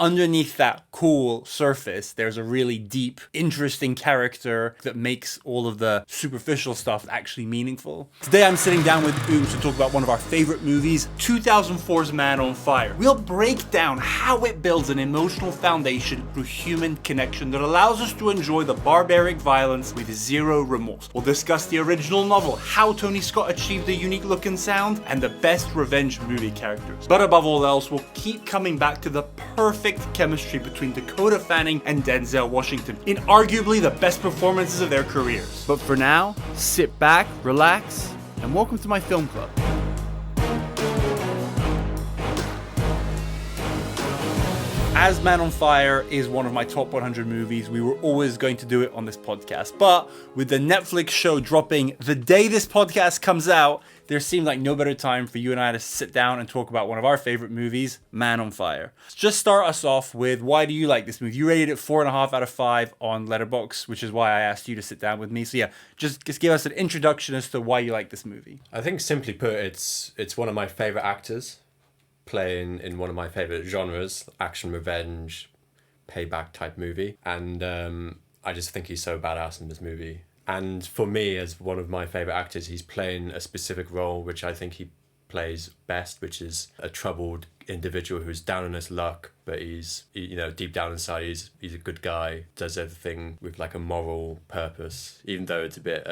underneath that cool surface, there's a really deep, interesting character that makes all of the superficial stuff actually meaningful. Today I'm sitting down with Ooms to talk about one of our favorite movies, 2004's Man on Fire. We'll break down how it builds an emotional foundation through human connection that allows us to enjoy the barbaric violence with zero remorse. We'll discuss the original novel, how Tony Scott achieved the unique look and sound, and the best revenge movie characters. But above all else, we'll keep coming back to the perfect chemistry between Dakota Fanning and Denzel Washington in arguably the best performances of their careers. But for now, sit back, relax, and welcome to my film club. As Man on Fire is one of my top 100 movies, we were always going to do it on this podcast. But with the Netflix show dropping the day this podcast comes out, there seemed like no better time for you and I to sit down and talk about one of our favorite movies, Man on Fire. Just start us off with, why do you like this movie? You rated it 4.5 out of 5 on Letterboxd, which is why I asked you to sit down with me. So yeah, just give us an introduction as to why you like this movie. I think simply put, it's one of my favorite actors playing in one of my favorite genres, action, revenge, payback type movie. And I just think he's so badass in this movie. And for me, as one of my favorite actors, he's playing a specific role which I think he plays best, which is a troubled individual who's down on his luck, but he's deep down inside he's a good guy, does everything with like a moral purpose, even though it's a bit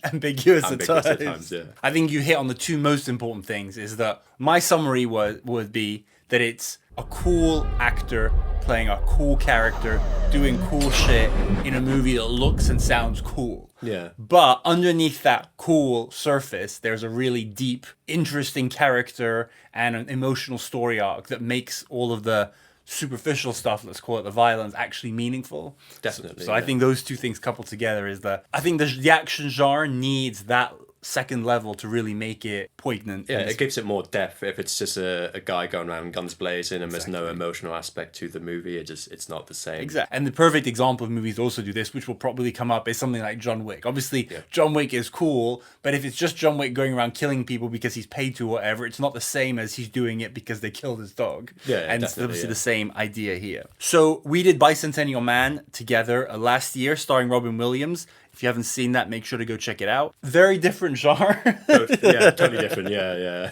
ambiguous at times. Yeah. I think you hit on the two most important things. Is that my summary would be that it's a cool actor playing a cool character, doing cool shit in a movie that looks and sounds cool. Yeah. But underneath that cool surface, there's a really deep, interesting character and an emotional story arc that makes all of the superficial stuff, let's call it the violence, actually meaningful. Definitely. So I think those two things coupled together is that I think the action genre needs that second level to really make it poignant. Yeah, it gives it more depth. If it's just a guy going around guns blazing and there's no emotional aspect to the movie, it's not the same. Exactly. And the perfect example of movies that also do this, which will probably come up, is something like John Wick. Obviously, John Wick is cool, but if it's just John Wick going around killing people because he's paid to or whatever, it's not the same as he's doing it because they killed his dog. Yeah, and it's obviously the same idea here. So we did Bicentennial Man together last year, starring Robin Williams. If you haven't seen that, make sure to go check it out. Very different genre. Yeah, totally different. Yeah.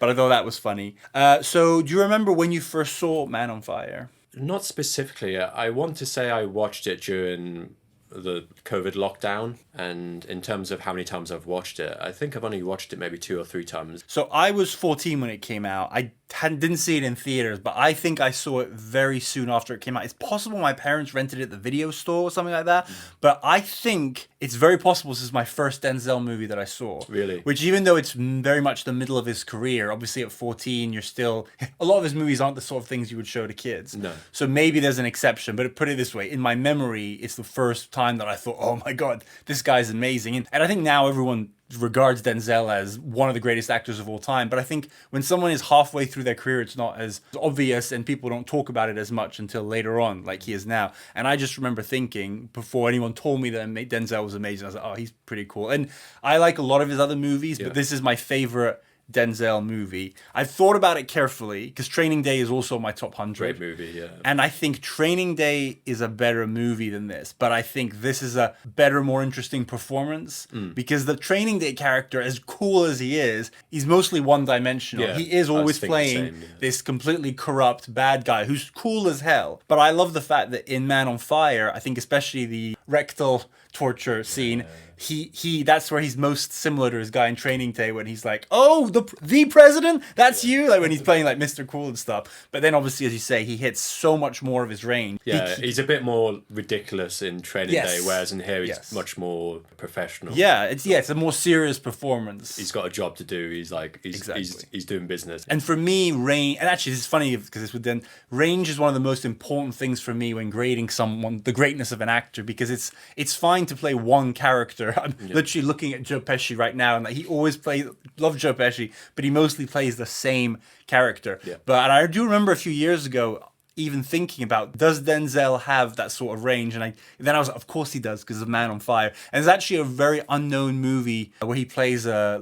But I thought that was funny. So do you remember when you first saw Man on Fire? Not specifically. I want to say I watched it during the COVID lockdown, and in terms of how many times I've watched it, I think I've only watched it maybe 2 or 3 times. So I was 14 when it came out. I didn't see it in theaters, but I think I saw it very soon after it came out. It's possible my parents rented it at the video store or something like that, but I think it's very possible this is my first Denzel movie that I saw. Really? Which, even though it's very much the middle of his career, obviously at 14 you're still, a lot of his movies aren't the sort of things you would show to kids. No. So maybe there's an exception, but put it this way, in my memory, it's the first time that I thought, oh my god, this guy's amazing. And I think now everyone regards Denzel as one of the greatest actors of all time, but I think when someone is halfway through their career, it's not as obvious and people don't talk about it as much until later on, like he is now. And I just remember thinking, before anyone told me that Denzel was amazing, I was like, oh, he's pretty cool. And I like a lot of his other movies, but this is my favorite Denzel movie. I've thought about it carefully because Training Day is also my top 100. Great movie, yeah. And I think Training Day is a better movie than this, but I think this is a better, more interesting performance because the Training Day character, as cool as he is, he's mostly one-dimensional. Yeah, he is always playing this completely corrupt bad guy who's cool as hell. But I love the fact that in Man on Fire, I think especially the rectal torture scene, he that's where he's most similar to his guy in Training Day when he's like, oh, the president, that's you, like when he's playing like Mr. Cool and stuff. But then obviously, as you say, he hits so much more of his range. He's a bit more ridiculous in Training Day, whereas in here he's much more professional. It's a more serious performance. He's got a job to do. He's like he's doing business. And for me, range, and actually this is funny because it's with then range is one of the most important things for me when grading someone, the greatness of an actor, because it's fine to play one character. I'm literally looking at Joe Pesci right now, and like he always plays. Love Joe Pesci, but he mostly plays the same character. Yeah. But I do remember a few years ago even thinking about, does Denzel have that sort of range? And then I was like, of course he does, because of Man on Fire. And there's actually a very unknown movie where he plays a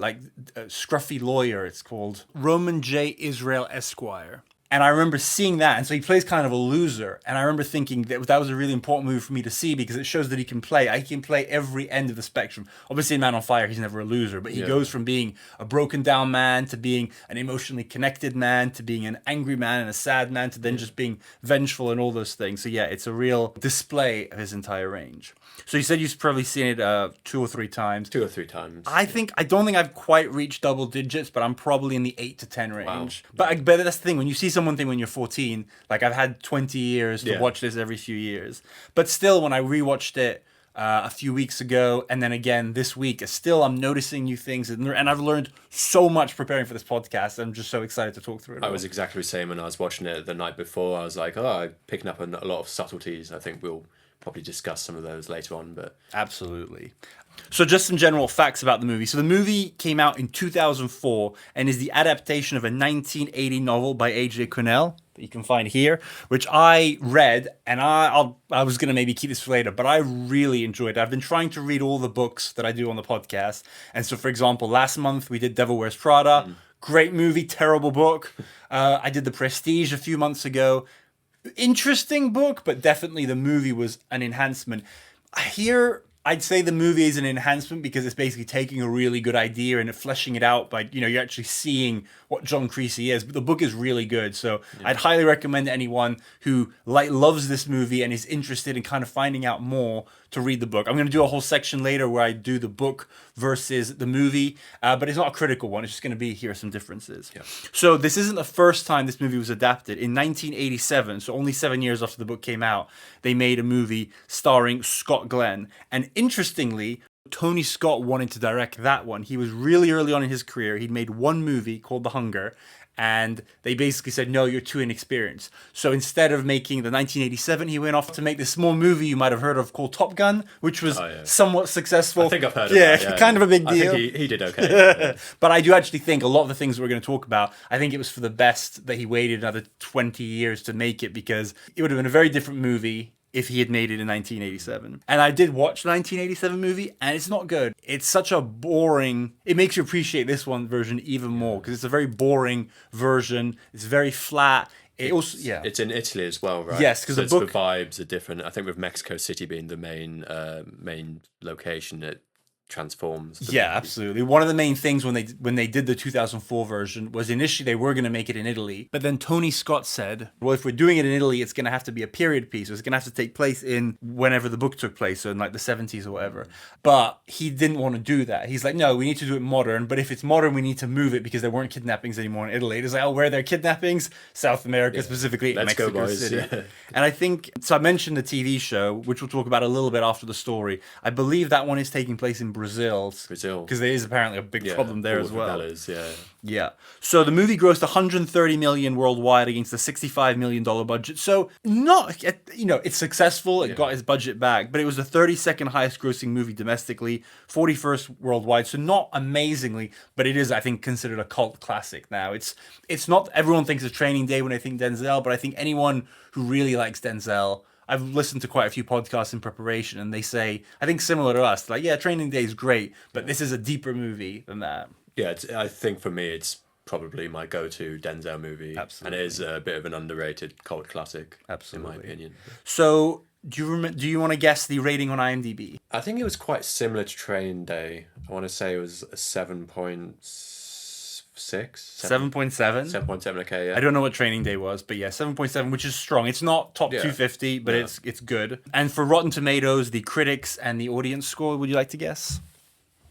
scruffy lawyer. It's called Roman J. Israel Esquire. And I remember seeing that. And so he plays kind of a loser. And I remember thinking that was a really important movie for me to see because it shows that he can play. He can play every end of the spectrum. Obviously, in Man on Fire, he's never a loser. But he goes from being a broken down man to being an emotionally connected man to being an angry man and a sad man to then just being vengeful and all those things. So yeah, it's a real display of his entire range. So you said you've probably seen it 2 or 3 times. 2 or 3 times. I don't think I've quite reached double digits, but I'm probably in the 8 to 10 range. Wow. But that's the thing. When you see someone think when you're 14, like I've had 20 years to watch this every few years. But still, when I rewatched it a few weeks ago and then again this week, still I'm noticing new things. And I've learned so much preparing for this podcast. I'm just so excited to talk through it. I was exactly the same when I was watching it the night before. I was like, I'm picking up a lot of subtleties. I think we'll probably discuss some of those later on, but absolutely. So just some general facts about the movie. So the movie came out in 2004 and is the adaptation of a 1980 novel by A.J. Quinnell that you can find here, which I read, and I was going to maybe keep this for later, but I really enjoyed it. I've been trying to read all the books that I do on the podcast. And so, for example, last month we did Devil Wears Prada. Great movie, terrible book. I did The Prestige a few months ago. Interesting book, but definitely the movie was an enhancement. Here, I'd say the movie is an enhancement because it's basically taking a really good idea and fleshing it out by, you're actually seeing what John Creasy is. But the book is really good. So I'd highly recommend to anyone who loves this movie and is interested in kind of finding out more to read the book. I'm going to do a whole section later where I do the book versus the movie, but it's not a critical one. It's just going to be, here are some differences. Yeah. So this isn't the first time this movie was adapted. In 1987, so only 7 years after the book came out, they made a movie starring Scott Glenn. And interestingly, Tony Scott wanted to direct that one. He was really early on in his career. He'd made one movie called The Hunger, and they basically said, no, you're too inexperienced. So instead of making the 1987, he went off to make this small movie you might have heard of called Top Gun, which was somewhat successful. I think I've heard of that. Yeah, kind of a big deal. I think he did okay. But I do actually think a lot of the things we're going to talk about, I think it was for the best that he waited another 20 years to make it, because it would have been a very different movie if he had made it in 1987. And I did watch the 1987 movie, and it's not good. It's such a boring... It makes you appreciate this one version even more, because it's a very boring version. It's very flat. It's in Italy as well, right? Yes, because the vibes are different. I think with Mexico City being the main location, it transforms. Yeah, absolutely. One of the main things when they did the 2004 version was initially they were going to make it in Italy, but then Tony Scott said, well, if we're doing it in Italy, it's going to have to be a period piece. So it's going to have to take place in whenever the book took place, so in like the 70s or whatever. But he didn't want to do that. He's like, no, we need to do it modern, but if it's modern, we need to move it because there weren't kidnappings anymore in Italy. It's like, oh, where are there kidnappings? South America, specifically Mexico City. Yeah. And I think, so I mentioned the TV show, which we'll talk about a little bit after the story. I believe that one is taking place in Brazil, because there is apparently a big problem there as well. Yeah. So the movie grossed 130 million worldwide against a $65 million budget. So not, it's successful. It got its budget back, but it was the 32nd highest grossing movie domestically, 41st worldwide. So not amazingly, but it is, I think, considered a cult classic now. It's not, everyone thinks of Training Day when they think Denzel, but I think anyone who really likes Denzel, I've listened to quite a few podcasts in preparation, and they say, I think similar to us, like, yeah, Training Day is great, but this is a deeper movie than that. Yeah, I think for me, it's probably my go-to Denzel movie. Absolutely. And it is a bit of an underrated cult classic, in my opinion. So, do you want to guess the rating on IMDb? I think it was quite similar to Training Day. I want to say it was a 7.6. 7.7? 7.7, okay, yeah. I don't know what Training Day was, but yeah, 7.7, which is strong. It's not top 250, but it's good. And for Rotten Tomatoes, the critics and the audience score, would you like to guess?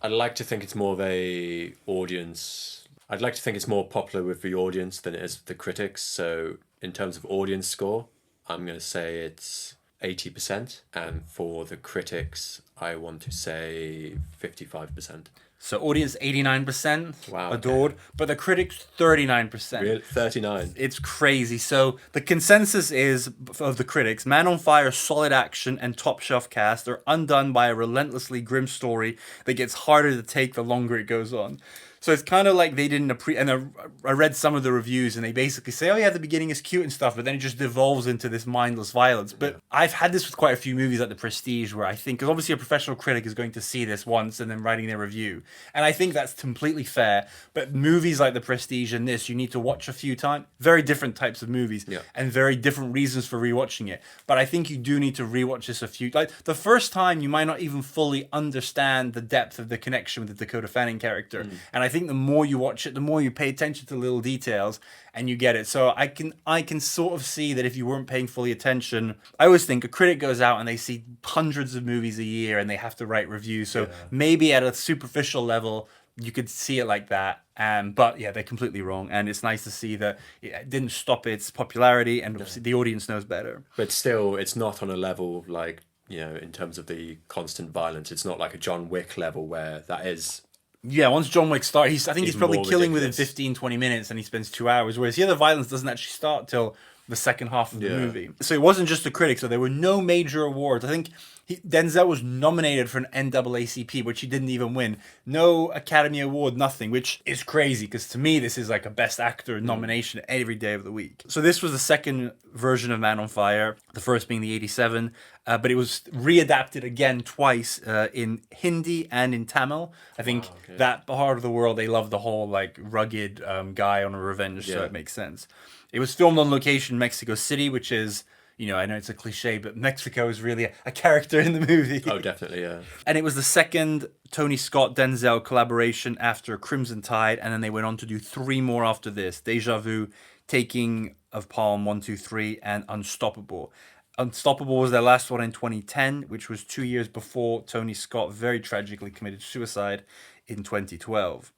I'd like to think it's more of a audience... I'd like to think it's more popular with the audience than it is with the critics. So in terms of audience score, I'm going to say it's 80%. And for the critics, I want to say 55%. So audience 89%, wow, adored, but the critics 39%. Really? 39. It's crazy. So the consensus is, of the critics, Man on Fire's solid action and top shelf cast are undone by a relentlessly grim story that gets harder to take the longer it goes on. So it's kind of like they didn't appreciate. And I read some of the reviews, and they basically say, "Oh yeah, the beginning is cute and stuff," but then it just devolves into this mindless violence. But I've had this with quite a few movies like The Prestige, where I think, because obviously a professional critic is going to see this once and then writing their review, and I think that's completely fair. But movies like The Prestige and this, you need to watch a few times. Very different types of movies, and very different reasons for rewatching it. But I think you do need to rewatch this a few. Like the first time, you might not even fully understand the depth of the connection with the Dakota Fanning character, and I think the more you watch it, the more you pay attention to little details, and you get it. So I can sort of see that if you weren't paying fully attention, I always think a critic goes out and they see hundreds of movies a year and they have to write reviews. So maybe at a superficial level, you could see it like that. But yeah, they're completely wrong. And it's nice to see that it didn't stop its popularity, and obviously the audience knows better. But still, it's not on a level like, in terms of the constant violence. It's not like a John Wick level where that is... Yeah, once John Wick starts, I think he's probably killing ridiculous. within 15, 20 minutes, and he spends 2 hours, whereas here the violence doesn't actually start till the second half of the movie. So it wasn't just the critics, so there were no major awards. I think Denzel was nominated for an NAACP, which he didn't even win. No Academy Award, nothing, which is crazy, because to me, this is like a Best Actor nomination every day of the week. So this was the second version of Man on Fire, the first being the 87, but it was readapted again twice in Hindi and in Tamil. I think that part of the world, they love the whole like rugged guy on a revenge, so it makes sense. It was filmed on location in Mexico City, which is, I know it's a cliche, but Mexico is really a character in the movie. Oh, definitely, yeah. And it was the second Tony Scott-Denzel collaboration after Crimson Tide, and then they went on to do 3 more after this. Deja Vu, Taking of Palm 1, 2, 3, and Unstoppable. Unstoppable was their last one in 2010, which was 2 years before Tony Scott very tragically committed suicide in 2012.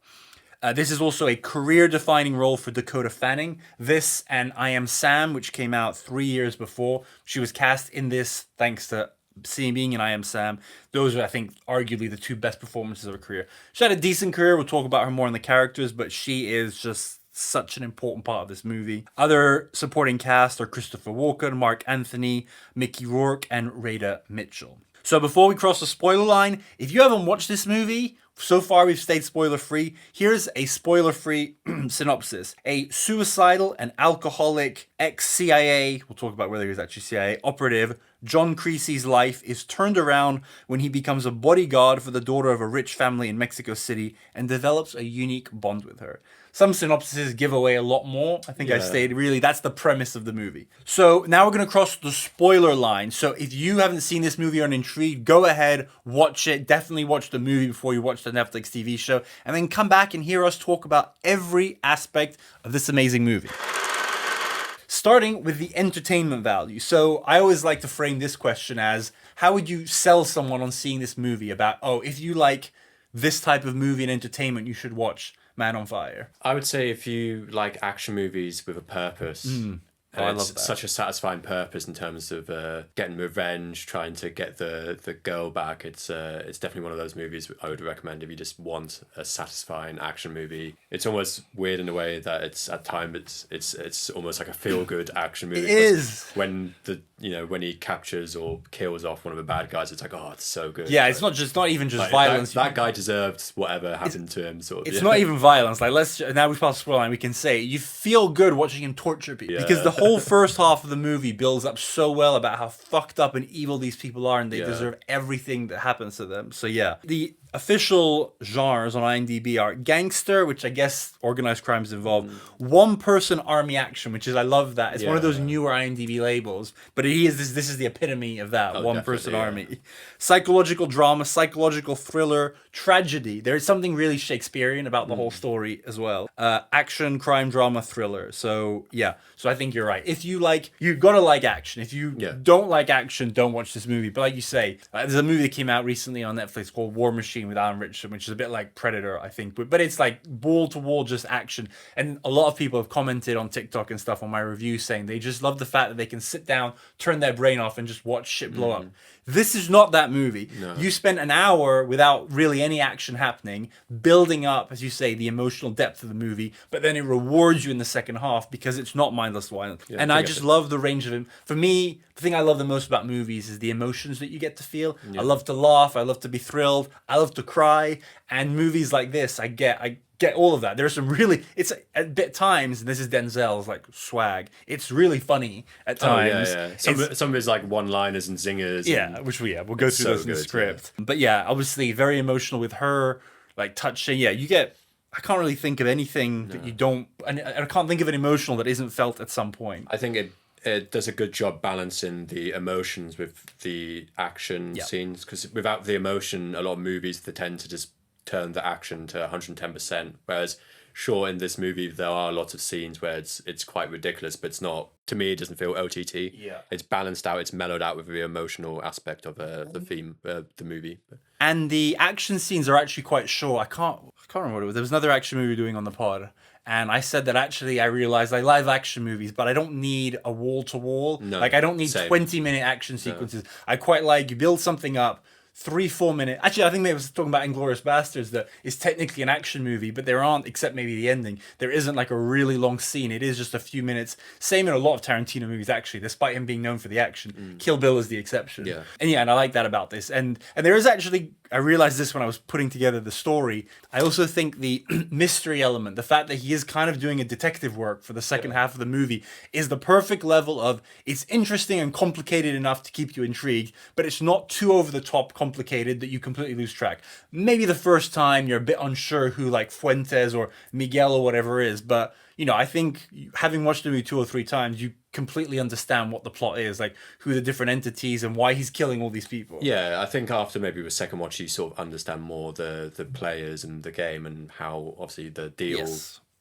This is also a career-defining role for Dakota Fanning. This and I Am Sam, which came out 3 years before. She was cast in this thanks to being in I Am Sam. Those are, I think, arguably the 2 best performances of her career. She had a decent career. We'll talk about her more in the characters, but she is just such an important part of this movie. Other supporting cast are Christopher Walken, Mark Anthony, Mickey Rourke, and Rada Mitchell. So before we cross the spoiler line, if you haven't watched this movie, so far we've stayed spoiler-free. Here's a spoiler-free synopsis. A suicidal and alcoholic ex-CIA, we'll talk about whether he was actually CIA, operative, John Creasy's life is turned around when he becomes a bodyguard for the daughter of a rich family in Mexico City and develops a unique bond with her. Some synopsises give away a lot more. I think I stated, really, that's the premise of the movie. So now we're going to cross the spoiler line. So if you haven't seen this movie or are intrigued, go ahead, watch it. Definitely watch the movie before you watch the Netflix TV show. And then come back and hear us talk about every aspect of this amazing movie. Starting with the entertainment value. So I always like to frame this question as, how would you sell someone on seeing this movie about, if you like this type of movie and entertainment, you should watch Man on Fire? I would say if you like action movies with a purpose, and I it's love that. such a satisfying purpose in terms of getting revenge, trying to get the girl back. It's definitely one of those movies I would recommend if you just want a satisfying action movie. It's almost weird in a way that it's at times it's almost like a feel good action movie. It is. When when he captures or kills off one of the bad guys, it's like, oh, it's so good. Yeah, it's not even just like, violence. That guy deserved whatever happened to him. Sort of. It's not even violence. Like, now we've passed the spoiler line, we can say you feel good watching him torture people, because the whole first half of the movie builds up so well about how fucked up and evil these people are, and they deserve everything that happens to them. So yeah, the official genres on IMDb are gangster, which I guess organized crime is involved, one-person army action, which is, I love that. It's one of those newer IMDb labels, but this is the epitome of that, one-person army. Psychological drama, psychological thriller, tragedy. There's something really Shakespearean about the whole story as well. Action, crime, drama, thriller. So yeah, so I think you're right. If you you've got to like action. If you don't like action, don't watch this movie. But like you say, there's a movie that came out recently on Netflix called War Machine with Alan Richardson, which is a bit like Predator, I think, but it's like wall to wall just action. And a lot of people have commented on TikTok and stuff on my review saying they just love the fact that they can sit down, turn their brain off, and just watch shit blow up. This is not that movie. No. You spent an hour without really any action happening, building up, as you say, the emotional depth of the movie, but then it rewards you in the second half because it's not mindless violence. And I just love the range of him. For me, the thing I love the most about movies is the emotions that you get to feel. I love to laugh. I love to be thrilled. I love to cry. And movies like this, I get all of that. There's some really, it's at bit times, and this is Denzel's like swag. It's really funny at times. Some of his like one-liners and zingers. We'll go through those in the script. But yeah, obviously very emotional with her, like touching. Yeah, you get. I can't really think of anything that you don't, and I can't think of an emotional that isn't felt at some point. I think it does a good job balancing the emotions with the action scenes, because without the emotion, a lot of movies, they tend to just turn the action to 110%, whereas sure, in this movie there are lots of scenes where it's quite ridiculous, but it's not, to me it doesn't feel OTT. It's balanced out, it's mellowed out with the emotional aspect of the theme, the movie. And the action scenes are actually quite short. I can't remember what it was. There was another action movie we were doing on the pod, and I said that actually I realized I live action movies, but I don't need a wall to wall. Like I don't need 20-minute action sequences. I quite like you build something up. 3-4 minute. Actually, I think maybe I was talking about Inglourious Bastards, that is technically an action movie, but there aren't, except maybe the ending. There isn't like a really long scene. It is just a few minutes. Same in a lot of Tarantino movies, actually, despite him being known for the action. Kill Bill is the exception. And I like that about this. And there is actually, I realized this when I was putting together the story. I also think the mystery element, the fact that he is kind of doing a detective work for the second half of the movie, is the perfect level of, it's interesting and complicated enough to keep you intrigued, but it's not too over the top complicated that you completely lose track. Maybe the first time you're a bit unsure who like Fuentes or Miguel or whatever is, but I think having watched the movie 2 or 3 times, you completely understand what the plot is, like who the different entities and why he's killing all these people. Yeah, I think after maybe the second watch, you sort of understand more the players and the game and how obviously the deal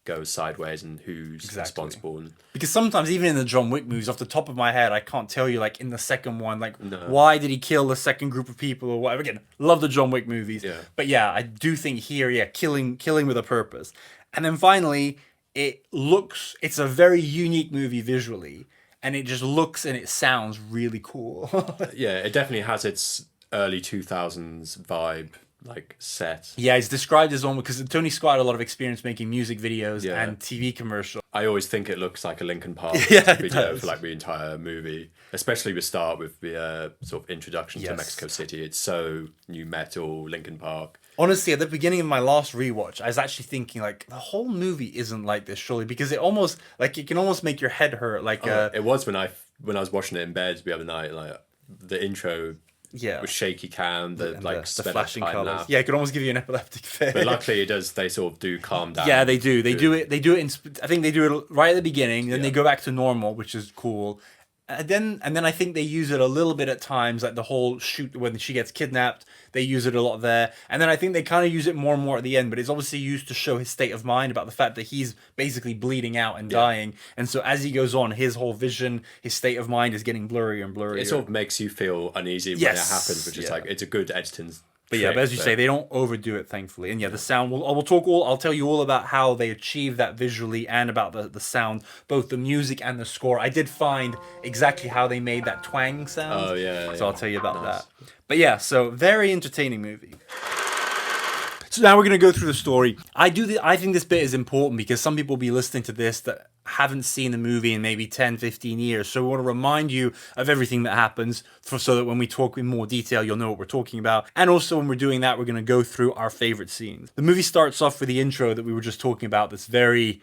goes sideways and who's responsible. Because sometimes even in the John Wick movies, off the top of my head, I can't tell you like in the second one, like why did he kill the second group of people or whatever. Again, love the John Wick movies. But yeah, I do think here, killing with a purpose. And then finally, it's a very unique movie visually, and it just looks and it sounds really cool. It definitely has its early 2000s vibe, like set. Yeah, it's described as almost, because Tony Scott had a lot of experience making music videos and TV commercials. I always think it looks like a Linkin Park video for like the entire movie, especially the start with the sort of introduction to Mexico City. It's so new metal, Linkin Park. Honestly, at the beginning of my last rewatch, I was actually thinking like the whole movie isn't like this, surely, because it almost like it can almost make your head hurt. Like it was when I was watching it in bed the other night, like the intro. With shaky cam, the flashing colours. Yeah, it could almost give you an epileptic fit. But luckily, they sort of do calm down. Yeah, they do. They do it I think they do it right at the beginning. Then they go back to normal, which is cool. And then I think they use it a little bit at times, like the whole shoot when she gets kidnapped. They use it a lot there. And then I think they kind of use it more and more at the end, but it's obviously used to show his state of mind about the fact that he's basically bleeding out and dying. And so as he goes on, his whole vision, his state of mind is getting blurrier and blurrier. It sort of makes you feel uneasy when it happens, which is like, it's a good editing. But yeah, but as you say, they don't overdo it, thankfully. And the sound, I'll tell you all about how they achieve that visually and about the sound, both the music and the score. I did find exactly how they made that twang sound. Oh, yeah. So I'll tell you about that. But yeah, so very entertaining movie. So now we're going to go through the story. I think this bit is important because some people will be listening to this that haven't seen the movie in maybe 10, 15 years. So we want to remind you of everything that happens so that when we talk in more detail, you'll know what we're talking about. And also when we're doing that, we're going to go through our favorite scenes. The movie starts off with the intro that we were just talking about that's very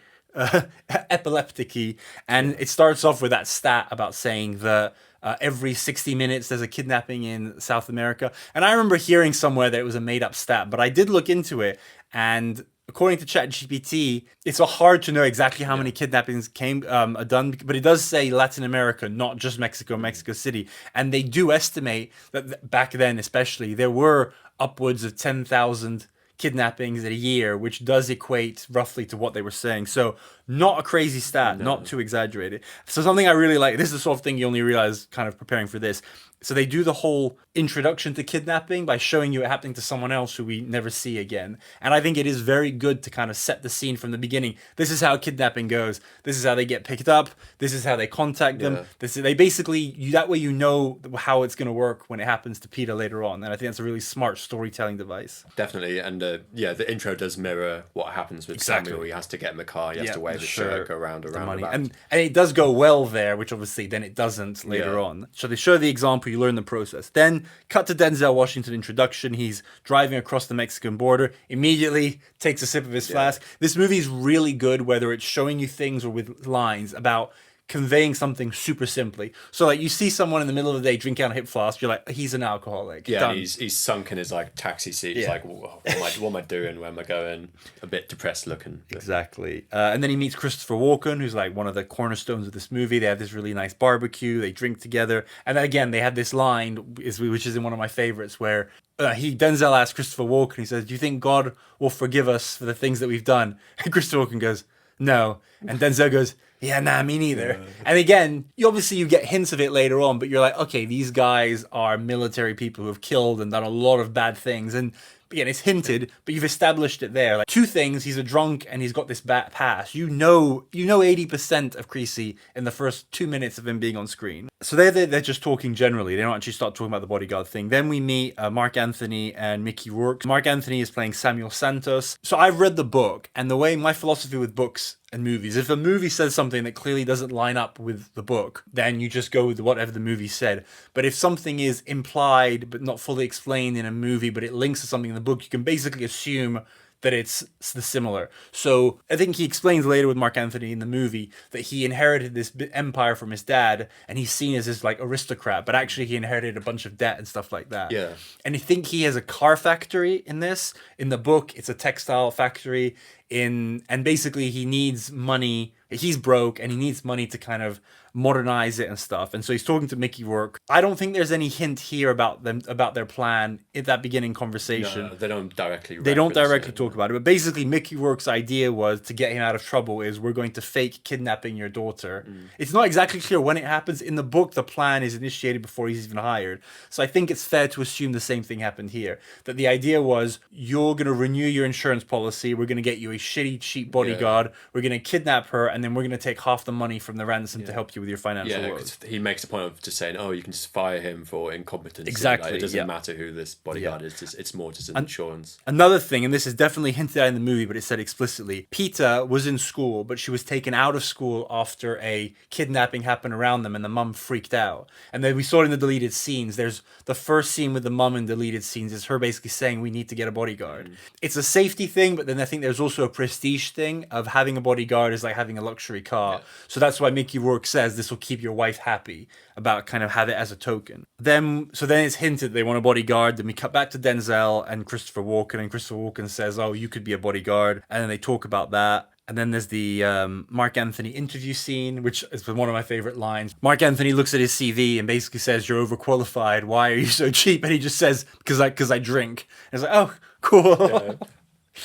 epileptic-y. And it starts off with that stat about saying that every 60 minutes there's a kidnapping in South America. And I remember hearing somewhere that it was a made-up stat, but I did look into it, and according to ChatGPT, it's hard to know exactly how many kidnappings are done, but it does say Latin America, not just Mexico, Mexico City. And they do estimate that back then especially, there were upwards of 10,000 kidnappings a year, which does equate roughly to what they were saying. So not a crazy stat, not too exaggerated. So something I really like, this is the sort of thing you only realize kind of preparing for this. So they do the whole introduction to kidnapping by showing you it happening to someone else who we never see again. And I think it is very good to kind of set the scene from the beginning. This is how kidnapping goes. This is how they get picked up. This is how they contact them. They basically, that way you know how it's going to work when it happens to Peter later on. And I think that's a really smart storytelling device. Definitely. And the intro does mirror what happens with Samuel. He has to get in the car. He has to wait. the shirt, go round the around money. about. And it does go well there, which obviously then it doesn't later on. So they show the example, you learn the process. Then cut to Denzel Washington introduction. He's driving across the Mexican border, immediately takes a sip of his flask. This movie is really good, whether it's showing you things or with lines about conveying something super simply. So like you see someone in the middle of the day drinking out a hip flask, you're like, he's an alcoholic. Yeah, Done. and he's sunk in his like taxi seat. He's like, what am I doing? Where am I going? A bit depressed looking. Exactly. And then he meets Christopher Walken, who's like one of the cornerstones of this movie. They have this really nice barbecue. They drink together. And then again, they have this line, which is in one of my favorites, where Denzel asks Christopher Walken, he says, do you think God will forgive us for the things that we've done? And Christopher Walken goes, no. And Denzel goes, yeah, nah, me neither. Yeah. And again, you get hints of it later on, but you're like, okay, these guys are military people who have killed and done a lot of bad things. And again, it's hinted, but you've established it there. Like two things: he's a drunk and he's got this bad past. You know 80% of Creasy in the first 2 minutes of him being on screen. So they're just talking generally. They don't actually start talking about the bodyguard thing. Then we meet Mark Anthony and Mickey Rourke. Mark Anthony is playing Samuel Santos. So I've read the book, and the way my philosophy with books and movies, if a movie says something that clearly doesn't line up with the book, then you just go with whatever the movie said. But if something is implied but not fully explained in a movie, but it links to something in the book, you can basically assume that it's the similar. So I think he explains later with Mark Anthony in the movie that he inherited this empire from his dad, and he's seen as this like aristocrat, but actually he inherited a bunch of debt and stuff like that. Yeah. And I think he has a car factory in this. In the book, it's a textile factory. And basically he needs money. He's broke and he needs money to kind of modernize it and stuff. And so he's talking to Mickey Rourke. I don't think there's any hint here about their plan in that beginning conversation. No, they don't directly talk about it. But basically Mickey Rourke's idea was to get him out of trouble is we're going to fake kidnapping your daughter. It's not exactly clear when it happens. In the book, the plan is initiated before he's even hired. So I think it's fair to assume the same thing happened here. That the idea was you're going to renew your insurance policy. We're going to get you a shitty, cheap bodyguard. We're going to kidnap her, and then we're going to take half the money from the ransom to help you with your financial woes. He makes a point of just saying, you can just fire him for incompetence. Exactly. Like, it doesn't matter who this bodyguard is. It's more just an insurance. Another thing, and this is definitely hinted at in the movie, but it's said explicitly, Pita was in school, but she was taken out of school after a kidnapping happened around them, and the mum freaked out. And then we saw it in the deleted scenes. There's the first scene with the mum in deleted scenes is her basically saying, we need to get a bodyguard. It's a safety thing, but then I think there's also a prestige thing of having a bodyguard is like having a luxury car. Yeah. So that's why Mickey Rourke says this will keep your wife happy, about kind of have it as a token. Then it's hinted they want a bodyguard. Then we cut back to Denzel and Christopher Walken, and Christopher Walken says, you could be a bodyguard. And then they talk about that. And then there's the Mark Anthony interview scene, which is one of my favorite lines. Mark Anthony looks at his CV and basically says, you're overqualified. Why are you so cheap? And he just says, because I drink. And it's like, oh, cool.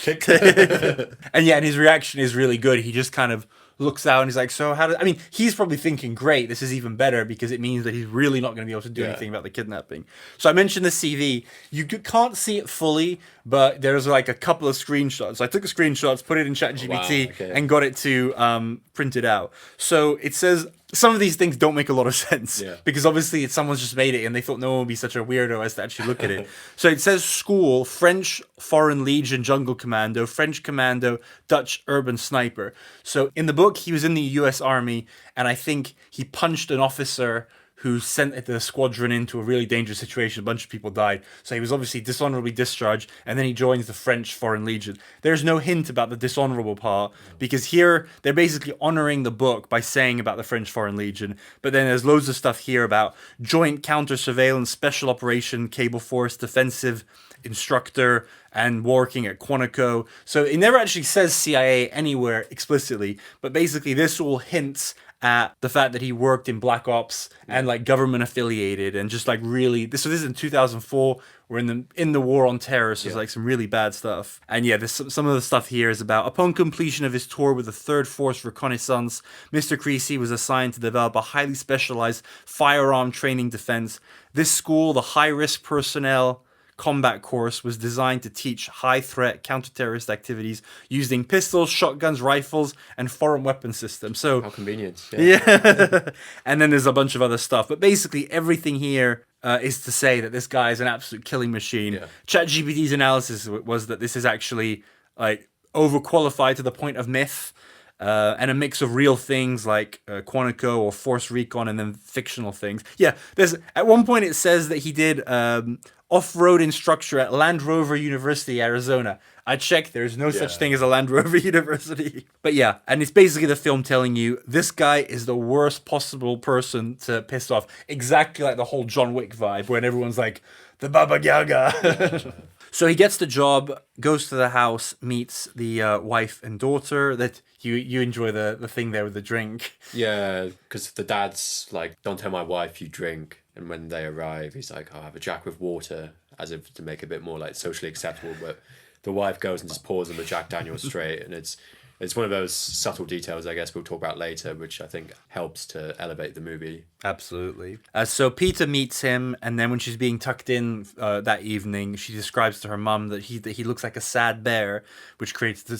Yeah. And his reaction is really good. He just kind of looks out and he's like, so he's probably thinking, great, this is even better because it means that he's really not going to be able to do anything about the kidnapping. So I mentioned the CV. You can't see it fully, but there's like a couple of screenshots. So I took the screenshots, put it in ChatGPT, and got it to print it out. So it says some of these things don't make a lot of sense because obviously someone's just made it and they thought no one would be such a weirdo as to actually look at it. So it says school, French Foreign Legion Jungle Commando, French Commando, Dutch Urban Sniper. So in the book, he was in the US Army, and I think he punched an officer who sent the squadron into a really dangerous situation. A bunch of people died. So he was obviously dishonorably discharged, and then he joins the French Foreign Legion. There's no hint about the dishonorable part, because here they're basically honoring the book by saying about the French Foreign Legion, but then there's loads of stuff here about joint counter-surveillance, special operation, cable force, defensive instructor, and working at Quantico. So it never actually says CIA anywhere explicitly, but basically this all hints at the fact that he worked in Black Ops and like government affiliated and just like really this is in 2004. We're in the war on terror, so it's like some really bad stuff. And there's some of the stuff here is about upon completion of his tour with the 3rd Force Reconnaissance, Mr. Creasy was assigned to develop a highly specialized firearm training defense. This school, the high-risk personnel combat course, was designed to teach high-threat counter-terrorist activities using pistols, shotguns, rifles, and foreign weapon systems. So how convenient. Yeah. And then there's a bunch of other stuff. But basically everything here is to say that this guy is an absolute killing machine. Yeah. ChatGPT's analysis was that this is actually like overqualified to the point of myth. and a mix of real things like Quantico or Force Recon, and then fictional things. Yeah, there's at one point it says that he did off-road instructor at Land Rover University, Arizona. I checked, there's no such thing as a Land Rover University. But yeah, and it's basically the film telling you this guy is the worst possible person to piss off. Exactly like the whole John Wick vibe, when everyone's like, the Baba Yaga. So he gets the job, goes to the house, meets the wife and daughter. That you enjoy the thing there with the drink. Yeah, because the dad's like, don't tell my wife you drink. And when they arrive, he's like, I'll have a Jack with water, as if to make it a bit more like socially acceptable. But the wife goes and just pours him a Jack Daniel's straight. And it's one of those subtle details, I guess we'll talk about later, which I think helps to elevate the movie. Absolutely. So Pita meets him, and then when she's being tucked in that evening, she describes to her mum that he looks like a sad bear, which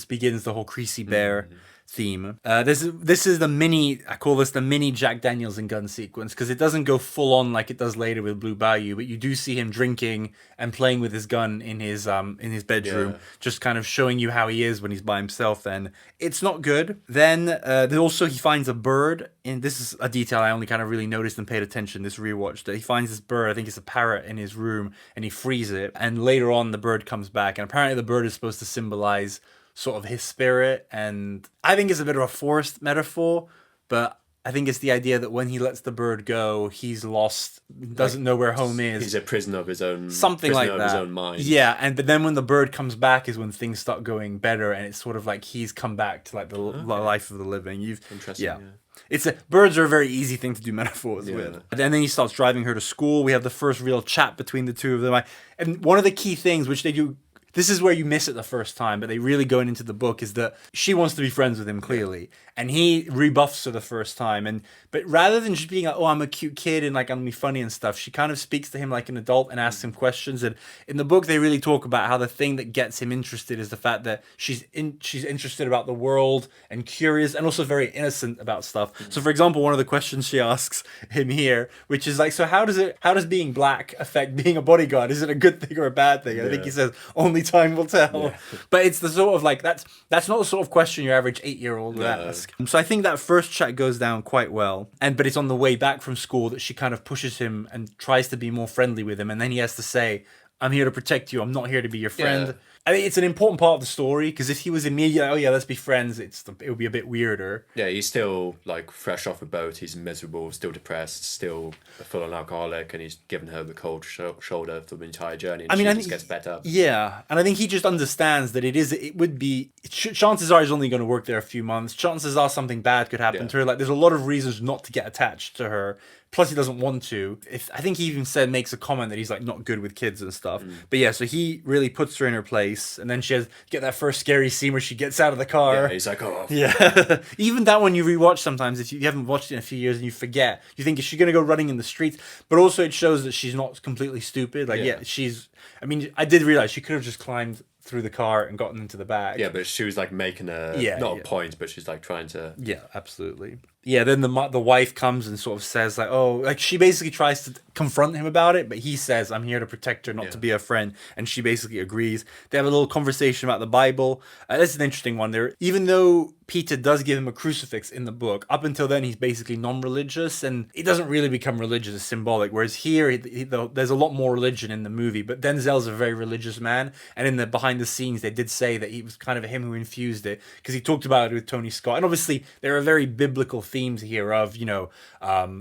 begins the whole Creasy Bear theme. This is the mini, I call this the mini Jack Daniels and gun sequence, because it doesn't go full on like it does later with Blue Bayou, but you do see him drinking and playing with his gun in his bedroom, just kind of showing you how he is when he's by himself. Then it's not good. Then also he finds a bird, and this is a detail I only kind of really noticed and paid attention this rewatch, that he finds this bird, I think it's a parrot, in his room, and he frees it, and later on the bird comes back, and apparently the bird is supposed to symbolize sort of his spirit, and I think it's a bit of a forced metaphor, but I think it's the idea that when he lets the bird go, he's lost, doesn't know where home is. He's a prisoner of his own, something like that. His own mind. Yeah, but then when the bird comes back is when things start going better, and it's sort of like he's come back to like the life of the living. Interesting. Birds are a very easy thing to do metaphors with. And then he starts driving her to school. We have the first real chat between the two of them, and one of the key things which they do. This is where you miss it the first time, but they really go into the book, is that she wants to be friends with him, clearly. And he rebuffs her the first time. But rather than just being like, oh, I'm a cute kid and like I'm gonna be funny and stuff, she kind of speaks to him like an adult and asks him questions. And in the book, they really talk about how the thing that gets him interested is the fact that she's interested about the world and curious and also very innocent about stuff. So for example, one of the questions she asks him here, which is like, so how does being black affect being a bodyguard? Is it a good thing or a bad thing? I think he says, only time will tell. But it's the sort of like, that's not the sort of question your average 8-year-old would ask. So I think that first chat goes down quite well, but it's on the way back from school that she kind of pushes him and tries to be more friendly with him, and then he has to say, I'm here to protect you, I'm not here to be your friend. I mean, it's an important part of the story, because if he was immediately, oh yeah, let's be friends, it would be a bit weirder. Yeah, he's still like fresh off a boat, he's miserable, still depressed, still a full-on alcoholic, and he's given her the cold shoulder for the entire journey, and she just gets better. Yeah, and I think he just understands that chances are he's only going to work there a few months, chances are something bad could happen to her, like there's a lot of reasons not to get attached to her. Plus, he doesn't want to. I think he even makes a comment that he's like not good with kids and stuff. But yeah, so he really puts her in her place, and then she has get that first scary scene where she gets out of the car. Yeah, he's like, oh. Yeah, even that one you rewatch sometimes if you haven't watched it in a few years and you forget. You think, is she gonna go running in the streets? But also it shows that she's not completely stupid. Like I mean, I did realize she could have just climbed through the car and gotten into the back. Yeah, but she was like making a point, but she's like trying to. Yeah, absolutely. Yeah, then the wife comes and sort of says like, oh, like she basically tries to confront him about it, but he says, I'm here to protect her, not to be a friend, and she basically agrees. They have a little conversation about the Bible. That's an interesting one there. Even though Pita does give him a crucifix in the book, up until then he's basically non-religious, and he doesn't really become religious, it's symbolic, whereas here there's a lot more religion in the movie, but Denzel's a very religious man, and in the behind the scenes they did say that he was kind of him who infused it, because he talked about it with Tony Scott, and obviously there are very biblical themes here of,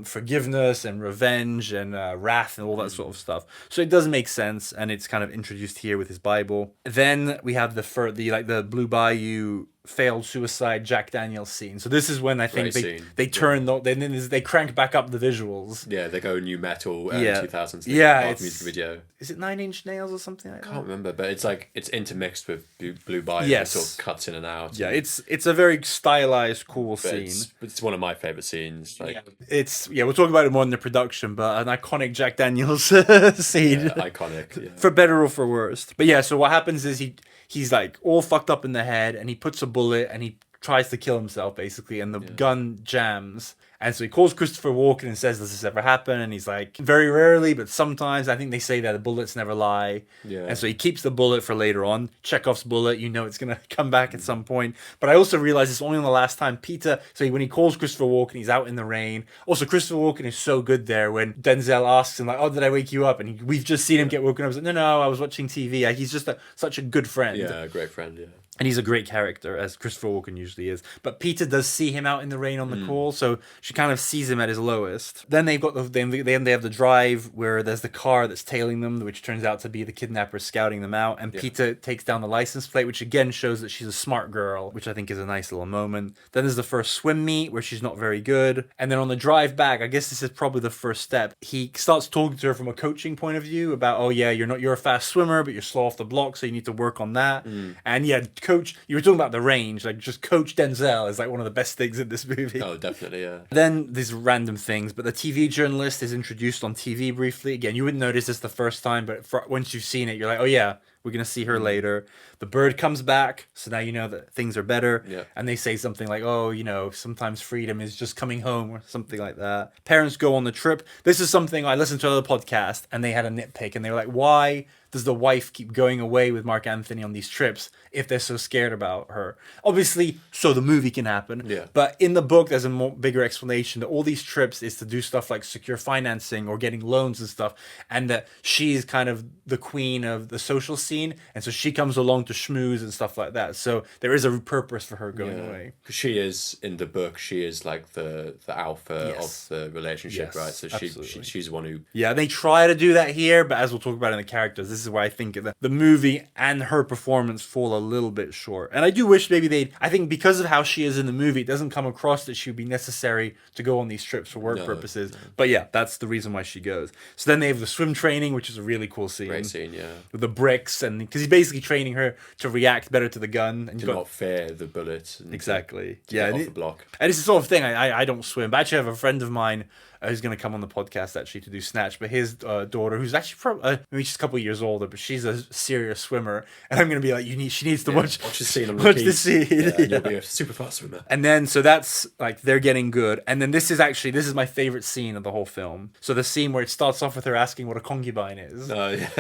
forgiveness and revenge and wrath and all that sort of stuff. So it does make sense, and it's kind of introduced here with his Bible. Then we have the Blue Bayou failed suicide Jack Daniels scene. So this is when I think they crank back up the visuals. Yeah, they go new metal 2000s. Music video. Is it 9 Inch Nails or something like that? I can't remember, but it's intermixed with Blue Bayou. Yes. It sort of cuts in and out. Yeah, it's a very stylized, cool scene. It's one of my favorite scenes. We'll talk about it more in the production, but an iconic Jack Daniels scene. Yeah, iconic. Yeah. For better or for worse. But yeah, so what happens is he's like all fucked up in the head, and he puts a bullet and he tries to kill himself basically, and the gun jams. And so he calls Christopher Walken and says, does this ever happen? And he's like, very rarely, but sometimes. I think they say that the bullets never lie. Yeah. And so he keeps the bullet for later on. Chekhov's bullet, you know it's going to come back at some point. But I also realized it's only on the last time Pita, so when he calls Christopher Walken, he's out in the rain. Also, Christopher Walken is so good there when Denzel asks him, like, oh, did I wake you up? And we've just seen him get woken up. He's like, no, I was watching TV. Like, he's just such a good friend. Yeah, a great friend, yeah. And he's a great character, as Christopher Walken usually is. But Pita does see him out in the rain on the call, so she kind of sees him at his lowest. Then they've got they have the drive where there's the car that's tailing them, which turns out to be the kidnapper scouting them out. And Pita takes down the license plate, which again shows that she's a smart girl, which I think is a nice little moment. Then there's the first swim meet where she's not very good. And then on the drive back, I guess this is probably the first step. He starts talking to her from a coaching point of view about, oh yeah, you're a fast swimmer, but you're slow off the block, so you need to work on that. And yeah, coach, you were talking about the range, like just Coach Denzel is like one of the best things in this movie. Oh, definitely, yeah. Then these random things, but the TV journalist is introduced on TV briefly. Again, you wouldn't notice this the first time, but once you've seen it, you're like, oh yeah, we're going to see her later. The bird comes back, so now you know that things are better. Yeah. And they say something like, oh, sometimes freedom is just coming home or something like that. Parents go on the trip. This is something I listened to another podcast, and they had a nitpick, and they were like, why does the wife keep going away with Mark Anthony on these trips if they're so scared about her? Obviously, so the movie can happen. Yeah. But in the book, there's a bigger explanation that all these trips is to do stuff like secure financing or getting loans and stuff, and that she's kind of the queen of the social scene, and so she comes along to schmooze and stuff like that. So there is a purpose for her going away. Because she is, in the book, she is like the alpha of the relationship, right? So she's the one who... Yeah, they try to do that here, but as we'll talk about in the characters, this is where I think the movie and her performance fall a little bit short. And I do wish maybe I think because of how she is in the movie, it doesn't come across that she would be necessary to go on these trips for work purposes. But yeah, that's the reason why she goes. So then they have the swim training, which is a really cool scene. Great scene, yeah. With the bricks, and because he's basically training her to react better to the gun. And not fear the bullets. Exactly. To get off the block. And it's the sort of thing, I don't swim, but I actually have a friend of mine who's going to come on the podcast actually to do Snatch, but his daughter, who's actually probably maybe she's a couple of years older, but she's a serious swimmer, and I'm going to be like, she needs to watch the scene. Watch the scene. And you'll be a super fast swimmer. And then so that's like they're getting good, and then this is my favorite scene of the whole film. So the scene where it starts off with her asking what a concubine is,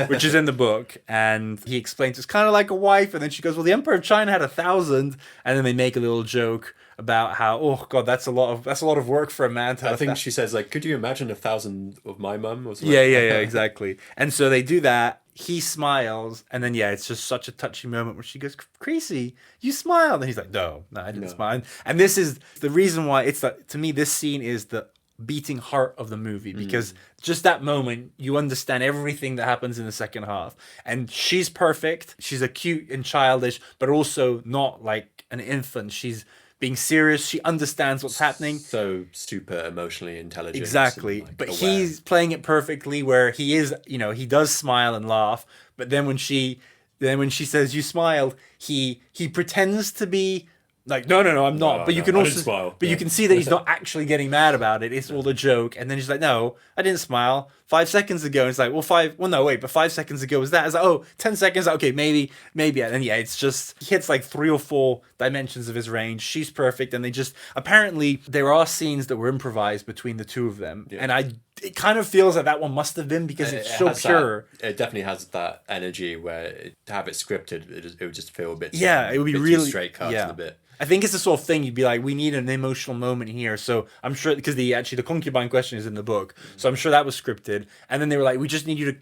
which is in the book, and he explains it's kind of like a wife, and then she goes, well, the Emperor of China had 1,000, and then they make a little joke about how, oh god, that's a lot of work for a man to have. I think she says, like, could you imagine 1,000 of my mum or something? Yeah, exactly. And so they do that. He smiles, and then it's just such a touching moment where she goes, Creasy, you smiled, and he's like, no, I didn't smile. And this is the reason why to me this scene is the beating heart of the movie, because just that moment you understand everything that happens in the second half. And she's perfect. She's cute and childish, but also not like an infant. She's being serious. She understands what's happening. So super emotionally intelligent. Exactly. And, but aware. He's playing it perfectly where he is, he does smile and laugh. But then when she says you smiled, he pretends to be like, no, I'm not. But you can also smile. But you can see that he's not actually getting mad about it. It's all a joke. And then he's like, no, I didn't smile. 5 seconds ago. It's like, but 5 seconds ago was that. It's like, 10 seconds. Okay, maybe. And then it's just, he hits like 3 or 4 dimensions of his range. She's perfect. And they just, apparently there are scenes that were improvised between the two of them. Yeah. And it kind of feels like that one must have been, because it's so pure. It definitely has that energy where to have it scripted, it would just feel a bit. Yeah, it would be really straight cuts and a bit. I think it's the sort of thing you'd be like, we need an emotional moment here. So I'm sure, because the concubine question is in the book, so I'm sure that was scripted. And then they were like, we just need you to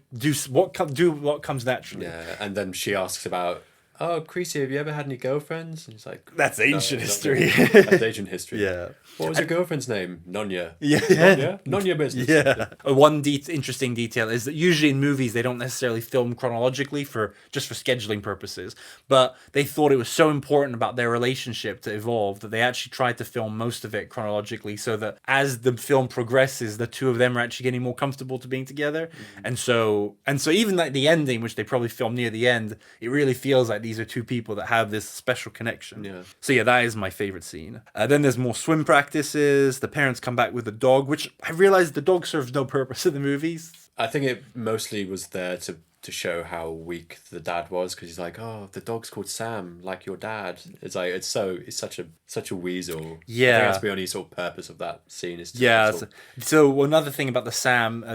do what comes naturally. Yeah, and then she asks about, oh, Creasy, have you ever had any girlfriends? And he's like, that's ancient history. That's ancient history. Yeah. What was your girlfriend's name? Nonya. Yeah. Nonya? None your business. Yeah. One interesting detail is that usually in movies, they don't necessarily film chronologically just for scheduling purposes. But they thought it was so important about their relationship to evolve that they actually tried to film most of it chronologically, so that as the film progresses, the two of them are actually getting more comfortable to being together. Mm-hmm. And so even like the ending, which they probably filmed near the end, it really feels like these are two people that have this special connection. Yeah. So that is my favorite scene. Then there's more swim practices. The parents come back with the dog, which I realized the dog serves no purpose in the movies. I think it mostly was there to to show how weak the dad was, because he's like, oh, the dog's called Sam, like your dad. It's like it's such a weasel. I think Yeah. that's the only sort of purpose of that scene is to Yeah. sort So another thing about the Sam,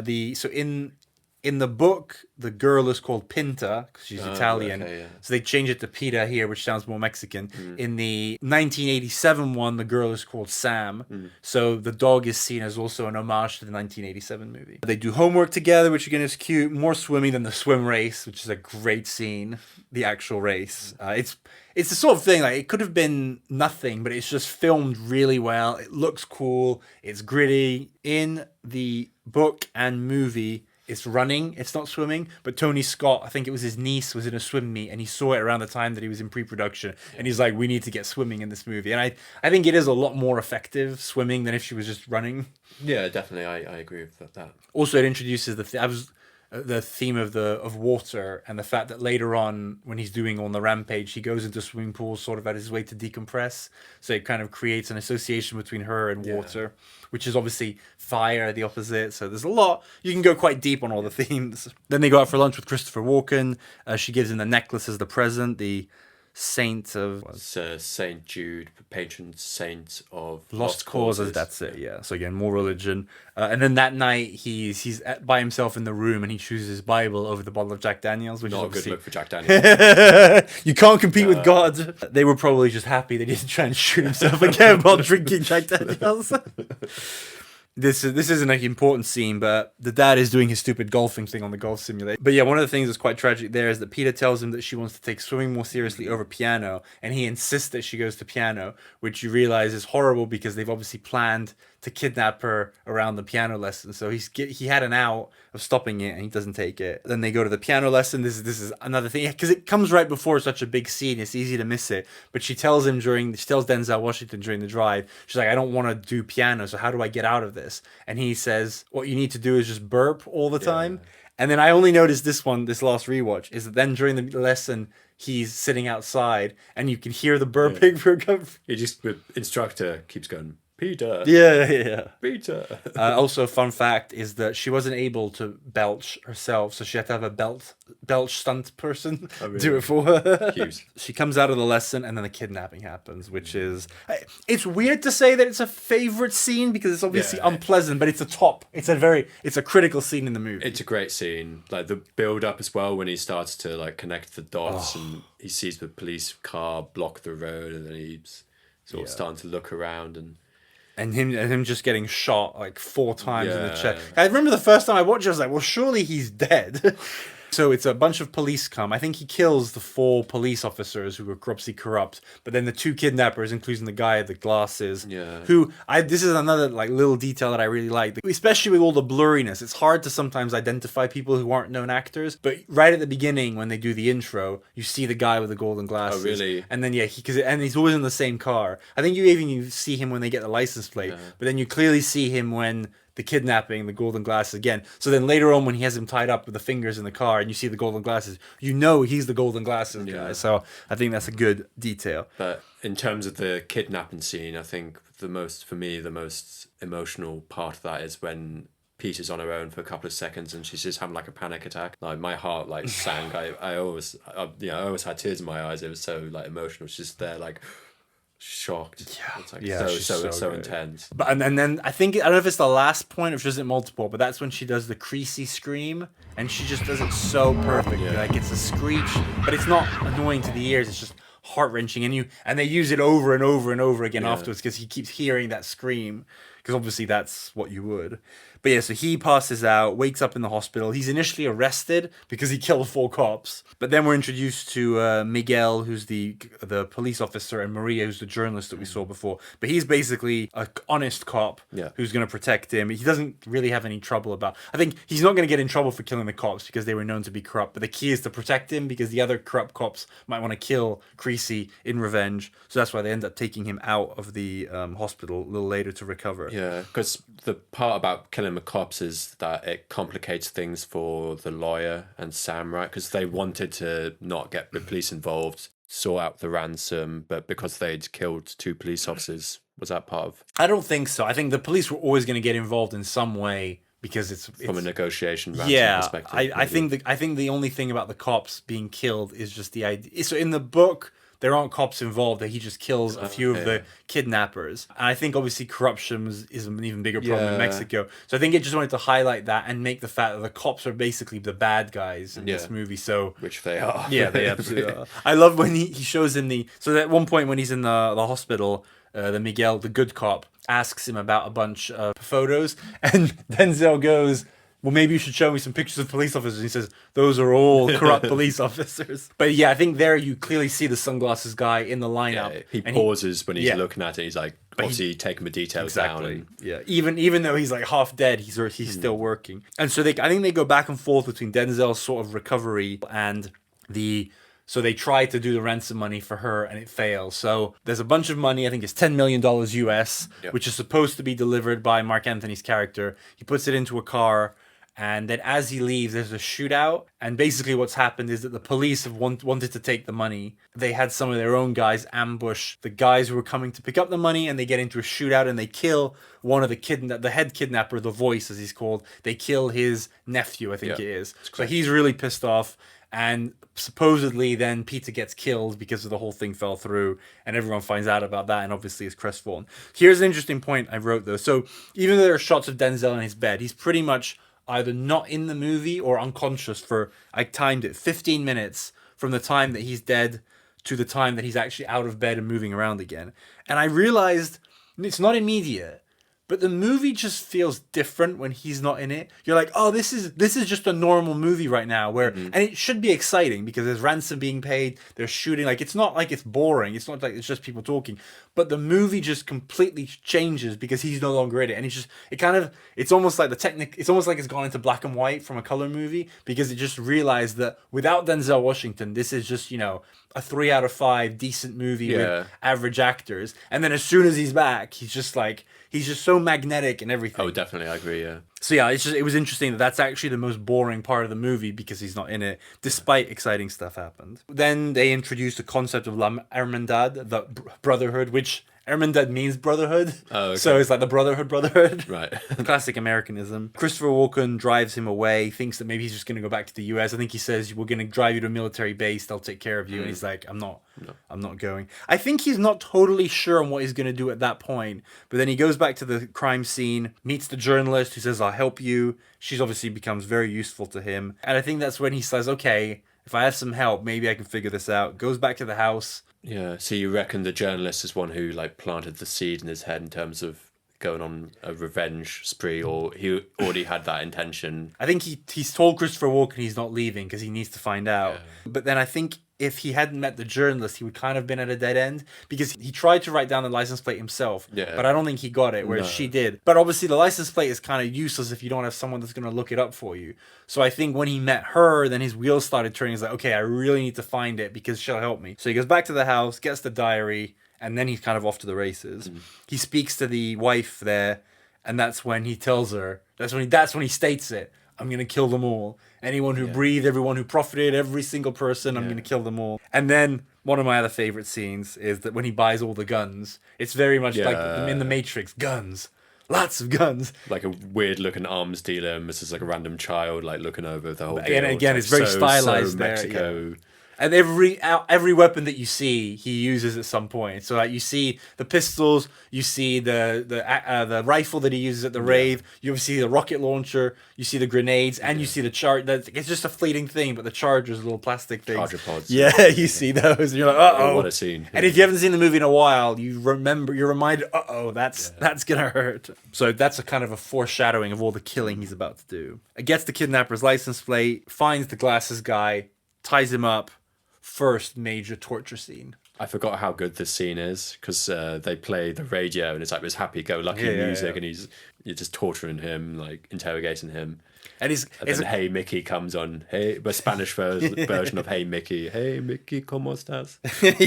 in the book, the girl is called Pinta because she's Italian. okay, yeah. So they change it to Pita here, which sounds more Mexican. In the 1987 one, the girl is called Sam. So the dog is seen as also an homage to the 1987 movie. They do homework together, which again is cute. More swimming than the swim race, which is a great scene. The actual race. It's the sort of thing, like, it could have been nothing, but it's just filmed really well. It looks cool. It's gritty. In the book and movie, it's running, it's not swimming. But Tony Scott, I think it was his niece, was in a swim meet, and he saw it around the time that he was in pre-production. And he's like, we need to get swimming in this movie. And I think it is a lot more effective swimming than if she was just running. yeah, definitely. I agree with that. Also, it introduces the theme of water, and the fact that later on when he's doing on the rampage, he goes into swimming pools sort of at his way to decompress. So it kind of creates an association between her and water, which is obviously fire, the opposite. So there's a lot. You can go quite deep on all the themes. Then they go out for lunch with Christopher Walken. She gives him the necklace as the present, the saint of It's Saint Jude, patron saint of lost causes. That's it. Yeah. So again, more religion. And then that night he's by himself in the room, and he chooses his Bible over the bottle of Jack Daniels, which Not a is good obviously look for Jack Daniels. you can't compete with God. They were probably just happy they didn't try and shoot himself again while drinking Jack Daniels. This isn't an important scene, but the dad is doing his stupid golfing thing on the golf simulator. But yeah, one of the things that's quite tragic there is that Peter tells him that she wants to take swimming more seriously over piano, and he insists that she goes to piano, which you realize is horrible because they've obviously planned to kidnap her around the piano lesson. So he had an out of stopping it, and he doesn't take it. Then they go to the piano lesson. This is another thing, because it comes right before such a big scene. It's easy to miss it. But she tells Denzel Washington during the drive, she's like, I don't want to do piano, so how do I get out of this? And he says, what you need to do is just burp all the time. And then I only noticed this last rewatch, is that then during the lesson, he's sitting outside, and you can hear the burping from. He just, the instructor keeps going, Peter. Yeah. Peter. Also, fun fact is that she wasn't able to belch herself, so she had to have a belch stunt person do it for her. Cute. She comes out of the lesson, and then the kidnapping happens, which is... It's weird to say that it's a favorite scene, because it's obviously unpleasant, but it's a critical scene in the movie. It's a great scene. Like, the build-up as well, when he starts to, like, connect the dots, and he sees the police car block the road, and then he's sort of starting to look around, and him just getting shot like 4 times in the chest. I remember the first time I watched it, I was like, well, surely he's dead. So it's a bunch of police come. I think he kills the 4 police officers who were grossly corrupt, but then the 2 kidnappers, including the guy with the glasses, this is another like little detail that I really like, especially with all the blurriness. It's hard to sometimes identify people who aren't known actors, but right at the beginning when they do the intro, you see the guy with the golden glasses. Oh, really? And then and he's always in the same car. I think you see him when they get the license plate, but then you clearly see him when the kidnapping, the golden glasses again. So then later on when he has him tied up with the fingers in the car and you see the golden glasses, you know he's the golden glasses guy. So I think that's a good detail. But in terms of the kidnapping scene, I think the most emotional part of that is when Peter's on her own for a couple of seconds and she's just having like a panic attack. Like my heart like sank. I always had tears in my eyes. It was so like emotional. She's just there like shocked. Yeah, it's like so intense. But and then I don't know if it's the last point or if she does it multiple, but that's when she does the Creasy scream, and she just does it so perfectly. Like it's a screech, but it's not annoying to the ears. It's just heart-wrenching, and they use it over and over and over again afterwards because he keeps hearing that scream, because obviously that's what you would. But yeah, so he passes out, wakes up in the hospital. He's initially arrested because he killed 4 cops. But then we're introduced to Miguel, who's the police officer, and Maria, who's the journalist that we saw before. But he's basically an honest cop who's going to protect him. He doesn't really have any trouble I think he's not going to get in trouble for killing the cops because they were known to be corrupt. But the key is to protect him because the other corrupt cops might want to kill Creasy in revenge. So that's why they end up taking him out of the hospital a little later to recover. Yeah, because the part about killing the cops is that it complicates things for the lawyer and Sam, right? Because they wanted to not get the police involved, sort out the ransom, but because they'd killed 2 police officers, was that part of... I don't think so. I think the police were always going to get involved in some way because it's from a negotiation perspective. I think the only thing about the cops being killed is just the idea. So in the book, there aren't cops involved. That he just kills a few of the kidnappers. And I think obviously corruption is an even bigger problem in Mexico. So I think it just wanted to highlight that and make the fact that the cops are basically the bad guys in this movie. So which they are. Yeah, they absolutely are. I love when he shows him so at one point when he's in the hospital, the Miguel, the good cop, asks him about a bunch of photos, and Denzel goes, well, maybe you should show me some pictures of police officers. And he says, those are all corrupt police officers. But yeah, I think there you clearly see the sunglasses guy in the lineup. Yeah, he pauses when he's looking at it. He's like, obviously taking the details down. Yeah, even though he's like half dead, he's still working. And so I think they go back and forth between Denzel's sort of recovery and so they try to do the ransom money for her, and it fails. So there's a bunch of money. I think it's $10 million US, which is supposed to be delivered by Mark Anthony's character. He puts it into a car, and then as he leaves, there's a shootout. And basically what's happened is that the police have wanted to take the money. They had some of their own guys ambush the guys who were coming to pick up the money, and they get into a shootout, and they kill one of the head kidnapper, the voice as he's called. They kill his nephew, I think it is. So he's really pissed off. And supposedly then Pita gets killed because the whole thing fell through, and everyone finds out about that and obviously is crestfallen. Here's an interesting point I wrote though. So even though there are shots of Denzel in his bed, he's pretty much either not in the movie or unconscious for, I timed it, 15 minutes from the time that he's dead to the time that he's actually out of bed and moving around again. And I realized it's not immediate, but the movie just feels different when he's not in it. You're like, oh, this is just a normal movie right now, and it should be exciting because there's ransom being paid, there's shooting. Like, it's not like it's boring. It's not like it's just people talking. But the movie just completely changes because he's no longer in it, and it's almost like it's almost like it's gone into black and white from a color movie, because it just realized that without Denzel Washington, this is just, a 3 out of 5 decent movie with average actors. And then as soon as he's back, he's just so magnetic and everything. Oh, definitely, I agree. Yeah. So yeah, it was interesting that that's actually the most boring part of the movie because he's not in it, despite exciting stuff happened. Then they introduced the concept of La Hermandad, the brotherhood, which Hermandad means brotherhood. Oh, okay. So it's like the brotherhood. Right. Classic Americanism. Christopher Walken drives him away, thinks that maybe he's just going to go back to the US. I think he says, we're going to drive you to a military base, they'll take care of you. And he's like, I'm not going. I think he's not totally sure on what he's going to do at that point. But then he goes back to the crime scene, meets the journalist who says, I'll help you. She's obviously becomes very useful to him. And I think that's when he says, okay, if I have some help, maybe I can figure this out. Goes back to the house. Yeah, so you reckon the journalist is one who planted the seed in his head in terms of going on a revenge spree, or he already had that intention? I think he's told Christopher Walken he's not leaving because he needs to find out. Yeah. But then I think if he hadn't met the journalist, he would kind of been at a dead end, because he tried to write down the license plate himself, but I don't think he got it, whereas she did. But obviously the license plate is kind of useless if you don't have someone that's going to look it up for you. So I think when he met her, then his wheels started turning. He's like, okay, I really need to find it because she'll help me. So he goes back to the house, gets the diary, and then he's kind of off to the races. He speaks to the wife there, and that's when he tells her, that's when he states it, I'm going to kill them all. Anyone who breathed, everyone who profited, every single person, I'm going to kill them all. And then one of my other favorite scenes is that when he buys all the guns, it's very much like in the Matrix, guns. Lots of guns. Like a weird looking arms dealer, and this is like a random child looking over the whole deal. And again, it's very stylized there. Mexico. Yeah. And every weapon that you see, he uses at some point. So you see the pistols, you see the rifle that he uses at the rave, you see the rocket launcher, you see the grenades, and you see the charge. It's just a fleeting thing, but the chargers, little plastic things. Charger pods. Yeah, you see those, and you're like, uh-oh. What a scene. And if you haven't seen the movie in a while, you're reminded, uh-oh, that's gonna hurt. So that's a kind of a foreshadowing of all the killing he's about to do. It gets the kidnapper's license plate, finds the glasses guy, ties him up. First major torture scene. I forgot how good this scene is, because they play the radio and it's like this happy-go-lucky music, and you're just torturing him, like interrogating him. And then Hey Mickey comes on. Hey, the Spanish version of Hey Mickey. Hey Mickey, ¿cómo estás?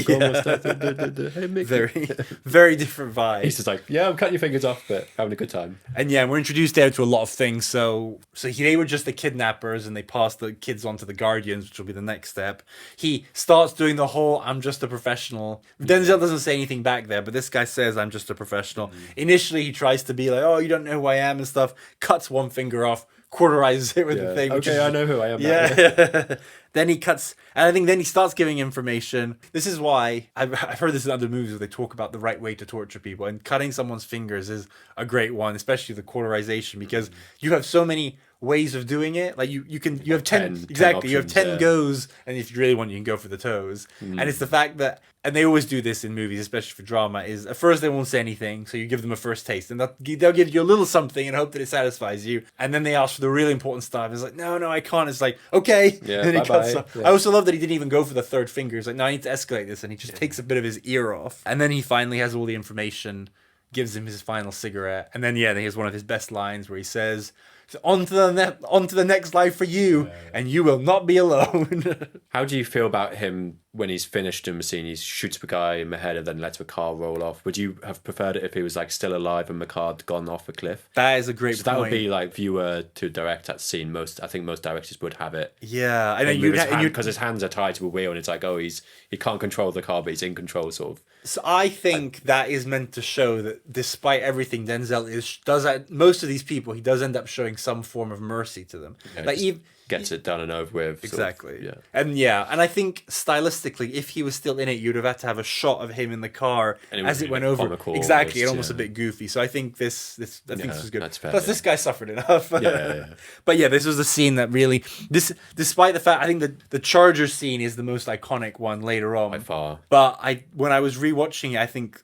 ¿Cómo estás? Hey Mickey. Very, very different vibe. He's just like, yeah, I'm cutting your fingers off, but having a good time. And we're introduced there to a lot of things. So they were just the kidnappers, and they passed the kids on to the guardians, which will be the next step. He starts doing the whole I'm just a professional. Denzel doesn't say anything back there, but this guy says I'm just a professional. Initially, he tries to be like, oh, you don't know who I am and stuff, cuts one finger off, cauterizes it with the thing. Okay, I know who I am now. Yeah. Then he cuts, and I think then he starts giving information. This is why I've heard this in other movies where they talk about the right way to torture people, and cutting someone's fingers is a great one, especially the cauterization, because you have so many ways of doing it. Like you have 10 exactly, you have 10 goes, and if you really want, you can go for the toes. And it's the fact that, and they always do this in movies, especially for drama, is at first they won't say anything, so you give them a first taste, and they'll give you a little something and hope that it satisfies you, and then they ask for the really important stuff. It's like, no, I can't. It's like, okay. Yeah, and then he cuts off. Yeah. I also love that he didn't even go for the third finger. He's like, no, I need to escalate this, and he just takes a bit of his ear off, and then he finally has all the information, gives him his final cigarette, and then he has one of his best lines where he says, on to the next life for you, and you will not be alone. How do you feel about him when he's finished in the scene? He shoots the guy in the head and then lets the car roll off. Would you have preferred it if he was like still alive and the car had gone off a cliff? That is a great point. That would be like viewer to direct that scene. I think most directors would have it. Yeah, I know because his hands are tied to a wheel, and it's like, oh, he can't control the car, but he's in control, sort of. So I think that is meant to show that despite everything Denzel does, most of these people, he does end up showing some form of mercy to them. Yeah, like gets it done and over with. Exactly. Sort of, and I think stylistically, if he was still in it, you'd have had to have a shot of him in the car as it went over. Exactly, and almost a bit goofy. So I think this was good. That's fair, Plus, this guy suffered enough. Yeah. But yeah, this was the scene that really despite the fact I think the Charger scene is the most iconic one later on by far. But when I was rewatching it, I think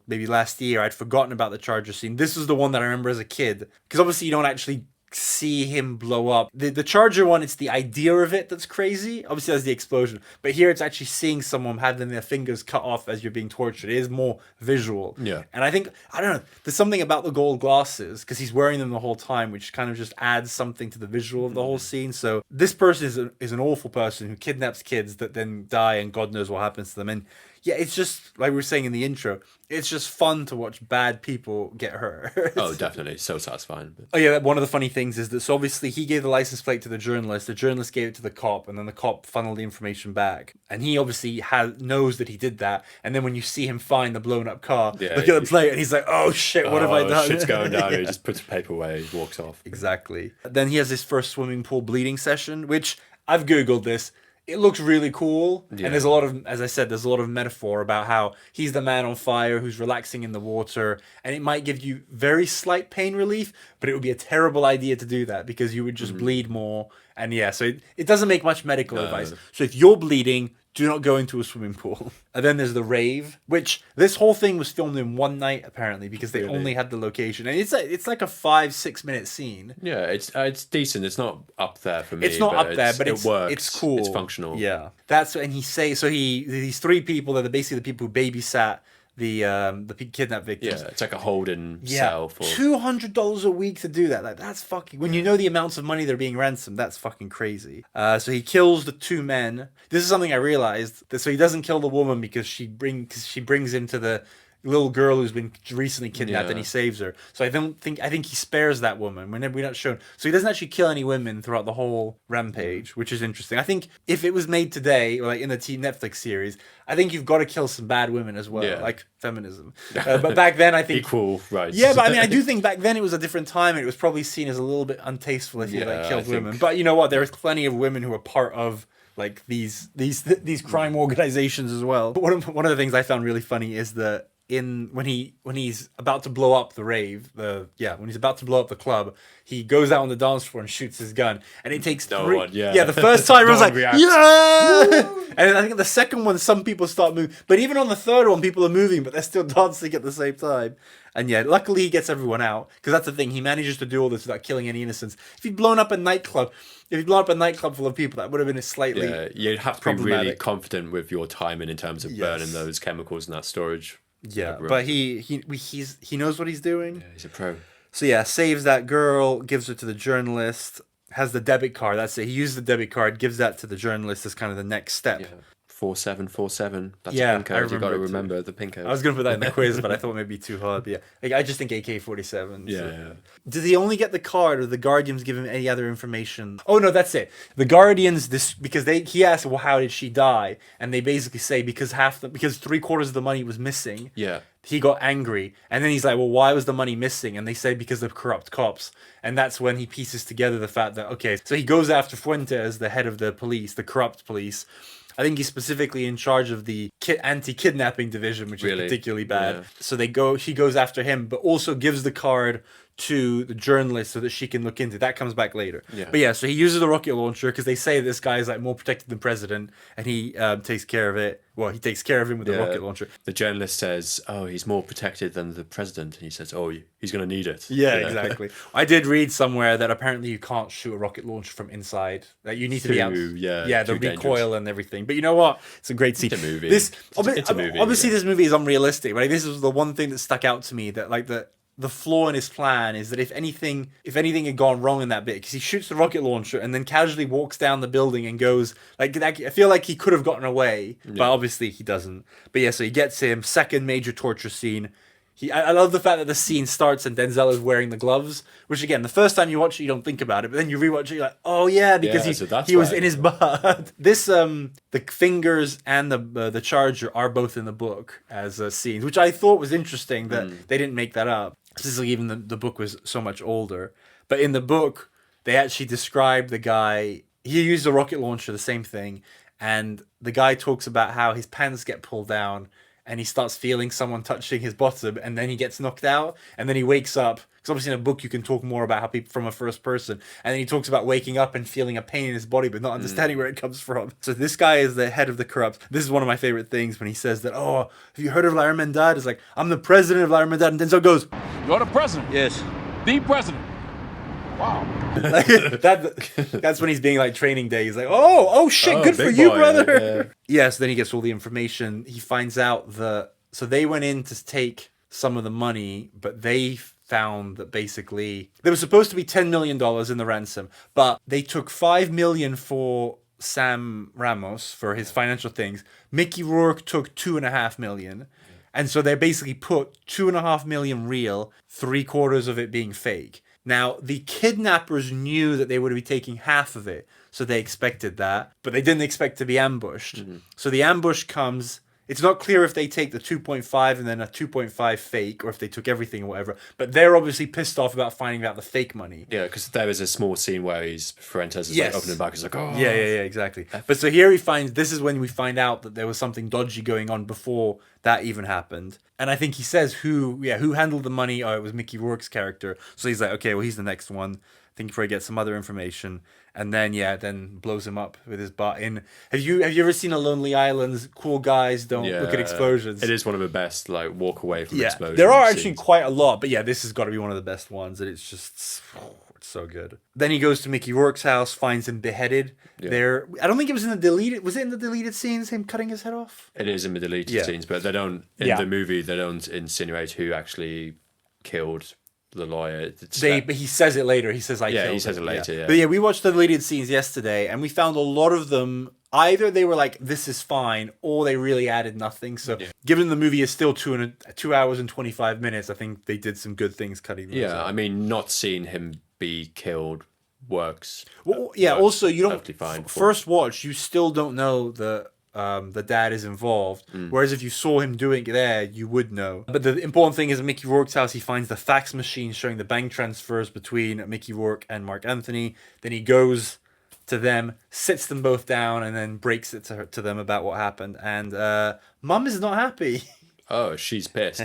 maybe last year, I'd forgotten about the Charger scene. This was the one that I remember as a kid, because obviously you don't actually see him blow up. The Charger one, it's the idea of it that's crazy. Obviously that's the explosion, but here it's actually seeing someone having their fingers cut off as you're being tortured. It is more visual. Yeah. And I think, I don't know, there's something about the gold glasses, because he's wearing them the whole time, which kind of just adds something to the visual of the whole scene. So this person is an awful person who kidnaps kids that then die, and God knows what happens to them. And yeah, it's just, like we were saying in the intro, it's just fun to watch bad people get hurt. Oh, definitely. So satisfying. Oh, yeah, one of the funny things is that, so obviously he gave the license plate to the journalist gave it to the cop, and then the cop funneled the information back. And he obviously knows that he did that, and then when you see him find the blown up car, look at the plate, and he's like, oh shit, what have I done? Shit's going down. He just puts the paper away, walks off. Exactly. Then he has his first swimming pool bleeding session, which I've Googled this. It looks really cool, and there's a lot of, as I said, there's a lot of metaphor about how he's the man on fire who's relaxing in the water, and it might give you very slight pain relief, but it would be a terrible idea to do that, because you would just bleed more, and so it doesn't make much medical advice. So if you're bleeding, do not go into a swimming pool. And then there's the rave, which this whole thing was filmed in one night, apparently, because they only had the location. And it's like a 5-6 minute scene. Yeah, it's decent. It's not up there for me. It's not up there, but it works. It's cool. It's functional. Yeah. And these three people, they're basically the people who babysat the kidnapped victims. Yeah, it's like a holding cell for $200 a week to do that. Like, that's fucking, when you know the amounts of money they're being ransomed, that's fucking crazy. So he kills the two men. This is something I realized. So he doesn't kill the woman because she brings him to the little girl who's been recently kidnapped, and he saves her. So I think he spares that woman whenever we're not shown. So he doesn't actually kill any women throughout the whole rampage, which is interesting. I think if it was made today, or like in the Netflix series, I think you've got to kill some bad women as well, like feminism. But back then, I think equal rights. Yeah, but I mean, I do think back then it was a different time, and it was probably seen as a little bit untasteful if you killed women. But you know what? There is plenty of women who are part of like these crime organizations as well. But one of the things I found really funny is that when he's about to blow up the rave, when he's about to blow up the club, he goes out on the dance floor and shoots his gun, and it takes the first time I was like, and I think the second one, some people start moving, but even on the third one, people are moving, but they're still dancing at the same time. And luckily he gets everyone out, because that's the thing, he manages to do all this without killing any innocents. If he'd blown up a nightclub full of people, that would have been a slightly you'd have to be really confident with your timing in terms of burning those chemicals in that storage. But he knows what he's doing. Yeah, he's a pro. So saves that girl, gives her to the journalist, has the debit card. That's it. He uses the debit card, gives that to the journalist as kind of the next step. Yeah. 4747. That's Yeah, a pin I code. You got to remember it too. remember the pin code. I was going to put that in the quiz, but I thought maybe too hard. But yeah, I just think AK-47. Yeah, So. yeah. Did he only get the card, or the Guardians give him any other information? Oh no, that's it. The Guardians, because he asked, well, how did she die? And they basically say because 3/4 of the money was missing. Yeah. He got angry, and then he's like, well, why was the money missing? And they say because of corrupt cops. And that's when he pieces together the fact that, okay, so he goes after Fuentes, the head of the police, the corrupt police. I think he's specifically in charge of the anti-kidnapping division, which is particularly bad. Yeah. So she goes after him, but also gives the card to the journalist so that she can look into it. That comes back later. Yeah. But yeah, so he uses the rocket launcher because they say this guy is like more protected than president, and he takes care of it. Well, he takes care of him with the rocket launcher. The journalist says, oh, he's more protected than the president. And he says, oh, he's going to need it. Yeah, exactly. I did read somewhere that apparently you can't shoot a rocket launcher from inside. That you need to be out. Yeah, the recoil dangerous. And everything. But you know what? It's a great scene. It's a movie. It's a movie. Obviously, this movie is unrealistic. But this is the one thing that stuck out to me, that like the flaw in his plan is that if anything had gone wrong in that bit, because he shoots the rocket launcher and then casually walks down the building and goes, like, I feel like he could have gotten away, but obviously he doesn't. But yeah, so he gets him. Second major torture scene. I love the fact that the scene starts and Denzel is wearing the gloves, which again, the first time you watch it, you don't think about it, but then you rewatch it, you're like, oh yeah, because he was in his butt. This, the fingers and the charger are both in the book as scenes, which I thought was interesting that they didn't make that up. Especially even the book was so much older. But in the book, they actually describe the guy. He used a rocket launcher, the same thing. And the guy talks about how his pants get pulled down and he starts feeling someone touching his bottom, and then he gets knocked out, and then he wakes up. Because obviously in a book you can talk more about how people from a first person, and then he talks about waking up and feeling a pain in his body but not understanding where it comes from. So this guy is the head of the corrupt. This is one of my favorite things when he says that, oh, have you heard of La Hermandad? It's like, I'm the president of La Hermandad, and Denzel goes, you're the president? Yes. The president? Wow. Like, that's when he's being like training day. He's like, oh shit, good for you, brother. Yes, then he gets all the information. He finds out so they went in to take some of the money, but they found that basically there was supposed to be $10 million in the ransom, but they took $5 million for Sam Ramos for his financial things. Mickey Rourke took $2.5 million. And so they basically put $2.5 million real, 3/4 of it being fake. Now, the kidnappers knew that they would be taking half of it, so they expected that, but they didn't expect to be ambushed. So the ambush comes. It's not clear if they take the 2.5 and then a 2.5 fake, or if they took everything or whatever. But they're obviously pissed off about finding out the fake money. Yeah, because there was a small scene where Fuentes is like opening the back. He's like, oh. Yeah, exactly. But so here this is when we find out that there was something dodgy going on before that even happened. And I think he says who handled the money. Oh, it was Mickey Rourke's character. So he's like, okay, well, he's the next one. I think he probably gets some other information. And then blows him up with his butt in. Have you ever seen A Lonely Island? Cool guys don't look at explosions. It is one of the best, like, walk away from explosions. There are actually quite a lot, but yeah, this has got to be one of the best ones, and it's just it's so good. Then he goes to Mickey Rourke's house, finds him beheaded. There, I don't think it was in the deleted. Was it in the deleted scenes? Him cutting his head off? It is in the deleted scenes, but they don't the movie. They don't insinuate who actually killed the lawyer. But he says it later. He says, "I killed him." He says it later. Yeah. But yeah, we watched the deleted scenes yesterday, and we found a lot of them. Either they were like, "This is fine," or they really added nothing. So, given the movie is still 2 hours and 25 minutes, I think they did some good things cutting. Those out. I mean, not seeing him be killed works. Well, also you don't first watch. You still don't know the dad is involved. Whereas if you saw him doing it there, you would know. But the important thing is at Mickey Rourke's house, he finds the fax machine showing the bank transfers between Mickey Rourke and Mark Anthony. Then he goes to them, sits them both down, and then breaks it to them about what happened. And Mum is not happy. Oh, she's pissed.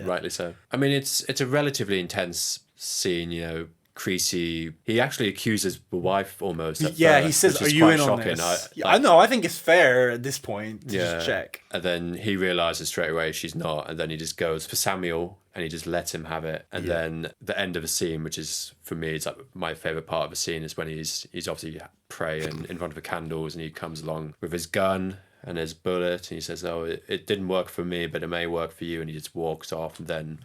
Rightly so. I mean, it's a relatively intense scene, Creasy, he actually accuses the wife almost. He says, "Are you in on this?" I know. I think it's fair at this point to just check. And then he realizes straight away she's not, and then he just goes for Samuel and he just lets him have it. And then the end of the scene, which is for me, it's like my favorite part of the scene, is when he's obviously praying in front of the candles, and he comes along with his gun and his bullet, and he says, "Oh, it didn't work for me, but it may work for you," and he just walks off, and then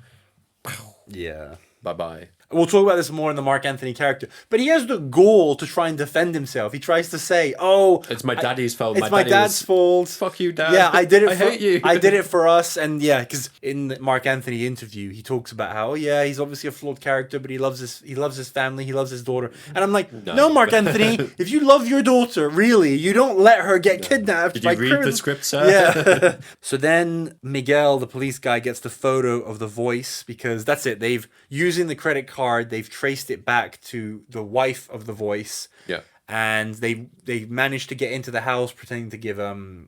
bye-bye. We'll talk about this more in the Mark Anthony character. But he has the goal to try and defend himself. He tries to say, "Oh, It's my daddy's fault. It's my dad's fault. Fuck you, Dad. Yeah, I did it. I hate you. I did it for us." And yeah, because in the Mark Anthony interview, he talks about how, oh yeah, he's obviously a flawed character, but he loves his family, he loves his daughter. And I'm like, no, Mark Anthony, if you love your daughter, really, you don't let her get kidnapped. Did you read the script, sir? Yeah. So then Miguel, the police guy, gets the photo of the voice because that's it. They've using the credit card, they've traced it back to the wife of the voice. Yeah. And they managed to get into the house pretending to give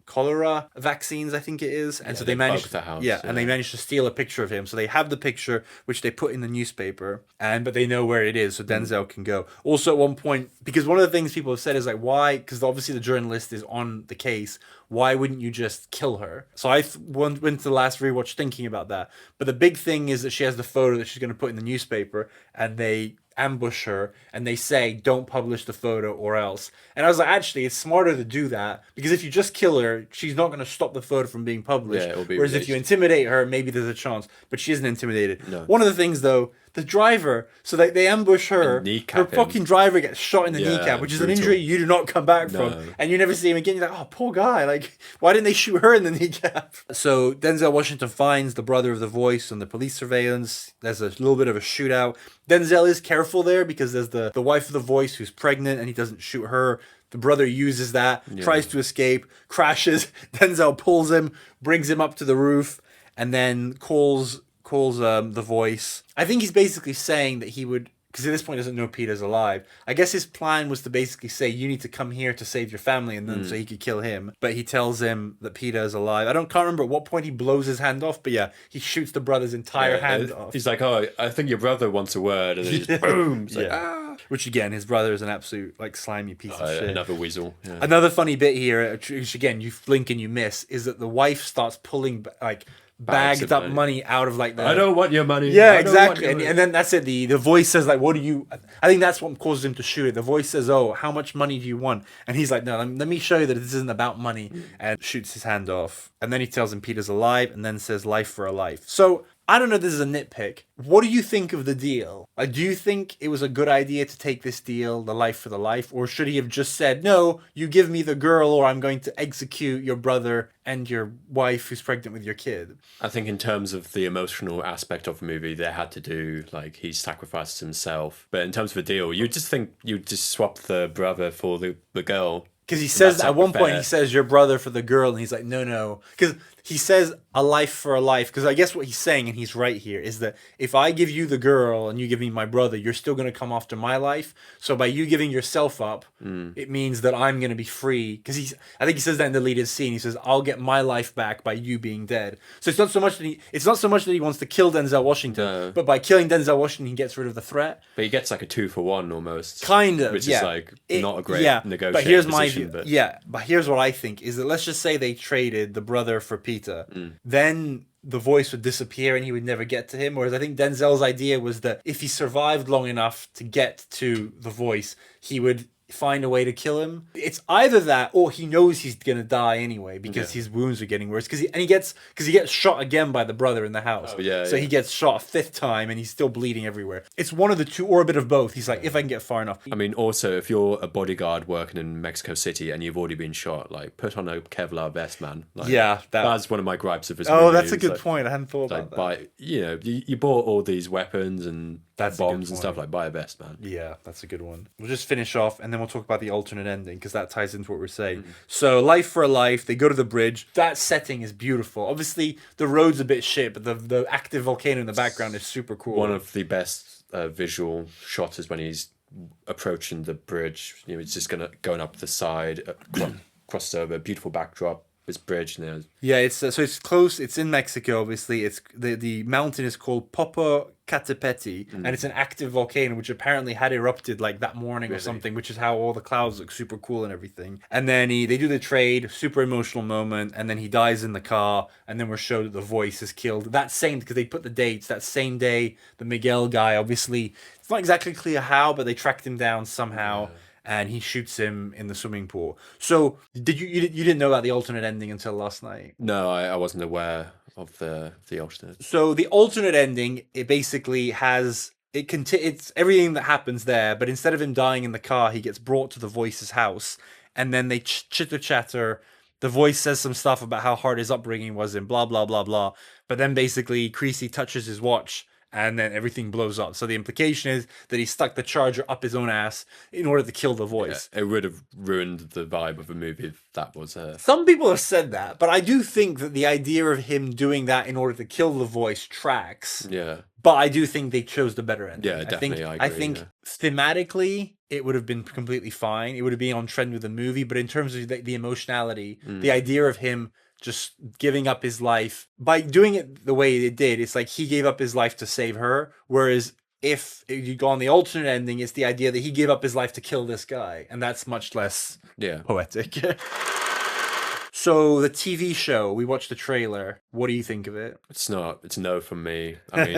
cholera vaccines, I think it is. And so they managed the house, and they managed to steal a picture of him. So they have the picture which they put in the newspaper, but they know where it is, so Denzel can go. Also at one point, because one of the things people have said is like, why? Because obviously the journalist is on the case. Why wouldn't you just kill her? So I went to the last rewatch thinking about that. But the big thing is that she has the photo that she's going to put in the newspaper, and they ambush her and they say, don't publish the photo or else. And I was like, actually, it's smarter to do that, because if you just kill her, she's not going to stop the photo from being published. Yeah, it'll be Whereas released. if you intimidate her, maybe there's a chance. But she isn't intimidated. No. One of the things, though, the driver, so they ambush her. And kneecap her him. fucking driver gets shot in the Yeah, kneecap, which is an brutal. injury you do not come back No. from. And you never see him again. You're like, oh, poor guy. Like, why didn't they shoot her in the kneecap? So Denzel Washington finds the brother of the voice on the police surveillance. There's a little bit of a shootout. Denzel is careful there because there's the wife of the voice who's pregnant and he doesn't shoot her. The brother uses that, tries to escape, crashes. Denzel pulls him, brings him up to the roof, and then calls the voice. I think he's basically saying that he would, because at this point he doesn't know Peter's alive. I guess his plan was to basically say, you need to come here to save your family, and then so he could kill him. But he tells him that Peter is alive. Can't remember at what point he blows his hand off, but yeah, he shoots the brother's entire hand off. He's like, oh, I think your brother wants a word, and then he just boom. It's like, Which again, his brother is an absolute like slimy piece of shit. another weasel. Yeah. Another funny bit here, which again you blink and you miss, is that the wife starts pulling like bagged up money out of like the. I don't want your money. Yeah, I don't want exactly. your And, money. and then that's it. The voice says like, "What do you?" I think that's what causes him to shoot it. The voice says, "Oh, how much money do you want?" And he's like, "No, let me show you that this isn't about money," and shoots his hand off. And then he tells him Peter's alive, and then says, "Life for a life." So I don't know. This is a nitpick. What do you think of the deal? Do you think it was a good idea to take this deal, the life for the life, or should he have just said, "No, you give me the girl, or I'm going to execute your brother and your wife who's pregnant with your kid"? I think in terms of the emotional aspect of the movie, they had to do like he sacrificed himself. But in terms of the deal, you just think you just swap the brother for the girl. Because he says That's at one point, fair. he says your brother for the girl, and he's like, no. Because he says a life for a life. Because I guess what he's saying, and he's right here, is that if I give you the girl and you give me my brother, you're still going to come after my life. So by you giving yourself up, it means that I'm going to be free. Because I think he says that in the deleted scene. He says, "I'll get my life back by you being dead." So it's not so much that he wants to kill Denzel Washington, but by killing Denzel Washington, he gets rid of the threat. But he gets like a 2-for-1 almost. Kind of, Which yeah. is like not a great negotiation. But here's my position, view. but But here's what I think is that let's just say they traded the brother for Peter. Then the voice would disappear and he would never get to him. Whereas I think Denzel's idea was that if he survived long enough to get to the voice, he would find a way to kill him. It's either that or he knows he's gonna die anyway because his wounds are getting worse. Because he gets shot again by the brother in the house. So he gets shot a fifth time and he's still bleeding everywhere. It's one of the two or a bit of both. He's like, if I can get far enough. I mean, also, if you're a bodyguard working in Mexico City and you've already been shot, like, put on a Kevlar vest, man. Like, that's one of my gripes of this movie. Oh, that's a good like, point. I hadn't thought about that. You bought all these weapons and That's a good bombs and stuff, point. like, buy a vest, man. Yeah, that's a good one. We'll just finish off and then we'll talk about the alternate ending because that ties into what we're saying. So, life for a life, they go to the bridge. That setting is beautiful. Obviously, the road's a bit shit, but the active volcano in the background is super cool. One of the best visual shots is when he's approaching the bridge. You know, it's just going up the side, crosses over, beautiful backdrop. This bridge now. Yeah, it's so it's close. It's in Mexico, obviously. It's the mountain is called Popocatépetl, and it's an active volcano which apparently had erupted like that morning or something, which is how all the clouds look super cool and everything. And then they do the trade, super emotional moment, and then he dies in the car, and then we're showed that the voice is killed. That same, because they put the dates, that same day, the Miguel guy, obviously, it's not exactly clear how, but they tracked him down somehow. Yeah. And he shoots him in the swimming pool. So, did you didn't know about the alternate ending until last night? No, I wasn't aware of the alternate. So the alternate ending, it basically has it's everything that happens there, but instead of him dying in the car, he gets brought to the voice's house, and then they chitter chatter. The voice says some stuff about how hard his upbringing was and blah blah blah blah. But then basically Creasy touches his watch and then everything blows up. So the implication is that he stuck the charger up his own ass in order to kill the voice. Yeah, it would have ruined the vibe of the movie if that was Some people have said that, but I do think that the idea of him doing that in order to kill the voice tracks. Yeah. But I do think they chose the better ending. Yeah, definitely. I think thematically it would have been completely fine. It would have been on trend with the movie, but in terms of the emotionality, the idea of him just giving up his life by doing it the way it did, it's like he gave up his life to save her. Whereas if you go on the alternate ending, it's the idea that he gave up his life to kill this guy, and that's much less poetic. So the TV show, we watched the trailer. What do you think of it? It's no from me. I mean,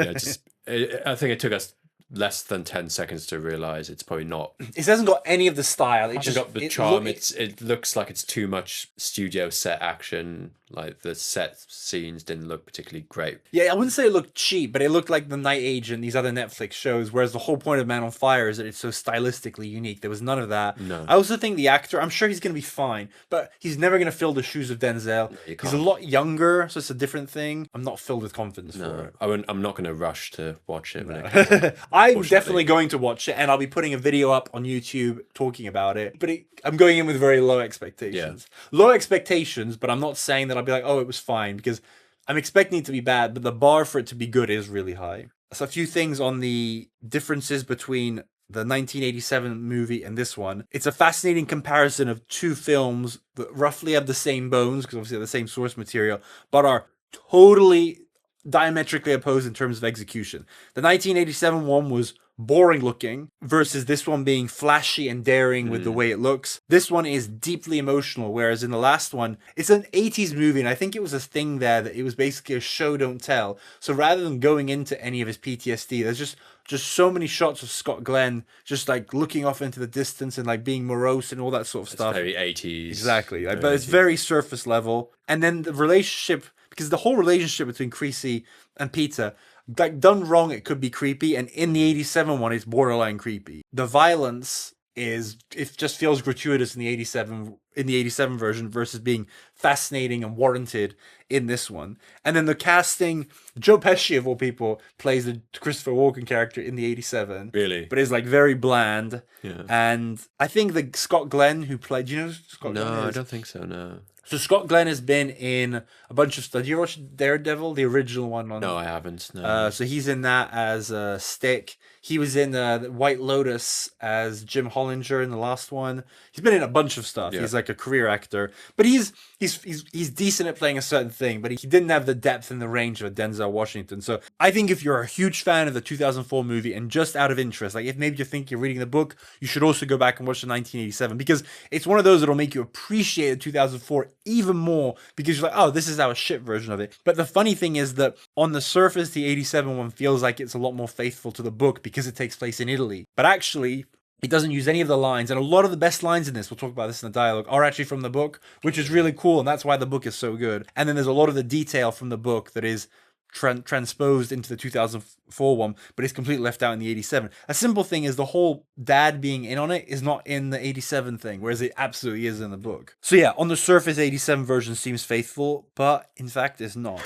I think it took us less than 10 seconds to realize it's probably not. It hasn't got any of the style. It just got the charm. It looks like it's too much studio set action. Like the set scenes didn't look particularly great. Yeah, I wouldn't say it looked cheap, but it looked like The Night Agent, these other Netflix shows, whereas the whole point of Man on Fire is that it's so stylistically unique. There was none of that. No. I also think the actor, I'm sure he's going to be fine, but he's never going to fill the shoes of Denzel. No, he's a lot younger, so it's a different thing. I'm not filled with confidence for it. I'm not going to rush to watch it. I'm definitely going to watch it, and I'll be putting a video up on YouTube talking about it. But I'm going in with very low expectations. Yeah. Low expectations, but I'm not saying that I'll be like, oh, it was fine, because I'm expecting it to be bad, but the bar for it to be good is really high. So a few things on the differences between the 1987 movie and this one. It's a fascinating comparison of two films that roughly have the same bones, because obviously they're the same source material, but are totally diametrically opposed in terms of execution. The 1987 one was boring looking versus this one being flashy and daring with the way it looks. This one is deeply emotional, whereas in the last one, it's an 80s movie, and I think it was a thing there that it was basically a show don't tell. So rather than going into any of his PTSD, there's just so many shots of Scott Glenn just like looking off into the distance and like being morose and all that sort of stuff. Very 80s. Exactly. But it's very surface level. And then the relationship, because the whole relationship between Creasy and Pita, like done wrong, it could be creepy, and in the 87 one, it's borderline creepy. The violence it just feels gratuitous in the 87 version versus being fascinating and warranted in this one. And then the casting, Joe Pesci of all people plays the Christopher Walken character in the 87. Really? But is like very bland. Yeah. And I think the Scott Glenn who played, do you know who Scott Glenn is? No, I don't think so, no. So Scott Glenn has been in a bunch of stuff. Did you watch Daredevil, the original one? No, I haven't. No. So he's in that as Stick. He was in White Lotus as Jim Hollinger in the last one. He's been in a bunch of stuff. Yeah. He's like a career actor, but he's decent at playing a certain thing. But he didn't have the depth and the range of a Denzel Washington. So I think if you're a huge fan of the 2004 movie and just out of interest, like if maybe you think you're reading the book, you should also go back and watch the 1987, because it's one of those that'll make you appreciate the 2004 even more, because you're like, oh, this is our shit version of it. But the funny thing is that on the surface, the 87 one feels like it's a lot more faithful to the book because it takes place in Italy. But actually, it doesn't use any of the lines, and a lot of the best lines in this, we'll talk about this in the dialogue, are actually from the book, which is really cool, and that's why the book is so good. And then there's a lot of the detail from the book that is transposed into the 2004 one, but it's completely left out in the 87. A simple thing is the whole dad being in on it is not in the 87 thing, whereas it absolutely is in the book. So yeah, on the surface, 87 version seems faithful, but in fact it's not.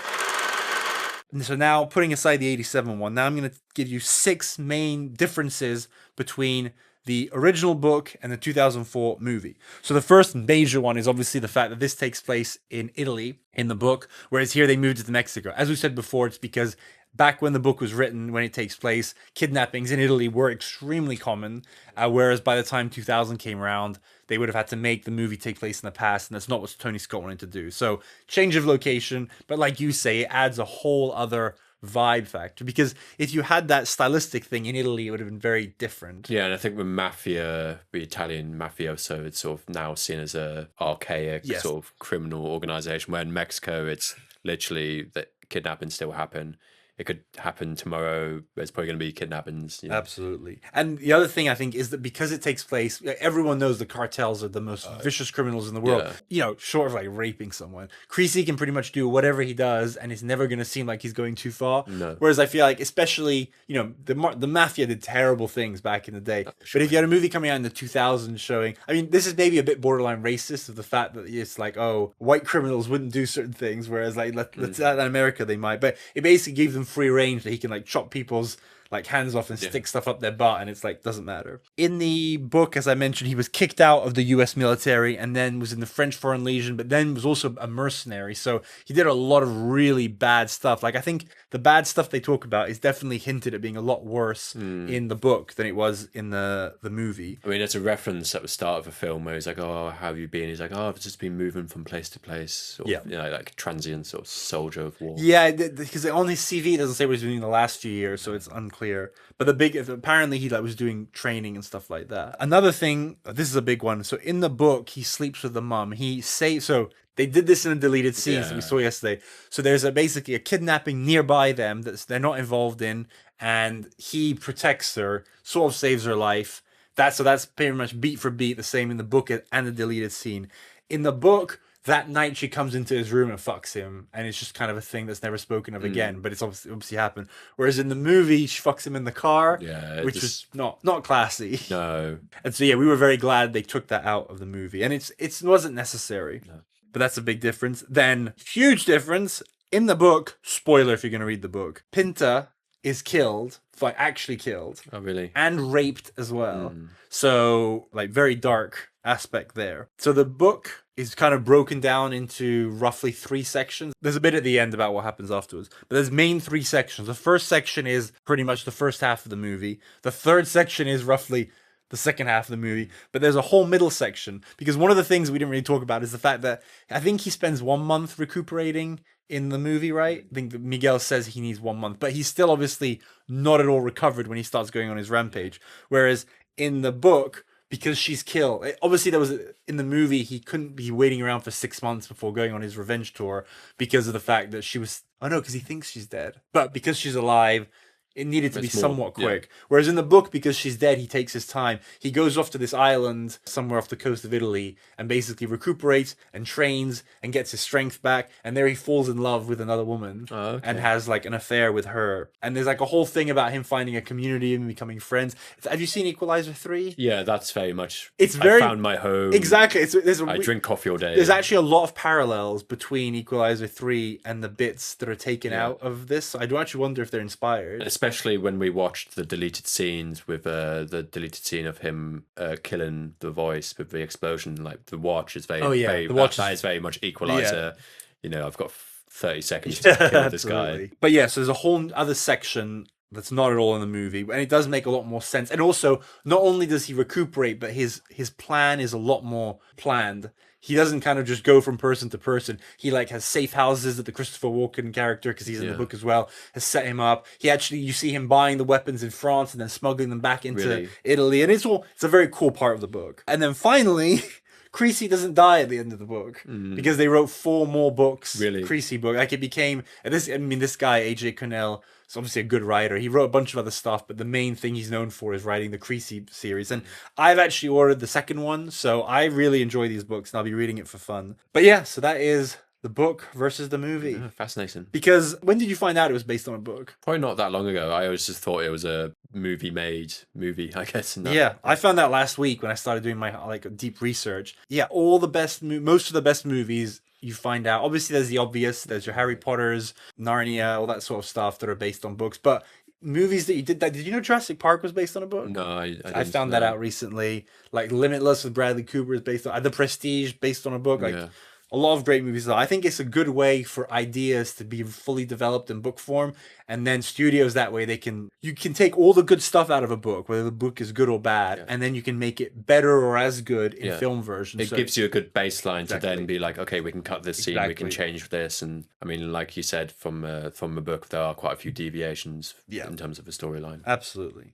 And so now, putting aside the 87 one, now I'm going to give you 6 main differences between the original book and the 2004 movie. So the first major one is obviously the fact that this takes place in Italy in the book, whereas here they moved it to Mexico. As we said before, it's because back when the book was written, when it takes place, kidnappings in Italy were extremely common, whereas by the time 2000 came around, they would have had to make the movie take place in the past, and that's not what Tony Scott wanted to do. So change of location, but like you say, it adds a whole other vibe factor, because if you had that stylistic thing in Italy, it would have been very different. Yeah, and I think the mafia, the Italian mafioso, it's sort of now seen as a archaic sort of criminal organization, where in Mexico it's literally that kidnappings still happen it could happen tomorrow. There's probably going to be kidnappings. You know? Absolutely. And the other thing I think is that because it takes place, everyone knows the cartels are the most vicious criminals in the world. Yeah. You know, short of like raping someone. Creasy can pretty much do whatever he does, and it's never going to seem like he's going too far. No. Whereas I feel like, especially, you know, the mafia did terrible things back in the day. But if you had a movie coming out in the 2000s showing, I mean, this is maybe a bit borderline racist of the fact that it's like, oh, white criminals wouldn't do certain things, whereas like let's in America they might. But it basically gave them free range that he can like chop people's like hands off and stick stuff up their butt, and it's like doesn't matter. In the book, as I mentioned, he was kicked out of the US military and then was in the French Foreign Legion, but then was also a mercenary. So he did a lot of really bad stuff. Like I think the bad stuff they talk about is definitely hinted at being a lot worse in the book than it was in the movie. I mean, it's a reference at the start of the film where he's like, "Oh, how have you been?" He's like, "Oh, I've just been moving from place to place." Sort of, you know, like a transient sort of soldier of war. Yeah, because on his CV it doesn't say what he's doing in the last few years, so it's unclear. But apparently he like was doing training and stuff like that. Another thing, this is a big one. So in the book, he sleeps with the mum. So they did this in a deleted scene that we saw yesterday. So there's basically a kidnapping nearby them that they're not involved in, and he protects her, sort of saves her life. That's pretty much beat for beat the same in the book and the deleted scene. In the book, that night she comes into his room and fucks him, and it's just kind of a thing that's never spoken of again, but it's obviously happened. Whereas in the movie, she fucks him in the car, which is not classy. No. And so we were very glad they took that out of the movie, and it wasn't necessary. No. But that's a big difference. Then, huge difference in the book. Spoiler if you're going to read the book. Pinta is killed, like actually killed. Oh, really? And raped as well. So, like, very dark aspect there. So the book is kind of broken down into roughly 3 sections. There's a bit at the end about what happens afterwards, but there's main 3 sections. The first section is pretty much the first half of the movie. The third section is roughly the second half of the movie, but there's a whole middle section, because one of the things we didn't really talk about is the fact that I think he spends 1 month recuperating in the movie, right? I think that Miguel says he needs 1 month, but he's still obviously not at all recovered when he starts going on his rampage. Whereas in the book, because she's killed, obviously in the movie, he couldn't be waiting around for 6 months before going on his revenge tour because of the fact that because he thinks she's dead. But because she's alive, it needed to be somewhat quick. Yeah. Whereas in the book, because she's dead, he takes his time. He goes off to this island somewhere off the coast of Italy and basically recuperates and trains and gets his strength back. And there he falls in love with another woman and has like an affair with her. And there's like a whole thing about him finding a community and becoming friends. Have you seen Equalizer 3? Yeah, that's very much. I found my home. Exactly. I drink coffee all day. There's actually a lot of parallels between Equalizer 3 and the bits that are taken out of this. So I do actually wonder if they're inspired. Especially when we watched the deleted scenes with the deleted scene of him killing the voice with the explosion, like the watch is very, that is very much Equalizer. Yeah. You know, I've got 30 seconds to kill this guy. But yeah, so there's a whole other section that's not at all in the movie, and it does make a lot more sense. And also, not only does he recuperate, but his plan is a lot more planned. He doesn't kind of just go from person to person. He like has safe houses that the Christopher Walken character, because he's in the book as well, has set him up. You see him buying the weapons in France and then smuggling them back into Italy. And it's a very cool part of the book. And then finally, Creasy doesn't die at the end of the book because they wrote 4 more books. Really? Creasy book. Like it became this guy, AJ Quinnell, is obviously a good writer. He wrote a bunch of other stuff, but the main thing he's known for is writing the Creasy series. And I've actually ordered the second one, so I really enjoy these books and I'll be reading it for fun. But yeah, so that is the book versus the movie. Yeah, fascinating. Because when did you find out it was based on a book? Probably not that long ago. I always just thought it was a movie, I guess. I found out last week when I started doing my deep research. Yeah, most of the best movies you find out. Obviously, there's the obvious. There's your Harry Potters, Narnia, all that sort of stuff that are based on books. But movies that you did you know Jurassic Park was based on a book? No, I found that out recently. Like Limitless with Bradley Cooper is based on The Prestige, based on a book. A lot of great movies. I think it's a good way for ideas to be fully developed in book form, and then studios that way you can take all the good stuff out of a book, whether the book is good or bad, and then you can make it better or as good in film version. It gives you a good baseline to then be like, okay, we can cut this scene, we can change this, and I mean, like you said, from the book, there are quite a few deviations in terms of the storyline. Absolutely.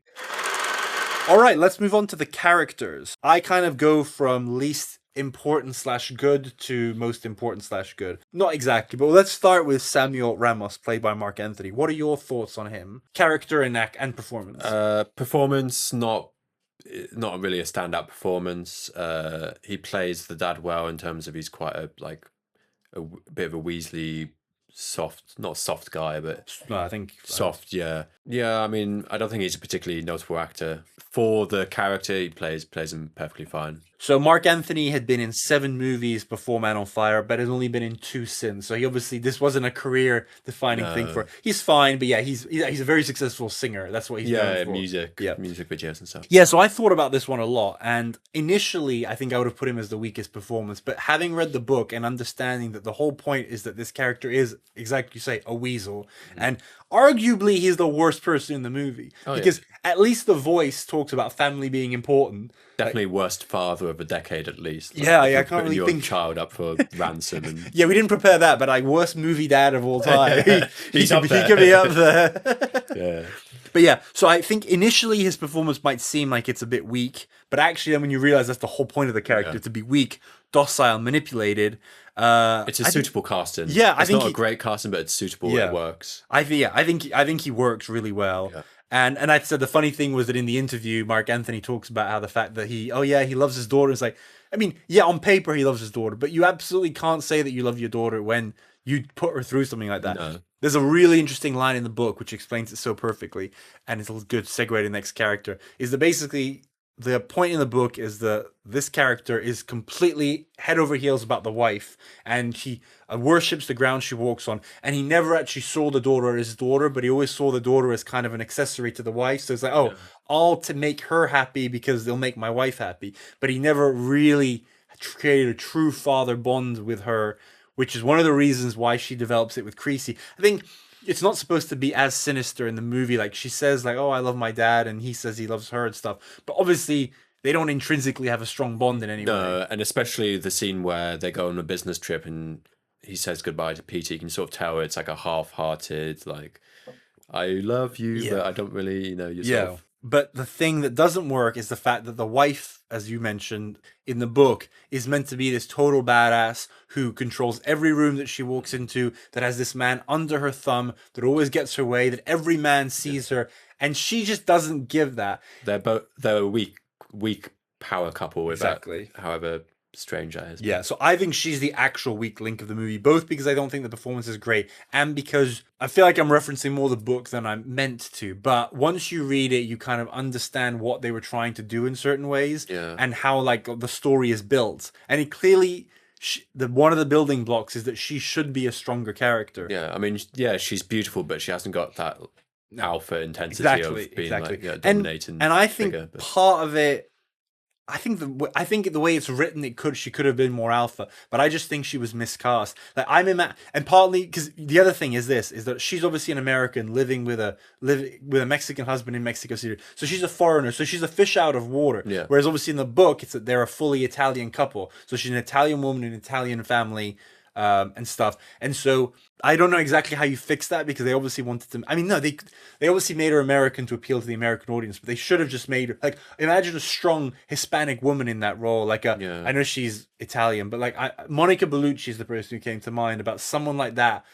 All right, let's move on to the characters. I kind of go from least important slash good to most important slash good. Not exactly, but let's start with Samuel Ramos, played by Mark Anthony. What are your thoughts on him? Character and performance. Performance, not really a standout performance. He plays the dad well in terms of he's quite a bit of a Weasley not soft guy, but No, I think soft. Yeah. I mean, I don't think he's a particularly notable actor for the character he plays him perfectly fine. So Mark Anthony had been in 7 movies before Man on Fire, but has only been in 2 since. So he obviously, this wasn't a career-defining thing for him. He's fine, but yeah, he's a very successful singer. That's what he's known for. Music videos and stuff. Yeah, so I thought about this one a lot, and initially I think I would have put him as the weakest performance, but having read the book and understanding that the whole point is that this character is, exactly you say, a weasel, and arguably he's the worst person in the movie, because at least the voice talks about family being important. Definitely worst father of a decade at least. I can't really your think. Child up for ransom. And... Yeah, we didn't prepare that, but worst movie dad of all time. He's up there. He could be up there. Yeah. But yeah, so I think initially his performance might seem like it's a bit weak, but actually then when you realize that's the whole point of the character, to be weak, docile, manipulated. It's a suitable casting. Yeah, it's not a great casting, but it's suitable. Yeah. It works. I think he works really well. Yeah. And I said the funny thing was that in the interview, Mark Anthony talks about how the fact that he loves his daughter. It's like, I mean, yeah, on paper he loves his daughter, but you absolutely can't say that you love your daughter when you put her through something like that. No. There's a really interesting line in the book which explains it so perfectly, and it's a good segue to the next character, is that basically the point in the book is that this character is completely head over heels about the wife, and he worships the ground she walks on, and he never actually saw the daughter as his daughter, but he always saw the daughter as kind of an accessory to the wife. So it's like, all to make her happy because they'll make my wife happy. But he never really created a true father bond with her, which is one of the reasons why she develops it with Creasy. I think it's not supposed to be as sinister in the movie. Like, she says, like, oh, I love my dad, and he says he loves her and stuff. But obviously, they don't intrinsically have a strong bond in any way. No, and especially the scene where they go on a business trip and he says goodbye to Peter. You can sort of tell it's like a half-hearted, like, I love you, but I don't really, yourself. Yeah. But the thing that doesn't work is the fact that the wife, as you mentioned in the book, is meant to be this total badass who controls every room that she walks into, that has this man under her thumb, that always gets her way, that every man sees her, and she just doesn't give that. They're a weak power couple, exactly. However strange that is. Yeah, so I think she's the actual weak link of the movie, both because I don't think the performance is great, and because I feel like I'm referencing more the book than I'm meant to. But once you read it, you kind of understand what they were trying to do in certain ways, and how like the story is built. And it clearly, one of the building blocks is that she should be a stronger character. Yeah, I mean, she's beautiful, but she hasn't got that alpha intensity of being like dominating. And I think part of it, I think the way it's written, she could have been more alpha, but I just think she was miscast. Like and partly because the other thing is that she's obviously an American living with a Mexican husband in Mexico City, so she's a foreigner, so she's a fish out of water. Yeah. Whereas obviously in the book, it's that they're a fully Italian couple, so she's an Italian woman in an Italian family. And stuff, and so I don't know exactly how you fix that, because they obviously wanted to. I mean, no, they obviously made her American to appeal to the American audience, but they should have just made her, like, imagine a strong Hispanic woman in that role. Like I know she's Italian, but like Monica Bellucci is the person who came to mind about someone like that.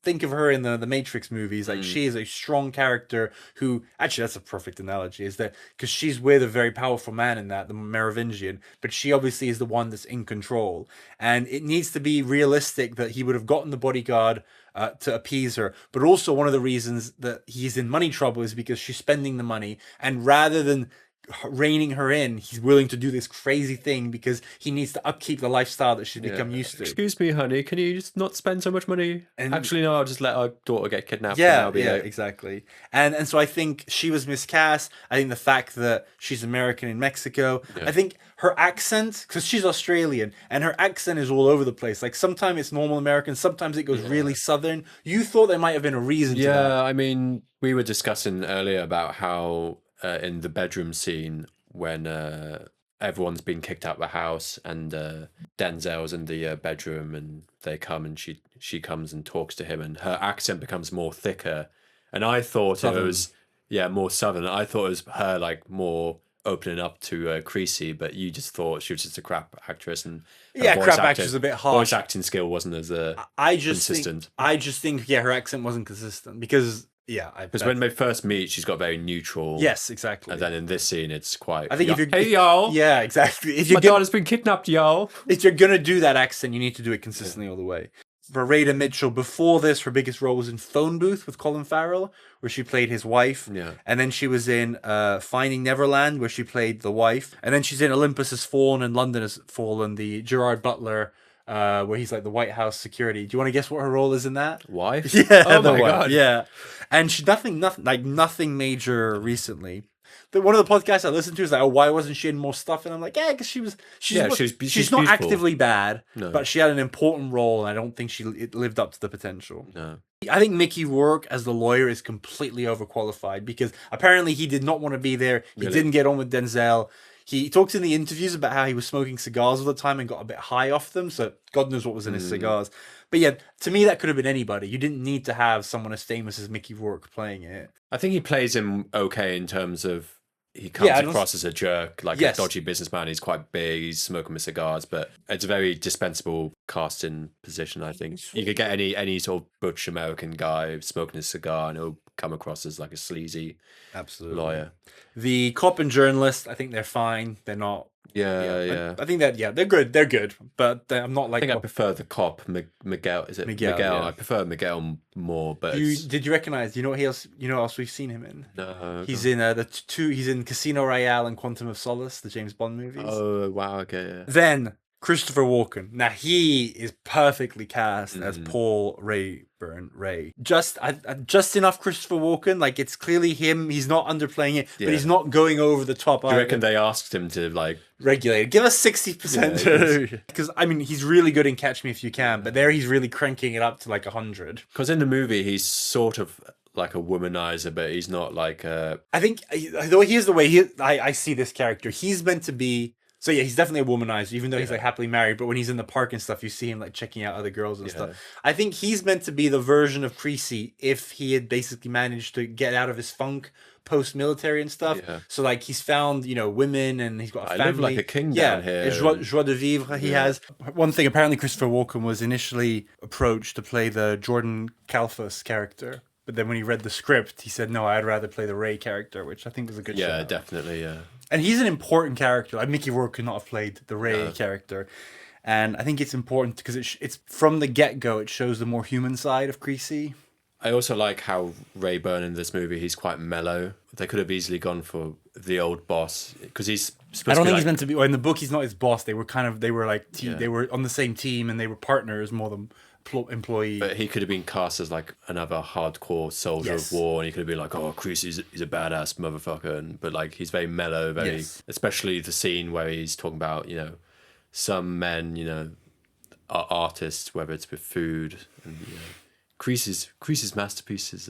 Think of her in the Matrix movies. Like she is a strong character who, actually, that's a perfect analogy. Is that because she's with a very powerful man in that, the Merovingian, but she obviously is the one that's in control, and it needs to be realistic that he would have gotten the bodyguard to appease her. But also one of the reasons that he's in money trouble is because she's spending the money, and rather than reining her in, he's willing to do this crazy thing because he needs to upkeep the lifestyle that she's become used to. Excuse me, honey, can you just not spend so much money? And actually, no, I'll just let our daughter get kidnapped. Exactly. And so I think she was miscast. I think the fact that she's American in Mexico, I think her accent, because she's Australian, and her accent is all over the place. Like sometimes it's normal American, sometimes it goes really southern. You thought there might have been a reason to that. Yeah, I mean, we were discussing earlier about how in the bedroom scene when everyone's been kicked out of the house and Denzel's in the bedroom and they come and she comes and talks to him and her accent becomes more thicker, and I thought southern. It was more southern. I thought it was her like more opening up to Creasy, but you just thought she was just a crap actress, and her Yeah, voice crap acting- actress is a bit harsh. Voice acting skill wasn't as consistent. I just think, yeah, her accent wasn't consistent because, yeah, Because when they first meet, she's got very neutral. yes, exactly. And then in this scene, it's quite. I think if you're, hey y'all, yeah, exactly. If my you're daughter's been kidnapped, y'all. if you're gonna do that accent, you need to do it consistently all the way. Vereda Mitchell, before this, her biggest role was in Phone Booth with Colin Farrell, where she played his wife. Yeah. And then she was in Finding Neverland, where she played the wife. And then she's in Olympus Has Fallen and London Has Fallen, the Gerard Butler, where he's like the White House security. Do you want to guess what her role is in that? Wife? Yeah. Oh the my wife, God. Yeah. And she nothing major recently. One of the podcasts I listened to is like, oh, why wasn't she in more stuff? And I'm like, yeah, because she's not beautiful. actively bad, No. but she had an important role, and I don't think it lived up to the potential. No. I think Mickey Rourke as the lawyer is completely overqualified because apparently he did not want to be there. He Really? didn't get on with Denzel. He talks in the interviews about how he was smoking cigars all the time and got a bit high off them. So God knows what was in his cigars. But yeah, to me, that could have been anybody. You didn't need to have someone as famous as Mickey Rourke playing it. I think he plays him okay in terms of he comes across as a jerk, like Yes. a dodgy businessman. He's quite big, he's smoking with cigars, but it's a very dispensable casting position, I think. You could get any sort of butch American guy smoking a cigar and he'll come across as like a sleazy lawyer. The cop and journalist, I think they're fine. They're not. Yeah. I think that, they're good. They're good. But I'm not like. I think I prefer the cop, Miguel. Is it Miguel? yeah. I prefer Miguel more, but Did you recognize? You know what else? You know what else we've seen him in? no. He's in He's in Casino Royale and Quantum of Solace, the James Bond movies. Oh wow, okay. Yeah. Then Christopher Walken. Now he is perfectly cast as Paul Ray. Just enough Christopher Walken. Like it's clearly him. He's not underplaying it, but he's not going over the top. Do you reckon they asked him to like regulate? Give us 60%. Because I mean, he's really good in Catch Me If You Can, but there he's really cranking it up to like 100. Because in the movie he's sort of like a womanizer, but he's not like a. I think though here's the way I see this character. He's meant to be. So yeah, he's definitely a womanizer, even though he's like happily married. But when he's in the park and stuff, you see him like checking out other girls and stuff. I think he's meant to be the version of Creasy if he had basically managed to get out of his funk post-military and stuff. Yeah. So like he's found, women and he's got a family. I live like a king down here. Joie de vivre he has. One thing, apparently Christopher Walken was initially approached to play the Jordan Kalfas character. But then when he read the script, he said, no, I'd rather play the Ray character, which I think was a good show. Yeah, definitely, yeah. And he's an important character. Like Mickey Rourke could not have played the Ray character. And I think it's important because it's from the get-go, it shows the more human side of Creasy. I also like how Ray Byrne in this movie, he's quite mellow. They could have easily gone for the old boss because he's supposed I don't to be think he's meant to be. Well, in the book, he's not his boss. They were they were on the same team and they were partners more than employees. But he could have been cast as like another hardcore soldier of war, and he could have been like, "Oh, Creasy's he's a badass motherfucker," but like he's very mellow, especially the scene where he's talking about some men are artists, whether it's with food and Creasy's masterpiece is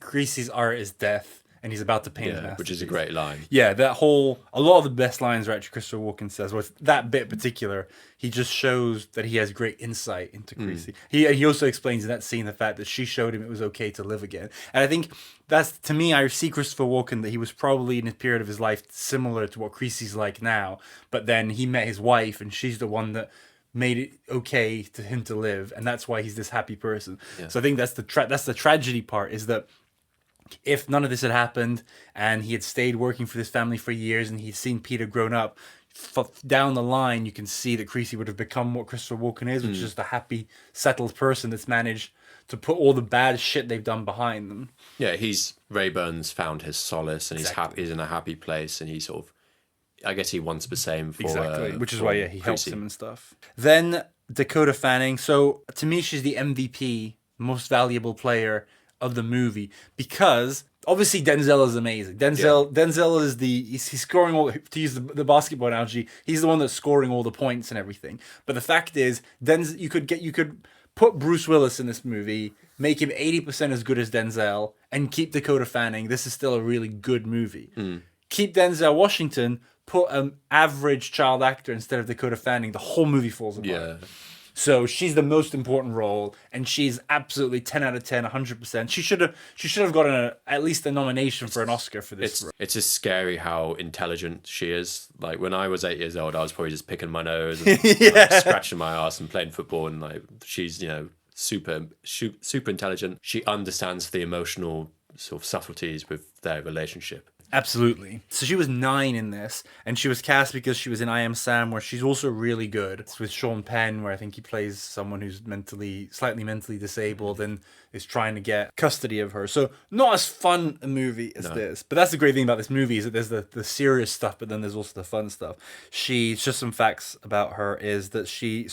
Creasy's art is death. And he's about to paint his masterpiece. Which is a great line. Yeah, a lot of the best lines are actually Christopher Walken says. Well, that bit in particular, he just shows that he has great insight into Creasy. He also explains in that scene the fact that she showed him it was okay to live again. And I think that's, to me, I see Christopher Walken that he was probably in a period of his life similar to what Creasy's like now. But then he met his wife, and she's the one that made it okay to him to live, and that's why he's this happy person. Yeah. So I think that's the tragedy part, is that if none of this had happened and he had stayed working for this family for years and he'd seen Peter grown up, down the line you can see that Creasy would have become what Christopher Walken is, which is just a happy, settled person that's managed to put all the bad shit they've done behind them. Yeah, Ray Byrne's found his solace and he's in a happy place, and he sort of, I guess he wants the same for which is why he helps him and stuff. Then Dakota Fanning. So to me, she's the MVP, most valuable player of the movie, because obviously Denzel is amazing. Denzel is he's scoring all, to use the basketball analogy, he's the one that's scoring all the points and everything. But the fact is, Denzel, you could put Bruce Willis in this movie, make him 80% as good as Denzel, and keep Dakota Fanning. This is still a really good movie. Keep Denzel Washington, put an average child actor instead of Dakota Fanning, the whole movie falls apart. So she's the most important role, and she's absolutely 10 out of 10, 100%. She should have gotten at least a nomination for an Oscar for this. It's just scary how intelligent she is. Like when I was 8 years old, I was probably just picking my nose and like, scratching my ass and playing football. And like she's super intelligent. She understands the emotional sort of subtleties with their relationship. Absolutely. So she was 9 in this, and she was cast because she was in I Am Sam, where she's also really good. It's with Sean Penn, where I think he plays someone who's slightly mentally disabled and is trying to get custody of her. So not as fun a movie as this. But that's the great thing about this movie, is that there's the serious stuff, but then there's also the fun stuff. Just some facts about her is that she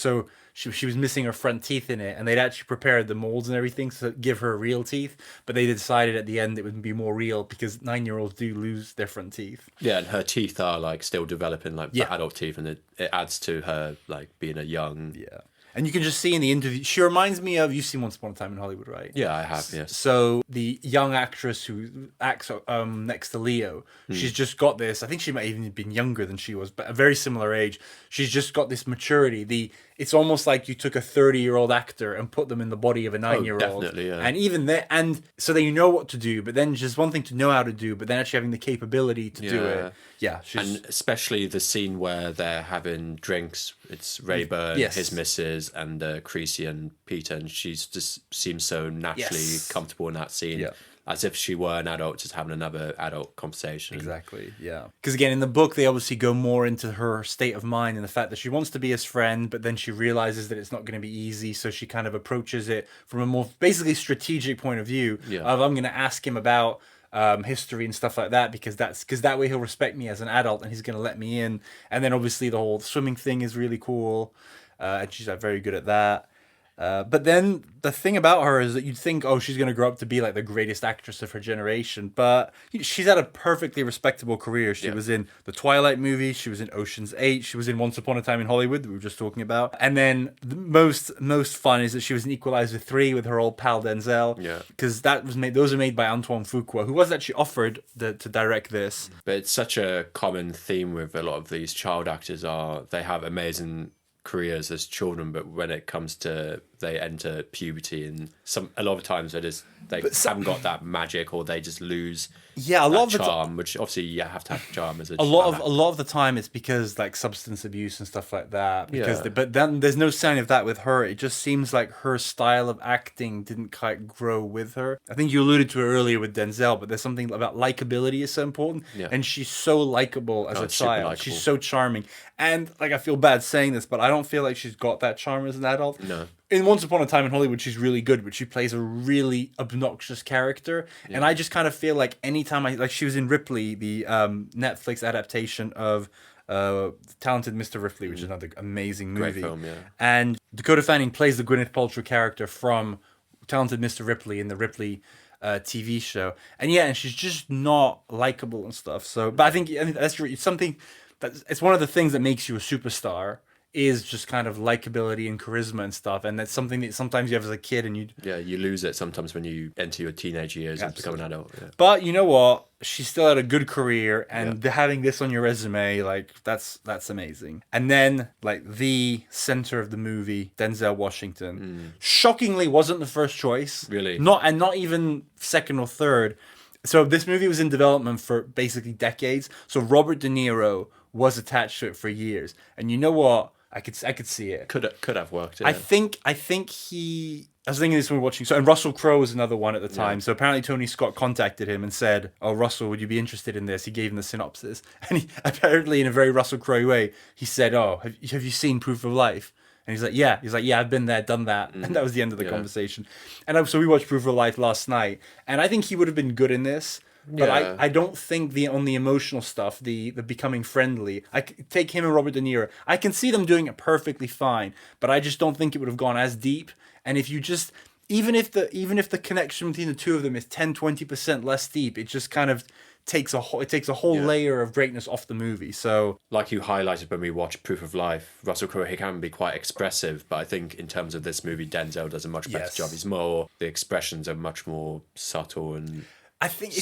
was missing her front teeth in it, and they'd actually prepared the molds and everything to give her real teeth, but they decided at the end it would be more real because 9-year-olds do lose their front teeth. Yeah, and her teeth are like still developing like the adult teeth, and it adds to her like being a young. Yeah. And you can just see in the interview, she reminds me of, you've seen Once Upon a Time in Hollywood, right? Yeah, I have, yes. So the young actress who acts next to Leo, she's just got this, I think she might even have been younger than she was, but a very similar age. She's just got this maturity. It's almost like you took a 30-year-old actor and put them in the body of a 9-year-old. Definitely, yeah. And even there, and so they know what to do, but then just one thing to know how to do, but then actually having the capability to do it. Yeah. And especially the scene where they're having drinks. It's Rayburn, his missus, and Creasy and Pita, and she just seems so naturally comfortable in that scene. Yeah. As if she were an adult, just having another adult conversation. Exactly, yeah. Because again, in the book, they obviously go more into her state of mind and the fact that she wants to be his friend, but then she realizes that it's not going to be easy, so she kind of approaches it from a more basically strategic point of view of, I'm going to ask him about history and stuff like that, because that way he'll respect me as an adult and he's going to let me in. And then obviously the whole swimming thing is really cool, and she's very good at that. But then the thing about her is that you'd think, oh, she's going to grow up to be like the greatest actress of her generation. But she's had a perfectly respectable career. She was in the Twilight movie. She was in Ocean's 8. She was in Once Upon a Time in Hollywood that we were just talking about. And then the most fun is that she was in Equalizer 3 with her old pal Denzel. Yeah. Because those are made by Antoine Fuqua, who was actually offered to direct this. But it's such a common theme with a lot of these child actors they have amazing careers as children, but when it comes to they enter puberty, and a lot of times they haven't got that magic, or they just lose a lot of charm, which obviously you have to have charm as a lot of the time it's because like substance abuse and stuff like that, but then there's no sign of that with her. It just seems like her style of acting didn't quite grow with her. I think you alluded to it earlier with Denzel, but there's something about likability is so important, and she's so likable as a child. She's so charming, and like I feel bad saying this, but I don't feel like she's got that charm as an adult. No. In Once Upon a Time in Hollywood, she's really good, but she plays a really obnoxious character. Yeah. And I just kind of feel like anytime she was in Ripley, the Netflix adaptation of Talented Mr. Ripley, which is another amazing movie. Great film, yeah. And Dakota Fanning plays the Gwyneth Paltrow character from Talented Mr. Ripley in the Ripley TV show. And she's just not likable and stuff. So, but I think that's true. It's something it's one of the things that makes you a superstar, is just kind of likability and charisma and stuff, and that's something that sometimes you have as a kid, and you lose it sometimes when you enter your teenage years and become an adult. Yeah. But you know what? She still had a good career, and having this on your resume, like that's amazing. And then like the center of the movie, Denzel Washington, shockingly wasn't the first choice. Really? Not even second or third. So this movie was in development for basically decades. So Robert De Niro was attached to it for years, and you know what? I could see it. Could have worked. Yeah. I think I was thinking this when we were watching. So, and Russell Crowe was another one at the time. Yeah. So apparently Tony Scott contacted him and said, "Oh, Russell, would you be interested in this?" He gave him the synopsis, and he apparently, in a very Russell Crowe way, he said, "Oh, have you seen Proof of Life?" And he's like, "Yeah." He's like, "Yeah, I've been there, done that," and that was the end of the conversation. And so we watched Proof of Life last night, and I think he would have been good in this. But I don't think on the emotional stuff, the becoming friendly, I take him and Robert De Niro. I can see them doing it perfectly fine, but I just don't think it would have gone as deep. And if you just, even if the connection between the two of them is 10-20% less deep, it just kind of takes a whole layer of greatness off the movie. So, like you highlighted when we watched Proof of Life, Russell Crowe, he can be quite expressive, but I think in terms of this movie, Denzel does a much better job. The expressions are much more subtle and I think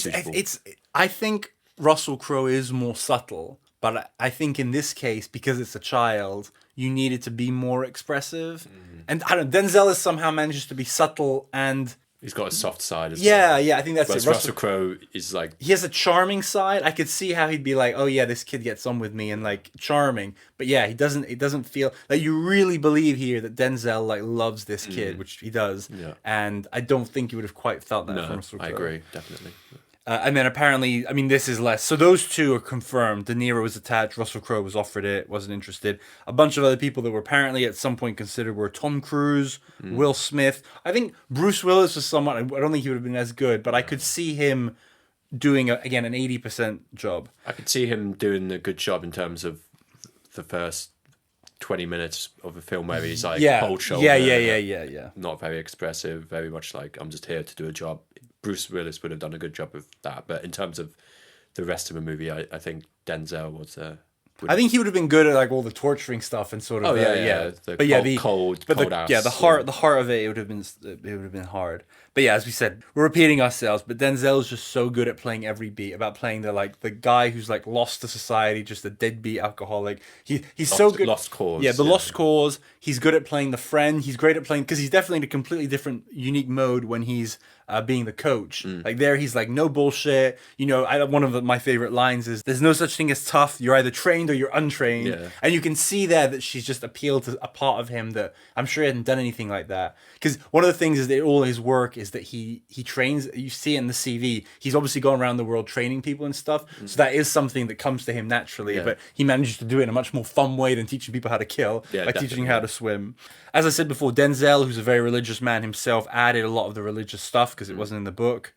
I think Russell Crowe is more subtle, but I think in this case, because it's a child, you needed to be more expressive. And I don't know, Denzel is somehow manages to be subtle and He's got a soft side as yeah, well. yeah, I think that's Whereas it. Russell Crowe is like... He has a charming side. I could see how he'd be like, oh yeah, this kid gets on with me and like charming. But yeah, it doesn't feel like you really believe here that Denzel like loves this kid, which he does. Yeah. And I don't think you would have quite felt that from No, Russell Crowe. I agree, definitely. And then apparently, I mean, this is less. So those two are confirmed. De Niro was attached. Russell Crowe was offered it, wasn't interested. A bunch of other people that were apparently at some point considered were Tom Cruise, Will Smith. I think Bruce Willis was someone, I don't think he would have been as good, but I could see him doing, again, an 80% job. I could see him doing a good job in terms of the first 20 minutes of a film where he's like bold shoulder. Yeah. Not very expressive, very much like, I'm just here to do a job. Bruce Willis would have done a good job of that. But in terms of the rest of the movie, I think Denzel was... I think he would have been good at like all the torturing stuff and sort of the cold house. The heart of it would have been hard. But yeah, as we said, we're repeating ourselves. But Denzel is just so good at playing every beat, about playing the guy who's like lost to society, just a deadbeat alcoholic. He's so good. Lost cause. Yeah, lost cause. He's good at playing the friend. He's great at playing because he's definitely in a completely different, unique mode when he's being the coach. Like there, he's like no bullshit. You know, one of my favorite lines is, "There's no such thing as tough. You're either trained or you're untrained." Yeah. And you can see there that she's just appealed to a part of him that I'm sure he hadn't done anything like that. Because one of the things is that all his work is that he trains. You see it in the CV. He's obviously gone around the world training people and stuff. So that is something that comes to him naturally. Yeah. But he manages to do it in a much more fun way than teaching people how to kill, teaching how to swim. As I said before, Denzel, who's a very religious man himself, added a lot of the religious stuff because it wasn't in the book.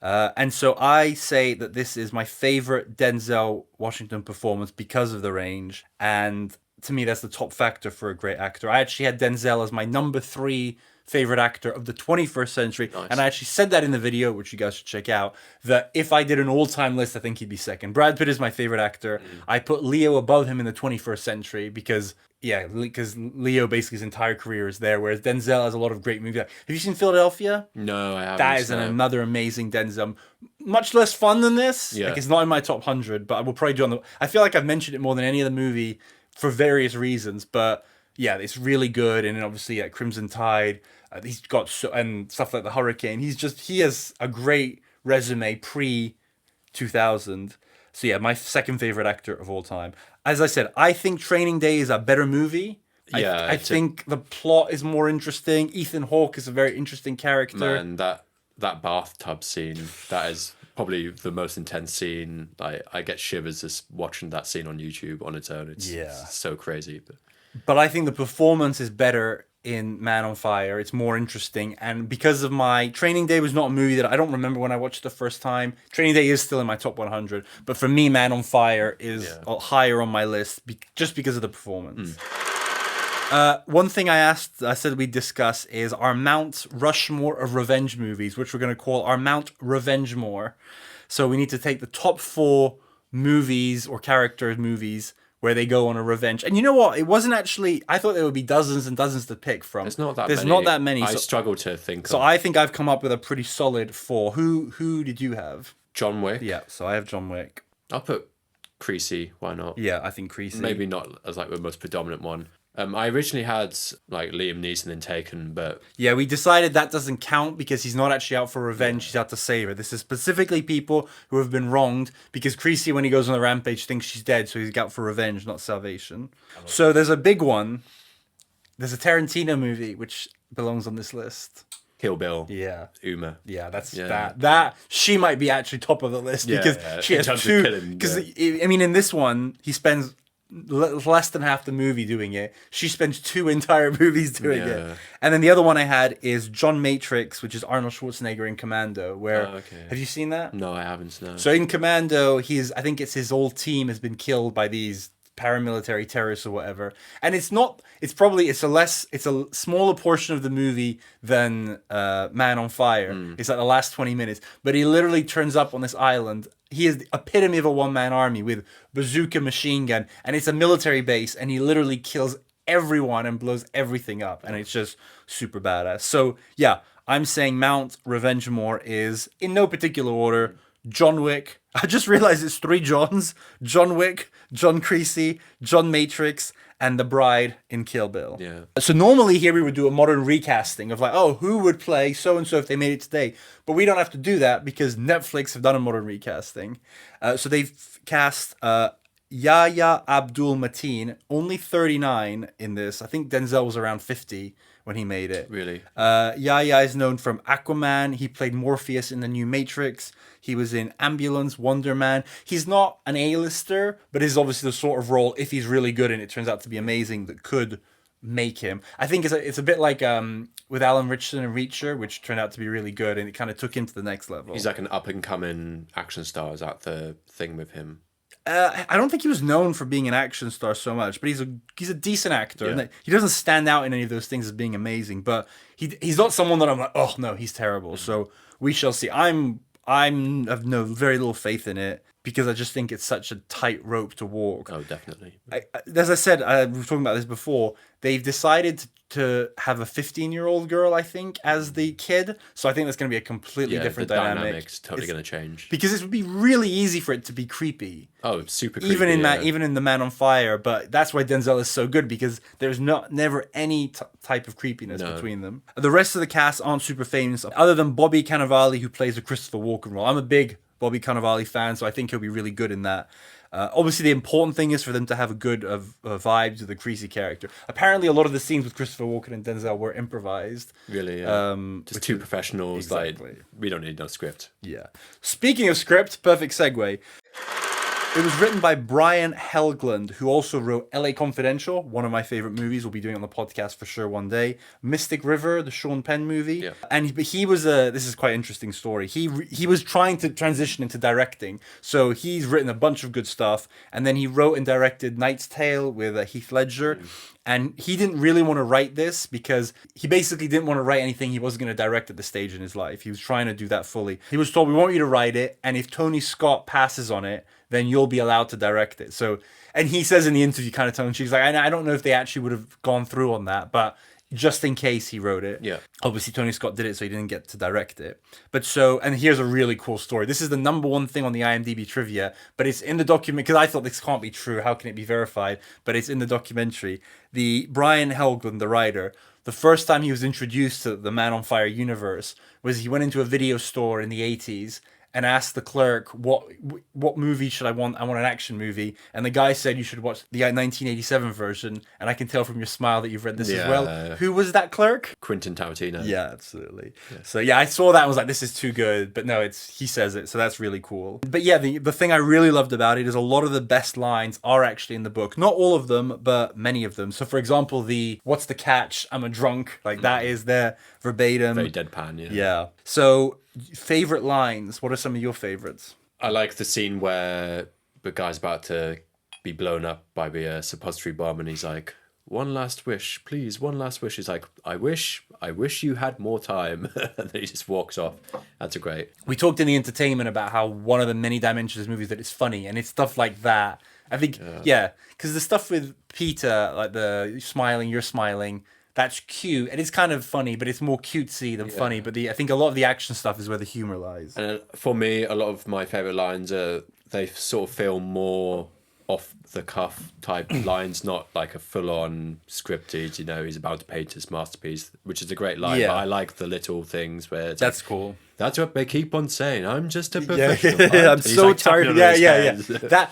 And so I say that this is my favorite Denzel Washington performance because of the range. And to me, that's the top factor for a great actor. I actually had Denzel as my number 3 favorite actor of the 21st century. Nice. And I actually said that in the video, which you guys should check out, that if I did an all-time list, I think he'd be second. Brad Pitt is my favorite actor. I put Leo above him in the 21st century because Leo basically his entire career is there, whereas Denzel has a lot of great movies. Have you seen Philadelphia? No, I haven't. That is another amazing Denzel. Much less fun than this. Yeah. Like, it's not in my top 100, but I will probably do I feel like I've mentioned it more than any other movie for various reasons, but yeah, it's really good. And then obviously at Crimson Tide, he's got and stuff like The Hurricane. He has a great resume pre 2000. So yeah, my second favorite actor of all time. As I said, I think Training Day is a better movie. Yeah, I think the plot is more interesting. Ethan Hawke is a very interesting character. Man, that bathtub scene, that is probably the most intense scene. I get shivers just watching that scene on YouTube on its own. It's so crazy. But I think the performance is better in Man on Fire. It's more interesting. And because of my Training Day was not a movie that I don't remember when I watched it the first time. Training Day is still in my top 100. But for me, Man on Fire is higher on my list just because of the performance. One thing I said we'd discuss is our Mount Rushmore of revenge movies, which we're going to call our Mount Revengemore. So we need to take the top 4 movies or character movies where they go on a revenge. And you know what? It wasn't actually... I thought there would be dozens and dozens to pick from. There's not that many. I struggle to think So I think I've come up with a pretty solid 4. Who did you have? John Wick. Yeah, so I have John Wick. I'll put Creasy. Why not? Yeah, I think Creasy. Maybe not as like the most predominant one. I originally had like Liam Neeson in Taken, but... Yeah, we decided that doesn't count because he's not actually out for revenge, he's out to save her. This is specifically people who have been wronged because Creasy, when he goes on the rampage, thinks she's dead, so he's out for revenge, not salvation. So there's a big one. There's a Tarantino movie which belongs on this list. Kill Bill. Yeah. Uma. Yeah, that she might be actually top of the list because she has 2... Because, I mean, in this one, he spends... less than half the movie doing it. She spends 2 entire movies doing it. And then the other one I had is John Matrix, which is Arnold Schwarzenegger in Commando, where have you seen that? No, I haven't. No. So in Commando, I think it's his whole team has been killed by these paramilitary terrorists or whatever. And it's a smaller portion of the movie than Man on Fire. It's like the last 20 minutes. But he literally turns up on this island. He is the epitome of a one-man army with bazooka machine gun. And it's a military base. And he literally kills everyone and blows everything up. And it's just super badass. So, yeah, I'm saying Mount Revengemore is, in no particular order, John Wick. I just realized it's 3 Johns. John Wick, John Creasy, John Matrix, and the bride in Kill Bill. Yeah. So normally here we would do a modern recasting of like, oh, who would play so-and-so if they made it today? But we don't have to do that because Netflix have done a modern recasting. So they've cast Yahya Abdul-Mateen, only 39 in this. I think Denzel was around 50 when he made it. Really? Yahya is known from Aquaman. He played Morpheus in the new Matrix. He was in Ambulance, Wonder Man. He's not an A-lister, but is obviously the sort of role, if he's really good and it turns out to be amazing, that could make him. I think it's a bit like with Alan Ritchson and Reacher, which turned out to be really good, and it kind of took him to the next level. He's like an up-and-coming action star. Is that the thing with him? I don't think he was known for being an action star so much, but he's a decent actor. Yeah. And he doesn't stand out in any of those things as being amazing, but he's not someone that I'm like, oh no, he's terrible. So we shall see. I've no very little faith in it because I just think it's such a tight rope to walk. Oh, definitely. As I said, we were talking about this before. They've decided to have a 15-year-old girl, I think, as the kid. So I think that's going to be a completely different the dynamic. dynamic's totally going to change. Because it would be really easy for it to be creepy. Oh, it's super creepy. Even in The Man on Fire, but that's why Denzel is so good because there's never any type of creepiness between them. The rest of the cast aren't super famous, other than Bobby Cannavale, who plays a Christopher Walken role. I'm a big Bobby Cannavale fan, so I think he'll be really good in that. Obviously, the important thing is for them to have a good vibe to the Creasy character. Apparently, a lot of the scenes with Christopher Walken and Denzel were improvised. Really, yeah. Just two professionals. Exactly. Like, we don't need no script. Yeah. Speaking of script, perfect segue. It was written by Brian Helgeland, who also wrote LA Confidential, one of my favorite movies. We'll be doing it on the podcast for sure one day. Mystic River, the Sean Penn movie. Yeah. And he was this is quite an interesting story. He was trying to transition into directing. So he's written a bunch of good stuff. And then he wrote and directed Knight's Tale with Heath Ledger. And he didn't really want to write this because he basically didn't want to write anything he wasn't going to direct at this stage in his life. He was trying to do that fully. He was told, we want you to write it. And if Tony Scott passes on it, then you'll be allowed to direct it. So, and he says in the interview, kind of tongue in cheek, he's like, I don't know if they actually would have gone through on that, but just in case he wrote it. Yeah. Obviously, Tony Scott did it, so he didn't get to direct it. But so, and here's a really cool story. This is the #1 thing on the IMDb trivia, but it's in the document, because I thought this can't be true. How can it be verified? But it's in the documentary. The Brian Helgeland, the writer, the first time he was introduced to the Man on Fire universe was he went into a video store in the 80s and asked the clerk, what movie should I want? I want an action movie. And the guy said, you should watch the 1987 version. And I can tell from your smile that you've read this as well. Who was that clerk? Quentin Tarantino. Yeah, absolutely. Yeah. So yeah, I saw that and was like, this is too good. But no, he says it. So that's really cool. But yeah, the thing I really loved about it is a lot of the best lines are actually in the book. Not all of them, but many of them. So for example, what's the catch? I'm a drunk. Like that is there verbatim. Very deadpan, yeah. Yeah. So favorite lines. What are some of your favorites? I like the scene where the guy's about to be blown up by the suppository bomb, and he's like, "One last wish, please. One last wish." He's like, I wish you had more time." And then he just walks off. That's great. We talked in the entertainment about how one of the many dimensions of movies that is funny, and it's stuff like that. I think, yeah, because the stuff with Peter, like the smiling, you're smiling, that's cute, and it's kind of funny, but it's more cutesy than funny. But I think a lot of the action stuff is where the humor lies. And for me, a lot of my favorite lines are, they sort of feel more off the cuff type lines, not like a full on scripted, he's about to paint his masterpiece, which is a great line. Yeah. But I like the little things where it's that's like, cool. That's what they keep on saying. I'm just a professional. Yeah. I'm so like tired. Yeah.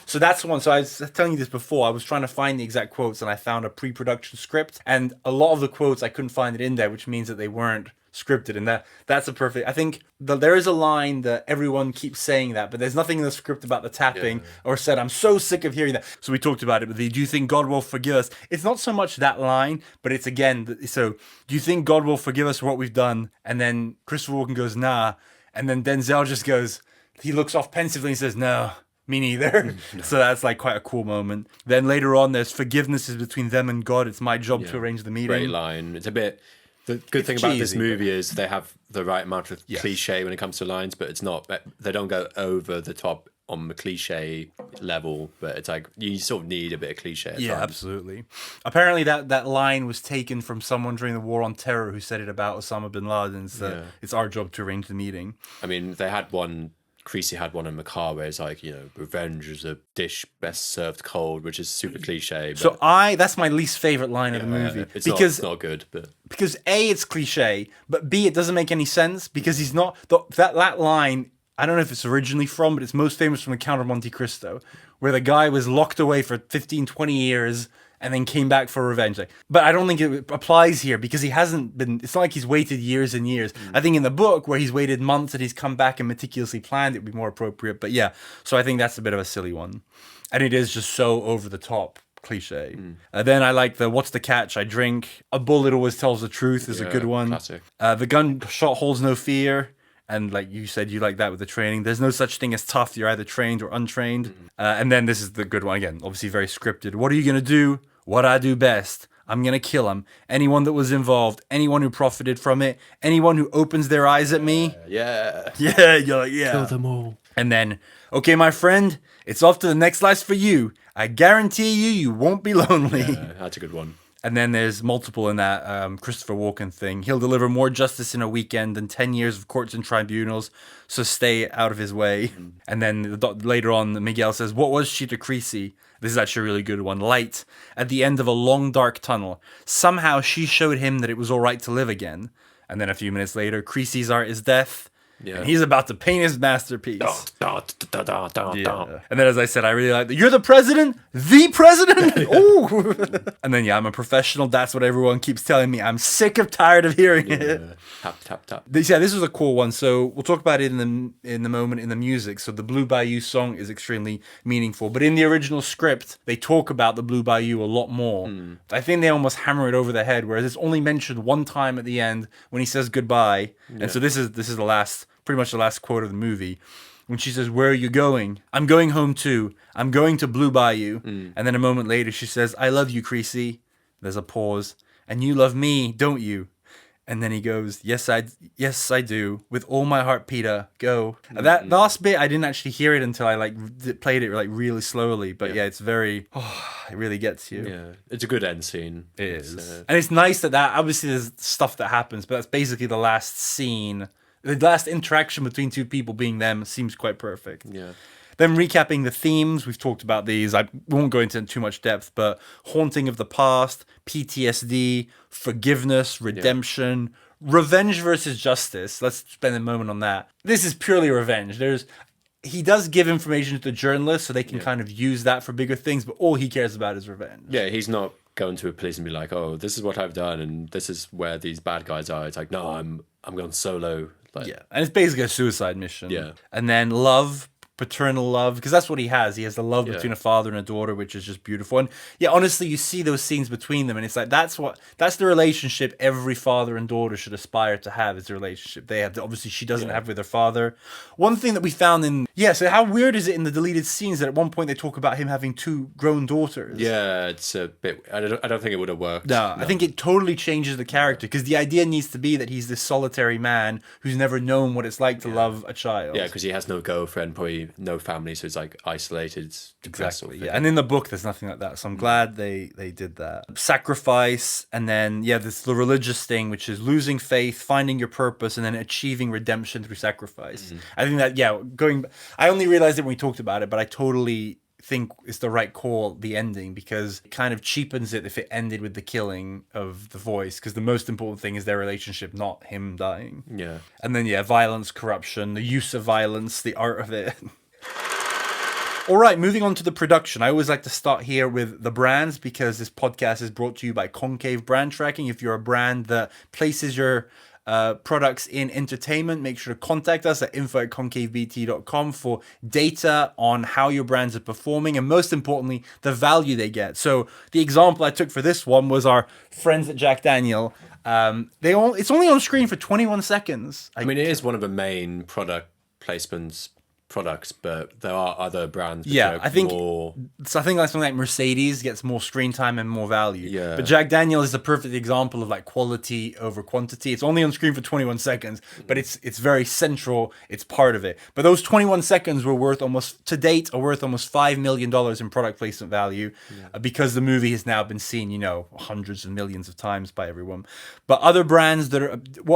So that's the one. So I was telling you this before. I was trying to find the exact quotes, and I found a pre-production script, and a lot of the quotes I couldn't find it in there, which means that they weren't scripted, and that's a perfect. I think there is a line that everyone keeps saying that, but there's nothing in the script about the tapping or said. I'm so sick of hearing that. So we talked about it. But do you think God will forgive us? It's not so much that line, but it's again. So do you think God will forgive us for what we've done? And then Christopher Walken goes, nah. And then Denzel just goes, he looks off pensively and says, no, me neither. No. So that's like quite a cool moment. Then later on, there's forgiveness is between them and God. It's my job to arrange the meeting. Great line. It's a bit... The good thing about this movie is they have the right amount of cliche when it comes to lines, but it's not... They don't go over the top on the cliche level, but it's like you sort of need a bit of cliche at times. Absolutely. Apparently that line was taken from someone during the War on Terror who said it about Osama bin Laden. So it's our job to arrange the meeting. I mean, they had one Creasy had one in Macabre where it's like, revenge is a dish best served cold, which is super cliche. But So that's my least favorite line of the movie. It's not good, but Because A, it's cliche, but B, it doesn't make any sense because he's not that line. I don't know if it's originally from, but it's most famous from The Count of Monte Cristo, where the guy was locked away for 15, 20 years and then came back for revenge. But I don't think it applies here because he hasn't been. It's not like he's waited years and years. I think in the book where he's waited months and he's come back and meticulously planned, it would be more appropriate. But yeah, so I think that's a bit of a silly one, and it is just so over the top. Cliche. Then I like what's the catch? I drink. A bullet always tells the truth is a good one. Classic. The gunshot holds no fear. And like you said, you like that with the training. There's no such thing as tough. You're either trained or untrained. And then this is the good one again. Obviously very scripted. What are you going to do? What I do best. I'm going to kill him. Anyone that was involved. Anyone who profited from it. Anyone who opens their eyes at me. Yeah. Yeah. You're like, yeah. Kill them all. And then, okay, my friend, it's off to the next life for you. I guarantee you won't be lonely. Yeah, that's a good one. And then there's multiple in that Christopher Walken thing. He'll deliver more justice in a weekend than 10 years of courts and tribunals, so stay out of his way. And then later on, Miguel says, what was she to Creasy? This is actually a really good one. Light at the end of a long, dark tunnel. Somehow she showed him that it was all right to live again. And then a few minutes later, Creasy's art is death. Yeah. And he's about to paint his masterpiece. Yeah. And then, as I said, I really like that. You're the president? The president? Ooh. And then, I'm a professional. That's what everyone keeps telling me. I'm sick of tired of hearing it. Tap, tap, tap. This was a cool one. So we'll talk about it in the moment in the music. So the Blue Bayou song is extremely meaningful. But in the original script, they talk about the Blue Bayou a lot more. I think they almost hammer it over the head, whereas it's only mentioned one time at the end when he says goodbye. Yeah. And so this is the last... pretty much the last quote of the movie, when she says, where are you going? I'm going home too. I'm going to Blue Bayou. And then a moment later she says, I love you, Creasy. There's a pause. And you love me, don't you? And then he goes, yes, I do. With all my heart, Pita, go. That last bit, I didn't actually hear it until I played it really slowly. But yeah, it's very, it really gets you. Yeah, it's a good end scene. It is. And it's nice that obviously there's stuff that happens, but that's basically the last scene. The last interaction between two people being them seems quite perfect. Yeah. Then recapping the themes, we've talked about these. I won't go into too much depth, but haunting of the past, PTSD, forgiveness, redemption, revenge versus justice. Let's spend a moment on that. This is purely revenge. He does give information to the journalists so they can kind of use that for bigger things, but all he cares about is revenge. Yeah, he's not going to a police and be like, oh, this is what I've done and this is where these bad guys are. It's like, no, I'm going solo. And it's basically a suicide mission. Yeah. And then love, paternal love, because that's what he has. He has the love between a father and a daughter, which is just beautiful. And honestly, you see those scenes between them, and it's like that's the relationship every father and daughter should aspire to have. Is the relationship they have. Obviously, she doesn't have with her father. One thing that we found so how weird is it in the deleted scenes that at one point they talk about him having 2 grown daughters? Yeah, it's a bit. I don't think it would have worked. No, I think it totally changes the character because the idea needs to be that he's this solitary man who's never known what it's like to love a child. Yeah, because he has no girlfriend, probably no family, so it's like isolated, depressed. Exactly. Yeah, and in the book, there's nothing like that. So I'm glad they did that. Sacrifice, and then there's the religious thing, which is losing faith, finding your purpose, and then achieving redemption through sacrifice. I think that I only realized it when we talked about it, but I totally think it's the right call, the ending, because it kind of cheapens it if it ended with the killing of the voice, because the most important thing is their relationship, not him dying. Yeah. And then violence, corruption, the use of violence, the art of it. All right, moving on to the production. I always like to start here with the brands because this podcast is brought to you by Concave Brand Tracking. If you're a brand that places your products in entertainment, make sure to contact us at info@concavebt.com for data on how your brands are performing and most importantly, the value they get. So the example I took for this one was our friends at Jack Daniel. It's only on screen for 21 seconds. I mean, it is one of the main product placements products, but there are other brands which Yeah, are I think more... so. I think like something like Mercedes gets more screen time and more value. Yeah. But Jack Daniel is the perfect example of like quality over quantity. It's only on screen for 21 seconds, but it's very central. It's part of it. But those 21 seconds were worth almost $5 million in product placement value because the movie has now been seen, hundreds of millions of times by everyone. But what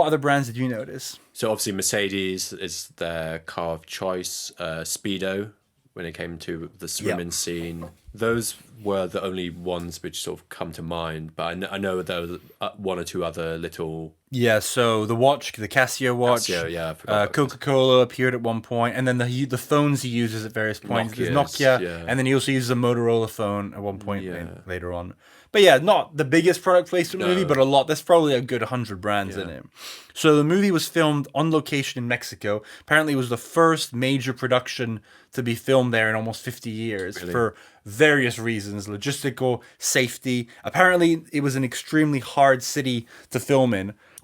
other brands did you notice? So obviously Mercedes is their car of choice. Speedo, when it came to the swimming scene, those were the only ones which sort of come to mind. But I know there was one or two other little... Yeah, so the Casio watch, I forgot. Coca-Cola appeared at one point, and then the phones he uses at various points. There's Nokia, and then he also uses a Motorola phone at one point later on. But yeah, not the biggest product placement movie, but a lot. There's probably a good 100 brands in it. So the movie was filmed on location in Mexico. Apparently it was the first major production to be filmed there in almost 50 years for various reasons, logistical, safety. Apparently it was an extremely hard city to film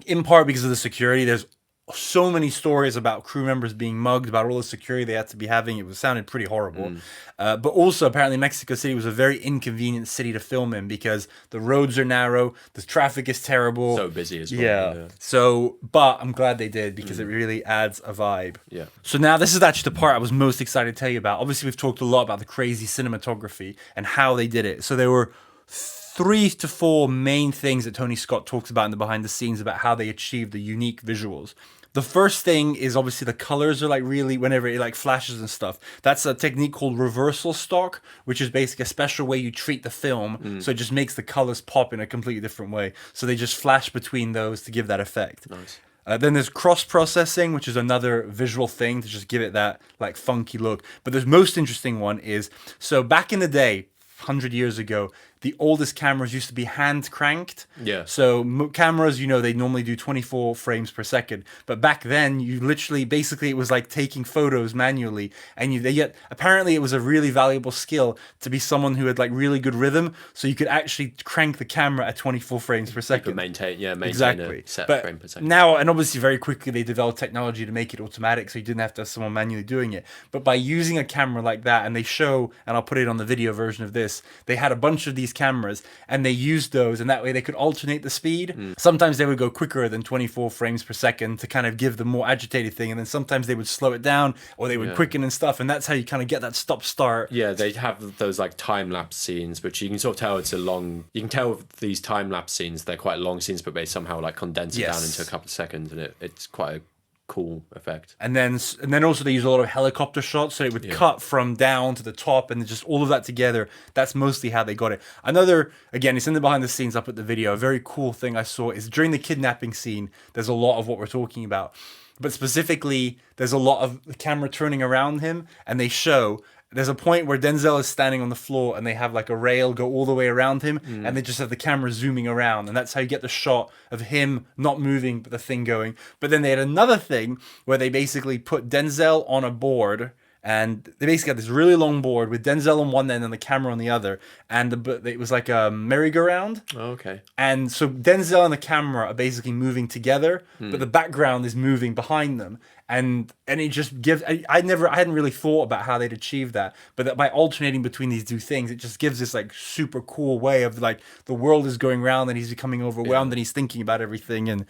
in part because of the security. There's so many stories about crew members being mugged, about all the security they had to be having. It sounded pretty horrible. But also, apparently, Mexico City was a very inconvenient city to film in because the roads are narrow, the traffic is terrible. So busy as well. Yeah. So, but I'm glad they did because it really adds a vibe. Yeah. So now this is actually the part I was most excited to tell you about. Obviously, we've talked a lot about the crazy cinematography and how they did it. So there were 3 to 4 main things that Tony Scott talks about in the behind the scenes about how they achieved the unique visuals. The first thing is obviously the colors are like really, whenever it like flashes and stuff, that's a technique called reversal stock, which is basically a special way you treat the film. So it just makes the colors pop in a completely different way. So they just flash between those to give that effect. Nice. Then there's cross-processing, which is another visual thing to just give it that like funky look. But the most interesting one is, so back in the day, 100 years ago, the oldest cameras used to be hand cranked. Yeah. So cameras, they normally do 24 frames per second. But back then, you literally, basically, it was like taking photos manually. And yet, apparently, it was a really valuable skill to be someone who had like really good rhythm. So you could actually crank the camera at 24 frames per second. Maintain exactly. A set but frame per second. Now, and obviously, very quickly, they developed technology to make it automatic. So you didn't have to have someone manually doing it. But by using a camera like that, and they show, and I'll put it on the video version of this, they had a bunch of these cameras and they used those, and that way they could alternate the speed. Sometimes they would go quicker than 24 frames per second to kind of give the more agitated thing, and then sometimes they would slow it down or they would quicken and stuff, and that's how you kind of get that stop start. Yeah, they have those like time lapse scenes, which you can sort of tell it's a long. You can tell these time lapse scenes, they're quite long scenes, but they somehow like condense it down into a couple of seconds, and it's quite a cool effect. And then also they use a lot of helicopter shots, so it would cut from down to the top, and just all of that together. That's mostly how they got it. Another, again, it's in the behind the scenes, up at the video, a very cool thing I saw is during the kidnapping scene, there's a lot of what we're talking about, but specifically there's a lot of the camera turning around him, and they show there's a point where Denzel is standing on the floor and they have like a rail go all the way around him, and they just have the camera zooming around, and that's how you get the shot of him not moving but the thing going. But then they had another thing where they basically put Denzel on a board, and they basically had this really long board with Denzel on one end and the camera on the other, and it was like a merry-go-round. Oh, okay. And so Denzel and the camera are basically moving together, but the background is moving behind them. And it just gives, I hadn't really thought about how they'd achieve that, but that by alternating between these two things, it just gives this like super cool way of like the world is going round and he's becoming overwhelmed and he's thinking about everything. And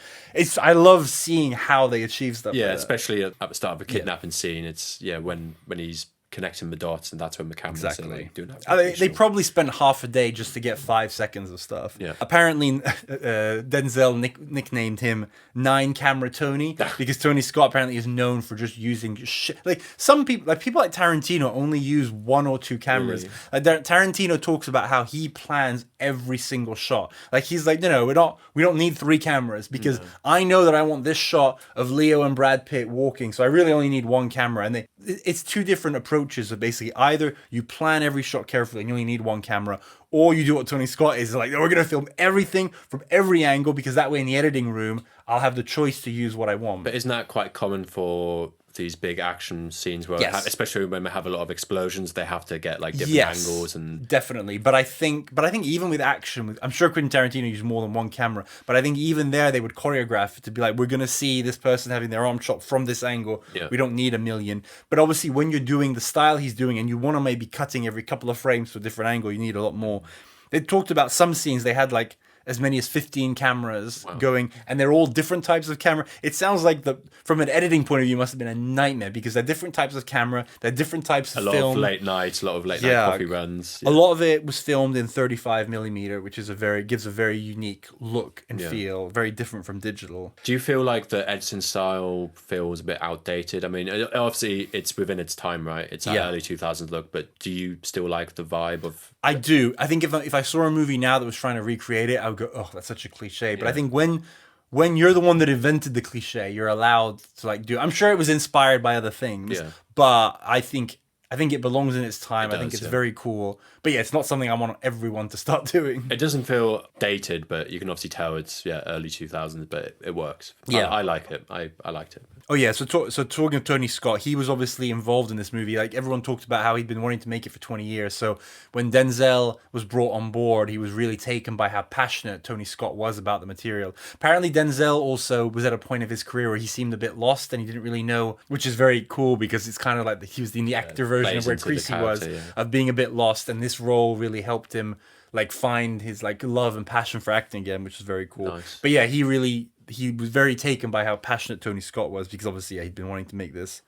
I love seeing how they achieve stuff. Yeah, like especially at the start of a kidnapping scene. It's when he's connecting the dots, and that's when the camera's like doing that. They probably spent half a day just to get 5 seconds of stuff. Yeah. Apparently, Denzel nicknamed him 9 Camera Tony because Tony Scott apparently is known for just using shit. Like some people, like Tarantino, only use 1 or 2 cameras. Really? Like Tarantino talks about how he plans every single shot. Like he's like, no, we don't need 3 cameras because I know that I want this shot of Leo and Brad Pitt walking, so I really only need 1 camera. And it's 2 different approaches of basically either you plan every shot carefully and you only need 1 camera, or you do what Tony Scott is like, we're going to film everything from every angle because that way in the editing room I'll have the choice to use what I want. But isn't that quite common for these big action scenes where, Yes. especially when we have a lot of explosions, they have to get like different Yes, angles and definitely. But I think even with action, I'm sure Quentin Tarantino used more than one camera. But I think even there they would choreograph it to be like, we're gonna see this person having their arm chopped from this angle. Yeah. We don't need a million. But obviously, when you're doing the style he's doing, and you want to maybe cutting every couple of frames to a different angle, you need a lot more. They talked about some scenes they had like as many as 15 cameras going, and they're all different types of camera. It sounds like from an editing point of view, it must have been a nightmare because they're different types of camera, they're different types of a lot film. of late night coffee runs. A lot of it was filmed in 35mm, which is gives a very unique look and feel, very different from digital. Do you feel like the editing style feels a bit outdated? I mean, obviously it's within its time, right? It's an early 2000s look, but do you still like the vibe of? I do. I think if I saw a movie now that was trying to recreate it, I would go, oh, that's such a cliche. But I think when you're the one that invented the cliche, you're allowed to like do. I'm sure it was inspired by other things, but I think it belongs in its time. I think it's very cool. But yeah, it's not something I want everyone to start doing. It doesn't feel dated, but you can obviously tell it's early 2000s, but it works. Yeah. I like it. I liked it. Oh yeah, so talking of Tony Scott, he was obviously involved in this movie. Like everyone talked about how he'd been wanting to make it for 20 years. So when Denzel was brought on board, he was really taken by how passionate Tony Scott was about the material. Apparently Denzel also was at a point of his career where he seemed a bit lost and he didn't really know, which is very cool because it's kind of like he was in the actor version of where Creasy was, of being a bit lost, and this role really helped him like find his like love and passion for acting again, which is very cool. Nice. But yeah, he was very taken by how passionate Tony Scott was because obviously he'd been wanting to make this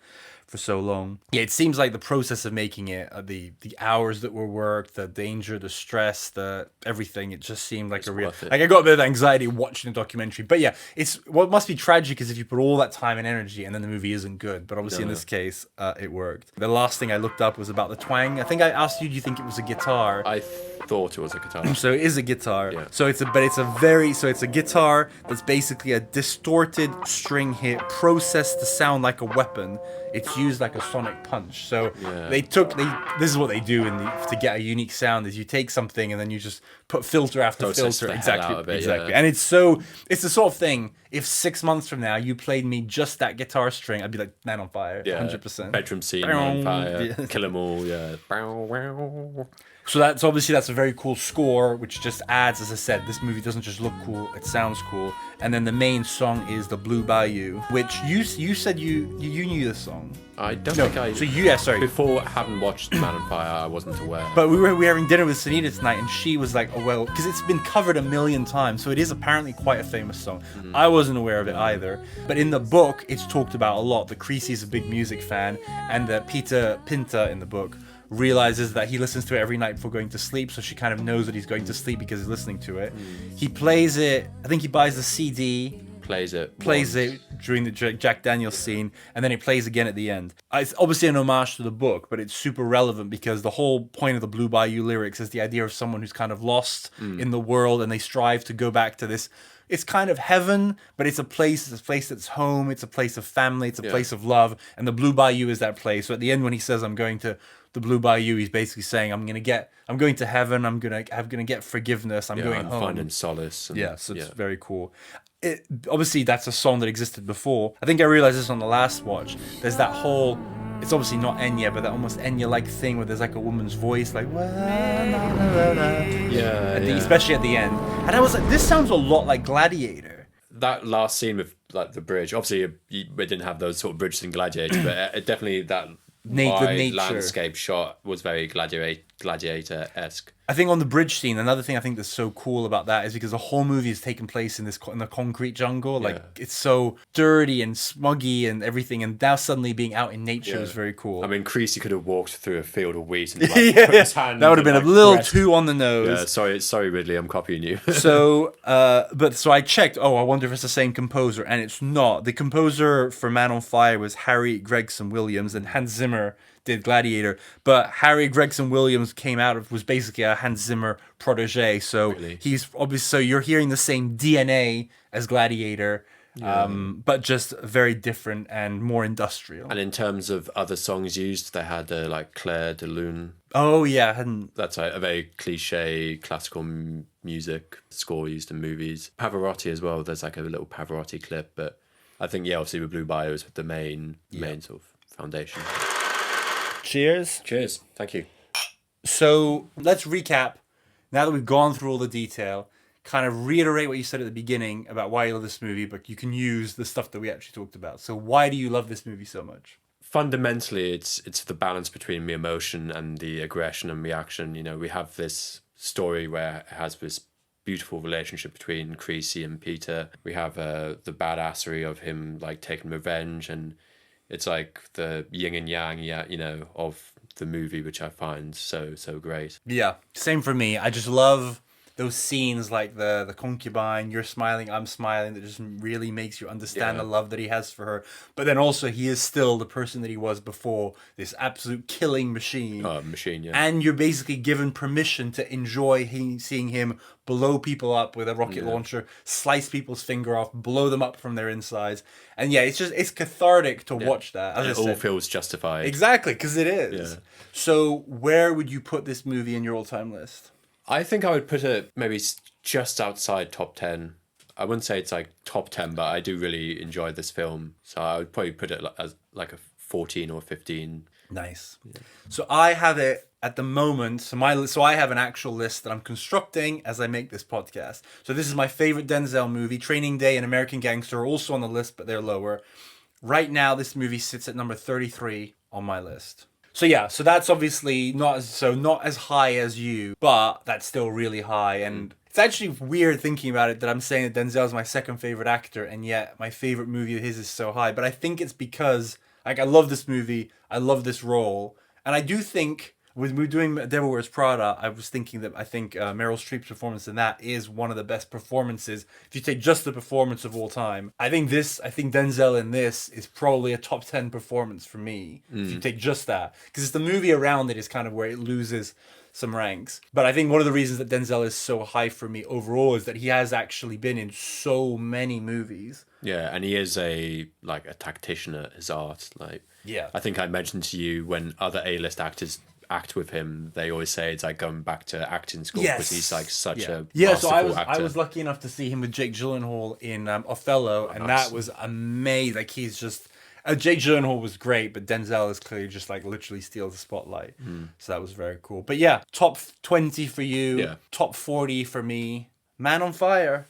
for so long. Yeah, it seems like the process of making it, the hours that were worked, the danger, the stress, the everything, it just seemed like like I got a bit of anxiety watching the documentary. But yeah, it's what must be tragic is if you put all that time and energy and then the movie isn't good. But obviously in this case, it worked. The last thing I looked up was about the twang. I think I asked you, do you think it was a guitar? I thought it was a guitar. So it is a guitar. Yeah. So it's a guitar that's basically a distorted string hit processed to sound like a weapon. It's used like a sonic punch. So this is what they do to get a unique sound is you take something and then you just put filter after filter. Exactly. And it's the sort of thing, if 6 months from now you played me just that guitar string, I'd be like, Man on Fire, 100%. Bedroom scene, Man on Fire, Kill 'Em All, So that's a very cool score, which just adds, as I said, this movie doesn't just look cool, it sounds cool. And then the main song is The Blue Bayou, which you said you knew this song. I don't think I... So sorry. Before having watched Man on Fire, I wasn't aware. But we were having dinner with Sunita tonight, and she was like, oh, well, because it's been covered a million times, so it is apparently quite a famous song. I wasn't aware of it either. But in the book, it's talked about a lot. The Creasy's a big music fan, and the Pinta in the book realizes that he listens to it every night before going to sleep, so she kind of knows that he's going to sleep because he's listening to it. He plays it, I think he buys the CD, plays it during the Jack Daniels scene, and then it plays again at the end. It's obviously an homage to the book, but it's super relevant because the whole point of the Blue Bayou lyrics is the idea of someone who's kind of lost in the world, and they strive to go back to this. It's kind of heaven, but it's a place that's home, it's a place of family, it's a place of love, and the Blue Bayou is that place. So at the end when he says, I'm going to the Blue Bayou, he's basically saying, I'm going to heaven, I'm going to get forgiveness, I'm going home. Finding solace. So it's very cool. Obviously, that's a song that existed before. I think I realized this on the last watch. There's that whole, it's obviously not Enya, but that almost Enya-like thing where there's like a woman's voice, like, especially at the end. And I was like, this sounds a lot like Gladiator. That last scene with like the bridge, obviously we didn't have those sort of bridges in Gladiator, but it definitely that wide landscape shot was very Gladiator-esque. I think on the bridge scene, another thing I think that's so cool about that is because the whole movie is taking place in the concrete jungle. Like it's so dirty and smoggy and everything, and now suddenly being out in nature is very cool. I mean, Creasy could have walked through a field of wheat and put his hand. That would have been a little too on the nose. Yeah, sorry, Ridley, I'm copying you. So I checked. Oh, I wonder if it's the same composer, and it's not. The composer for Man on Fire was Harry Gregson Williams, and Hans Zimmer did Gladiator, but Harry Gregson Williams was basically a Hans Zimmer protege, so he's obviously, so you're hearing the same DNA as Gladiator, but just very different and more industrial. And in terms of other songs used, they had like Claire de Lune. Oh yeah, that's a very cliche classical music score used in movies. Pavarotti as well. There's like a little Pavarotti clip, but I think, yeah, obviously with Blue Bayou is the main sort of foundation. Cheers. Cheers. Thank you. So let's recap. Now that we've gone through all the detail, kind of reiterate what you said at the beginning about why you love this movie, but you can use the stuff that we actually talked about. So why do you love this movie so much? Fundamentally, it's the balance between the emotion and the aggression and reaction. You know, we have this story where it has this beautiful relationship between Creasy and Pita. We have the badassery of him like taking revenge, and it's like the yin and yang, you know, of the movie, which I find so great. Yeah, same for me. I just love those scenes like the concubine, you're smiling, I'm smiling, that just really makes you understand the love that he has for her. But then also he is still the person that he was before, this absolute killing machine. Machine, yeah. And you're basically given permission to enjoy seeing him blow people up with a rocket launcher, slice people's finger off, blow them up from their insides. And yeah, it's cathartic to watch that. As it all feels justified. Exactly, because it is. Yeah. So where would you put this movie in your all-time list? I think I would put it maybe just outside top 10. I wouldn't say it's like top 10, but I do really enjoy this film. So I would probably put it as like a 14 or 15. Nice. Yeah. So I have it at the moment. So I have an actual list that I'm constructing as I make this podcast. So this is my favorite Denzel movie. Training Day and American Gangster are also on the list, but they're lower. Right now, this movie sits at number 33 on my list. So yeah, so that's obviously not as high as you, but that's still really high. And it's actually weird thinking about it that I'm saying that Denzel's my second favorite actor, and yet my favorite movie of his is so high. But I think it's because like I love this movie, I love this role, and I do think when we were doing Devil Wears Prada, I was thinking that I think Meryl Streep's performance in that is one of the best performances. If you take just the performance of all time, I think Denzel in this is probably a top 10 performance for me. If you take just that, because it's the movie around it is kind of where it loses some ranks. But I think one of the reasons that Denzel is so high for me overall is that he has actually been in so many movies. Yeah, and he is a tactician at his art. I think I mentioned to you when other A-list actors act with him, they always say it's like going back to acting school because he's like such a masterful actor. I was lucky enough to see him with Jake Gyllenhaal in Othello, and that was amazing. Like he's just Jake Gyllenhaal was great, but Denzel is clearly just like literally steals the spotlight. So that was very cool. But yeah, top 20 for you, top 40 for me. Man on Fire.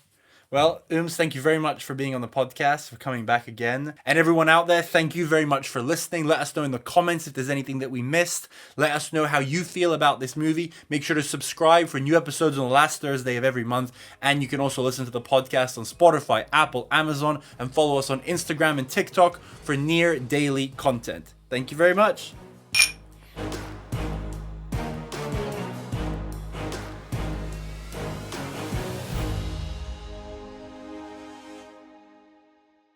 Well, thank you very much for being on the podcast, for coming back again. And everyone out there, thank you very much for listening. Let us know in the comments if there's anything that we missed. Let us know how you feel about this movie. Make sure to subscribe for new episodes on the last Thursday of every month. And you can also listen to the podcast on Spotify, Apple, Amazon, and follow us on Instagram and TikTok for near daily content. Thank you very much.